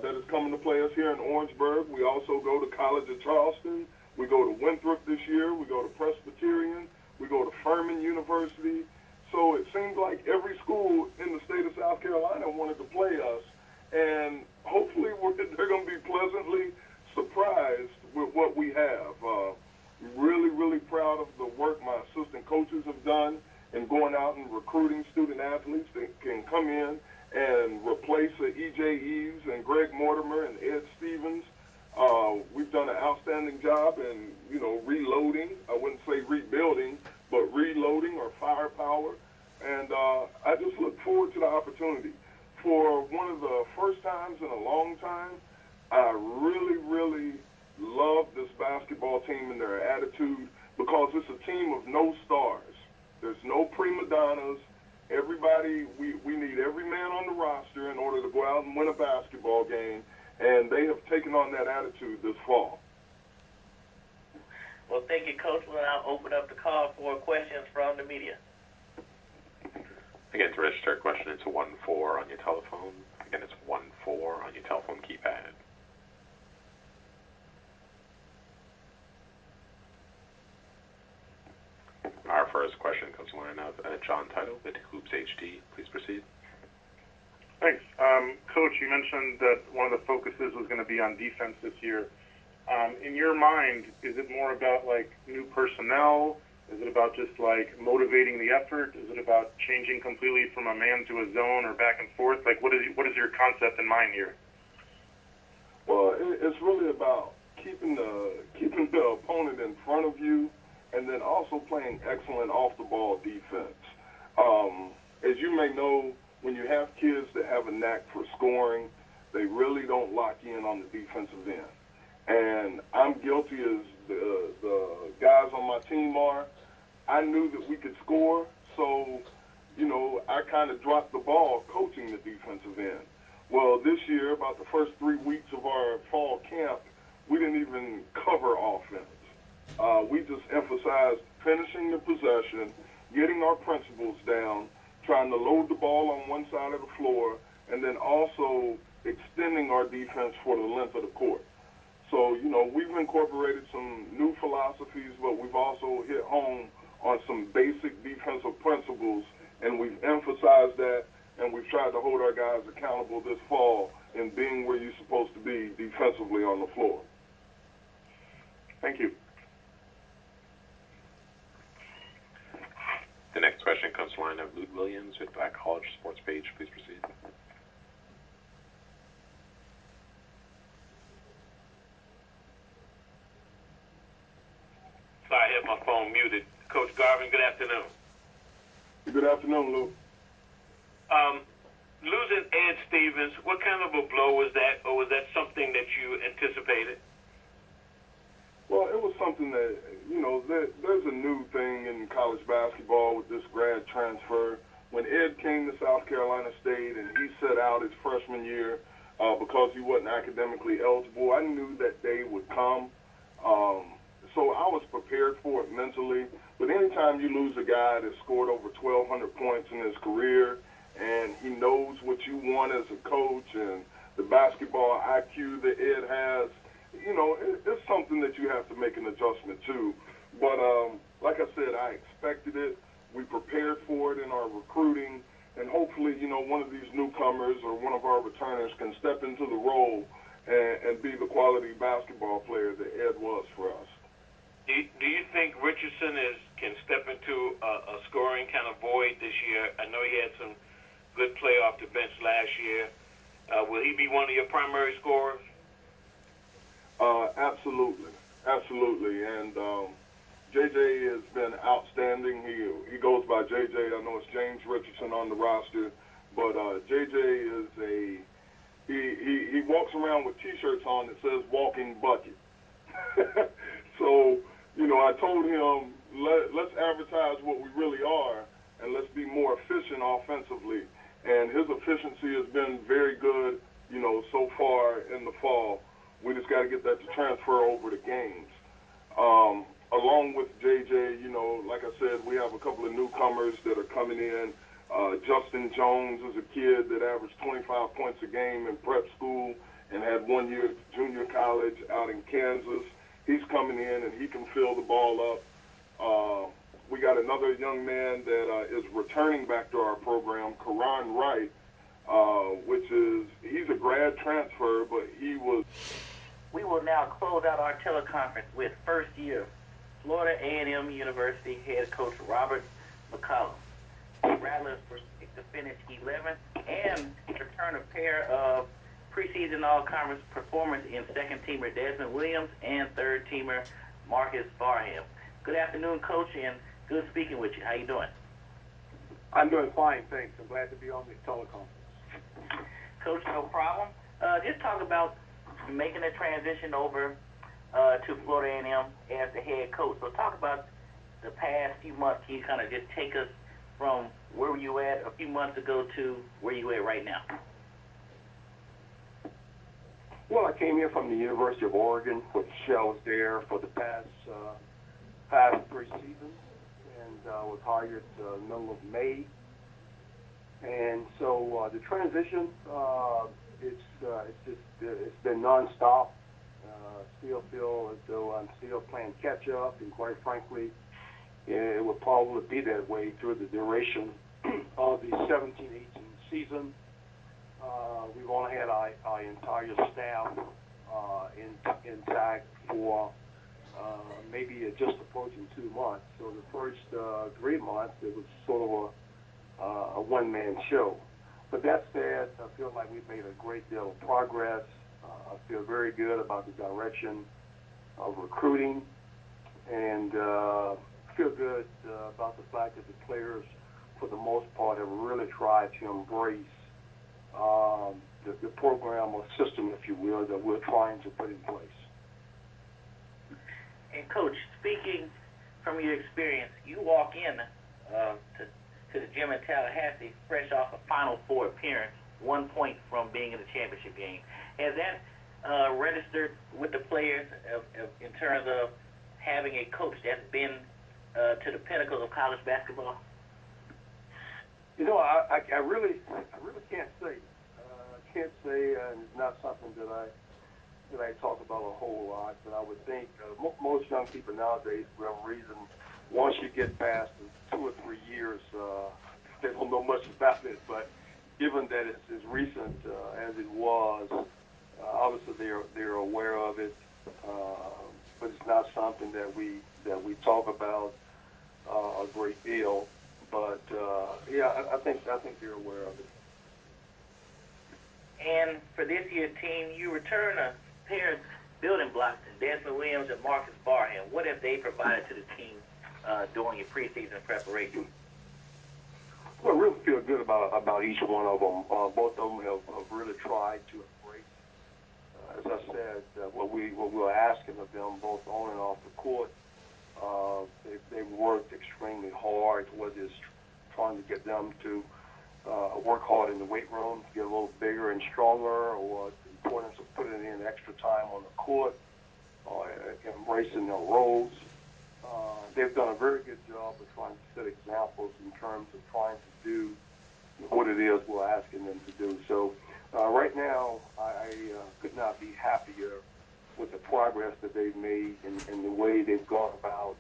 that is coming to play us here in Orangeburg. We also go to College of Charleston. We go to Winthrop this year. We go to Presbyterian. We go to Furman University. So it seems like every school in the state of South Carolina wanted to play us. And hopefully they're going to be pleasantly surprised with what we have. Really, really proud of the work my assistant coaches have done in going out and recruiting student athletes that can come in and replace E.J. Eves and Greg Mortimer and Ed Stevens. We've done an outstanding job in, you know, reloading. I wouldn't say rebuilding, but reloading or firepower. And I just look forward to the opportunity. For one of the first times in a long time, I really, really love this basketball team and their attitude because it's a team of no stars. There's no prima donnas. Everybody, we need every man on the roster in order to go out and win a basketball game, and they have taken on that attitude this fall. Well, thank you, Coach. We'll now open up the call for questions from the media. Again, to register a question, it's 1-4 on your telephone. Again, it's 1-4 on your telephone keypad. Our first question comes from the line of John Title with Hoops HD. Please proceed. Thanks. Coach, you mentioned that one of the focuses was going to be on defense this year. In your mind, is it more about, like, new personnel? Is it about just, like, motivating the effort? Is it about changing completely from a man to a zone or back and forth? Like, what is your concept in mind here? Well, it's really about keeping the opponent in front of you, and then also playing excellent off-the-ball defense. As you may know, when you have kids that have a knack for scoring, they really don't lock in on the defensive end. And I'm guilty as the guys on my team are. I knew that we could score, so, you know, I kind of dropped the ball coaching the defensive end. Well, this year, about the first 3 weeks of our fall camp, we didn't even cover offense. We just emphasized finishing the possession, getting our principles down, trying to load the ball on one side of the floor, and then also extending our defense for the length of the court. So, you know, we've incorporated some new philosophies, but we've also hit home on some basic defensive principles, and we've emphasized that, and we've tried to hold our guys accountable this fall in being where you're supposed to be defensively on the floor. Thank you. The next question comes from the line of Luke Williams with Black College Sports Page. Please proceed. Sorry, I had my phone muted. Coach Garvin, good afternoon. Good afternoon, Luke. Losing Ed Stevens, what kind of a blow was that, or was that something that you anticipated? Well, it was something that, there's a new thing in college basketball with this grad transfer. When Ed came to South Carolina State and he set out his freshman year because he wasn't academically eligible, I knew that day would come. So I was prepared for it mentally. But anytime you lose a guy that scored over 1,200 points in his career and he knows what you want as a coach and the basketball IQ that Ed has, it's something that you have to make an adjustment to. But like I said, I expected it. We prepared for it in our recruiting, and hopefully, one of these newcomers or one of our returners can step into the role and be the quality basketball player that Ed was for us. Do you think Richardson can step into a scoring kind of void this year? I know he had some good play off the bench last year. Will he be one of your primary scorers? Absolutely. And JJ has been outstanding. He goes by JJ. I know it's James Richardson on the roster, but JJ is he walks around with T-shirts on that says "Walking Bucket." So, I told him let's advertise what we really are, and let's be more efficient offensively. And his efficiency has been very good, so far in the fall. We just got to get that to transfer over to games. Along with JJ, like I said, we have a couple of newcomers that are coming in. Justin Jones is a kid that averaged 25 points a game in prep school and had 1 year junior college out in Kansas. He's coming in and he can fill the ball up. We got another young man that is returning back to our program, Karan Wright, he's a grad transfer, but he was. We will now close out our teleconference with first-year Florida A&M University head coach Robert McCullum. The Rattlers proceed to finish 11th and return a pair of preseason all-conference performers in second-teamer Desmond Williams and third-teamer Marcus Barham. Good afternoon, Coach, and good speaking with you. How you doing? I'm doing fine, thanks. I'm glad to be on this teleconference. Coach, no problem. Just talk about making a transition over to Florida A&M as the head coach. So talk about the past few months. Can you kind of just take us from where you were at a few months ago to where you at right now? Well, I came here from the University of Oregon, which I was there for the past 3 seasons, and was hired middle of May. And so the transition, it's been nonstop. Still feel as though I'm still playing catch up, and quite frankly, it will probably be that way through the duration of the 17-18 season. We've only had our entire staff intact for maybe just approaching 2 months. So the first 3 months, it was sort of a one-man show. But that said, I feel like we've made a great deal of progress. I feel very good about the direction of recruiting, and feel good about the fact that the players, for the most part, have really tried to embrace the program or system, if you will, that we're trying to put in place. And Coach, speaking from your experience, you walk in to the gym in Tallahassee fresh off a Final Four appearance, 1 point from being in the championship game. Has that registered with the players in terms of having a coach that's been to the pinnacle of college basketball? I really can't say. Can't say, and it's not something that I talk about a whole lot. But I would think most young people nowadays, for whatever reason, once you get past 2 or 3 years, they don't know much about it. But given that it's as recent as it was, obviously they're aware of it. But it's not something that we talk about a great deal. But I think they're aware of it. And for this year's team, you return a pair of building blocks, Desmond Williams and Marcus Barham. What have they provided to the team during your preseason preparation? Well, I really feel good about each one of them. Both of them have really tried to embrace as I said, what we're asking of them, both on and off the court, they've worked extremely hard, whether it's trying to get them to work hard in the weight room, to get a little bigger and stronger, or the importance of putting in extra time on the court, embracing their roles. They've done a very good job of trying to set examples in terms of trying to do what it is we're asking them to do. So right now, I could not be happier with the progress that they've made and the way they've gone about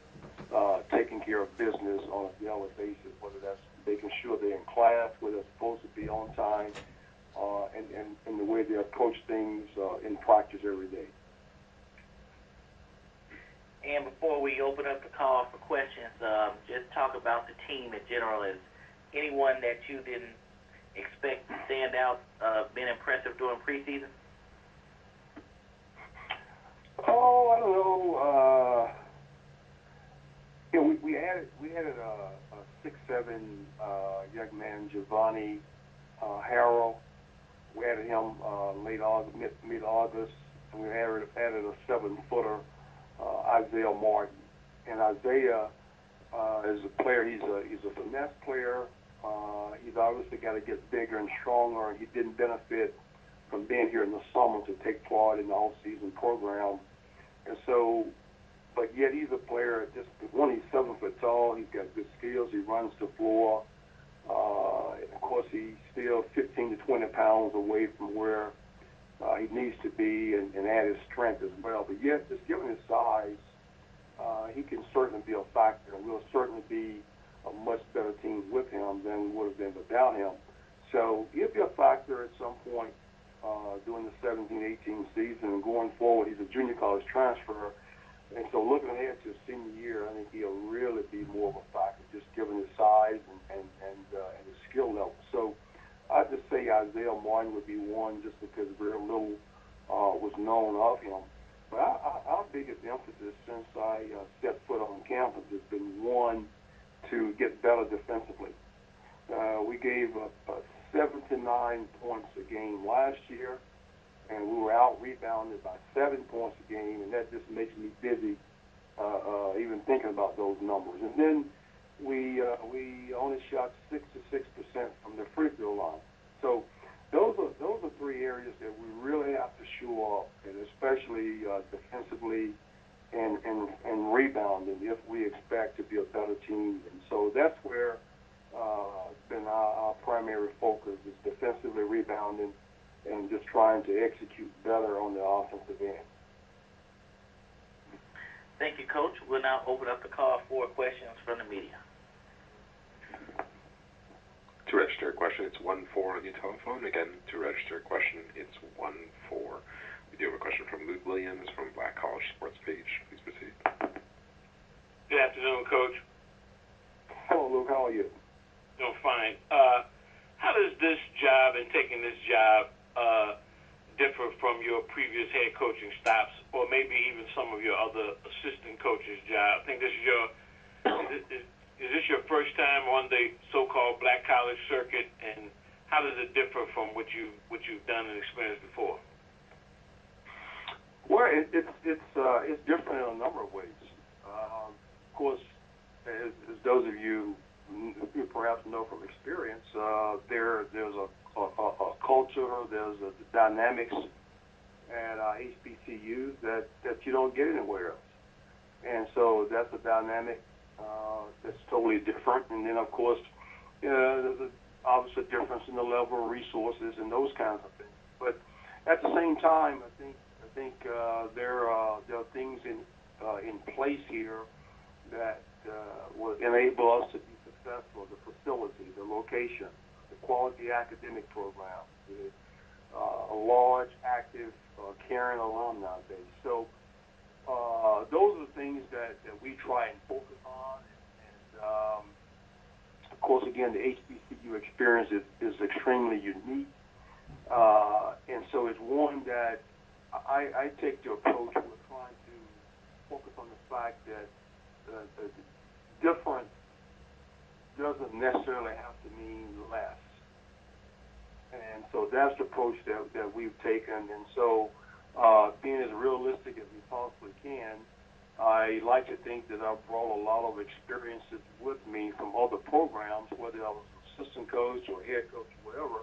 taking care of business on a daily basis, whether that's making sure they're in class, where they're supposed to be on time, and the way they approach things in practice every day. And before we open up the call for questions, just talk about the team in general. Is anyone that you didn't expect to stand out been impressive during preseason? Oh, I don't know. We added a 6'7" young man, Giovanni Harrell. We added him mid-August, and we added a 7-footer. Isaiah Martin, and Isaiah is a player. He's a finesse player. He's obviously got to get bigger and stronger, and he didn't benefit from being here in the summer to take part in the all-season program. And so, but yet he's a player. Just one, he's 7 foot tall. He's got good skills. He runs the floor. Of course, he's still 15 to 20 pounds away from where he needs to be and add his strength as well. But yet, just given his size, he can certainly be a factor, and we'll certainly be a much better team with him than we would have been without him. So he'll be a factor at some point during the 17-18 season and going forward. He's a junior college transfer, and so looking ahead to his senior year, I think he'll really be more of a factor, just given his size and his skill level. So I'd just say Isaiah Martin would be one, just because very little was known of him. But our biggest emphasis since I set foot on campus has been, one, to get better defensively. We gave up 7 to 9 points a game last year, and we were out-rebounded by 7 points a game, and that just makes me dizzy even thinking about those numbers. And then we only shot 6% from the free throw line. So those are three areas that we really have to shore up, and especially defensively and rebounding if we expect to be a better team. And so that's where it's been our primary focus, is defensively rebounding and just trying to execute better on the offensive end. Thank you, Coach. We'll now open up the call for questions from the media. To register a question, it's 1-4 on your telephone. Again, to register a question, it's 1-4. We do have a question from Luke Williams from Black College Sports Page. Please proceed. Good afternoon, Coach. Hello, Luke. How are you? Doing fine. How does this job and taking this job differ from your previous head coaching stops, or maybe even some of your other assistant coaches' job? I think this is your is this your first time on the so-called black college circuit, and how does it differ from what you've done and experienced before? Well, it's different in a number of ways. Of course, as those of you who perhaps know from experience, there's a culture, there's a dynamics at HBCUs that you don't get anywhere else. And so that's a dynamic that's totally different. And then, of course, there's obviously a difference in the level of resources and those kinds of things. But at the same time, I think there are things in place here that will enable us to be successful: the facility, the location, the quality academic program, a large, active, caring alumni base. So those are the things that we try and focus on. And of course, again, the HBCU experience is extremely unique. And so it's one that I take the approach we're trying to focus on the fact that the different doesn't necessarily have to mean less. And so that's the approach that we've taken. And so being as realistic as we possibly can, I like to think that I brought a lot of experiences with me from other programs, whether I was assistant coach or head coach or whatever.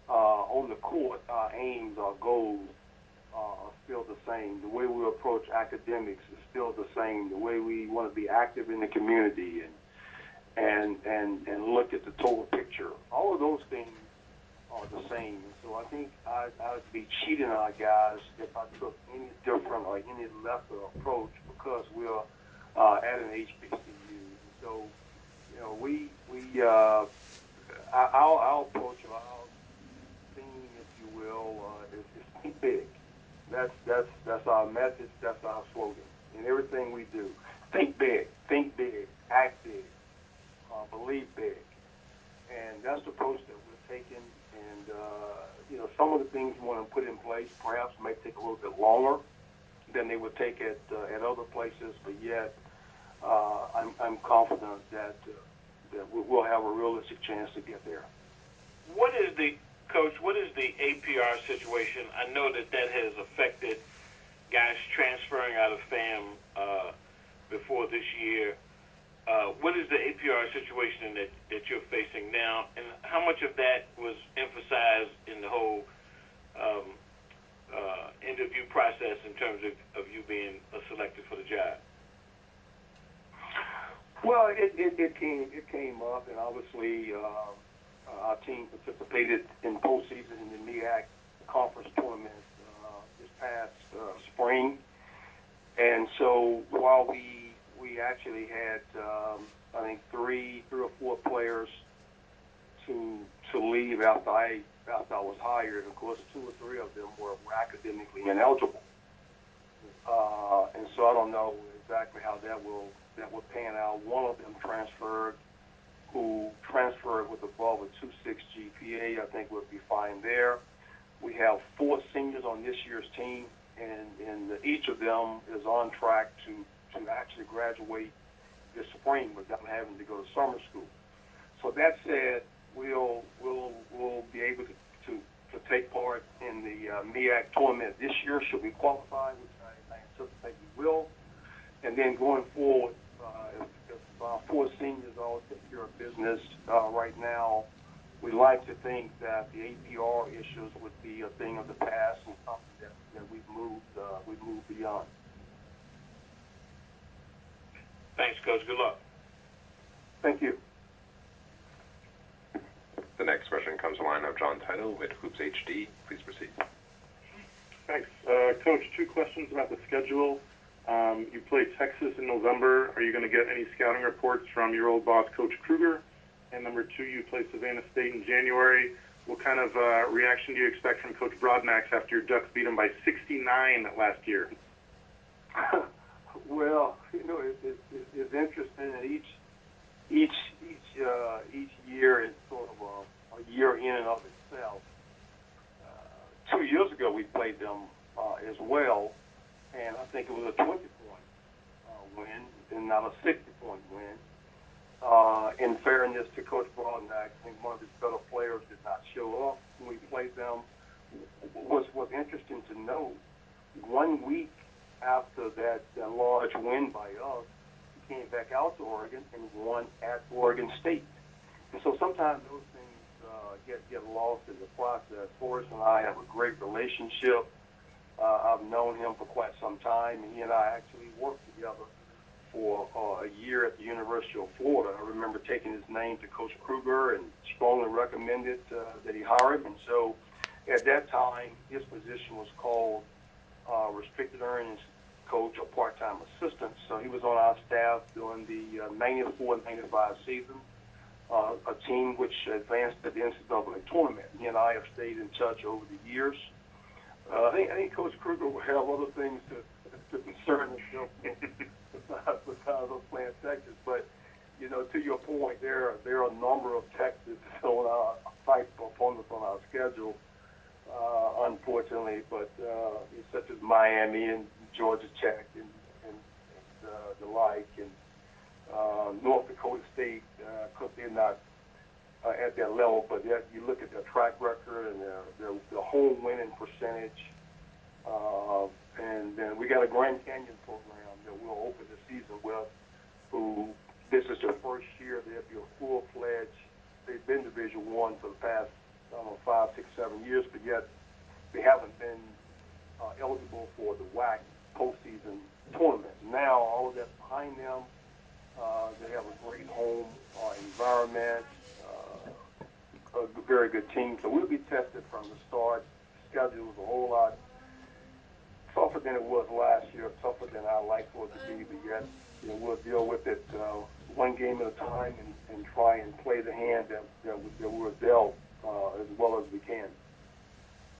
On the court, our aims, our goals are still the same. The way we approach academics is still the same. The way we want to be active in the community and look at the total picture. All of those things are the same. And so I think I'd be cheating our guys if I took any different or any lesser approach because we're at an HBCU. So, you know, our approach, or our theme, if you will, is think big. That's our message. That's our slogan in everything we do. Think big, act big, believe big, and that's the approach that we're taking. And you know, some of the things we want to put in place perhaps may take a little bit longer than they would take at other places, but yet I'm confident that we'll have a realistic chance to get there. Coach, what is the APR situation? I know that has affected guys transferring out of FAM before this year. What is the APR situation that you're facing now, and how much of that was emphasized in the whole interview process in terms of you being selected for the job? Well, it came up, and obviously our team participated in postseason in the MEAC conference tournament this past spring, and so while we actually had I think three or four players to leave after I was hired. Of course, 2 or 3 of them were academically ineligible, and so I don't know exactly how that will pan out. One of them who transferred with above a 2.6 GPA. I think we'll be fine there. We have 4 seniors on this year's team, and each of them is on track to actually graduate this spring without having to go to summer school. So that said, we'll be able to take part in the MEAC tournament this year should we qualify, which I anticipate we will. And then going forward, if 4 seniors all take care of business right now, we like to think that the APR issues would be a thing of the past and something that we've moved beyond. Thanks, Coach. Good luck. Thank you. The next question comes to the line of John Title with Hoops HD. Please proceed. Thanks. Coach, 2 questions about the schedule. You play Texas in November. Are you going to get any scouting reports from your old boss, Coach Kruger? And number 2, you play Savannah State in January. What kind of reaction do you expect from Coach Broadnax after your Ducks beat him by 69 last year? Well, you know, it's interesting that each year is sort of a year in and of itself. 2 years ago, we played them as well, and I think it was a 20-point win and not a 60-point win. In fairness to Coach Broadnax, I think one of his better players did not show up when we played them. What's interesting to note, 1 week after that large win by us, he came back out to Oregon and won at Oregon State. And so sometimes those things get lost in the process. Horace and I have a great relationship. I've known him for quite some time, and he and I actually worked together for a year at the University of Florida. I remember taking his name to Coach Kruger and strongly recommended that he hire him. And so at that time, his position was called restricted earnings coach or part-time assistant. So he was on our staff during the 94-95 season, a team which advanced to the NCAA tournament. He and I have stayed in touch over the years. I think Coach Kruger will have other things to concern himself with besides us playing Texas. But, you know, to your point, there are a number of Texas on our type opponents on our schedule, unfortunately. But such as Miami and Georgia Tech and the like, and North Dakota State, because they're not at that level, but yet you look at their track record and their home winning percentage, And then we got a Grand Canyon program that we'll open the season with, who this is their first year. They'll be a full-fledged. They've been Division I for the past, 5, 6, 7 years, but yet they haven't been eligible for the WAC postseason tournament. Now all of that's behind them. They have a great home environment, a very good team. So we'll be tested from the start. Schedule is a whole lot tougher than it was last year, tougher than I like for it to be, but yet we'll deal with it one game at a time and try and play the hand that we're dealt as well as we can.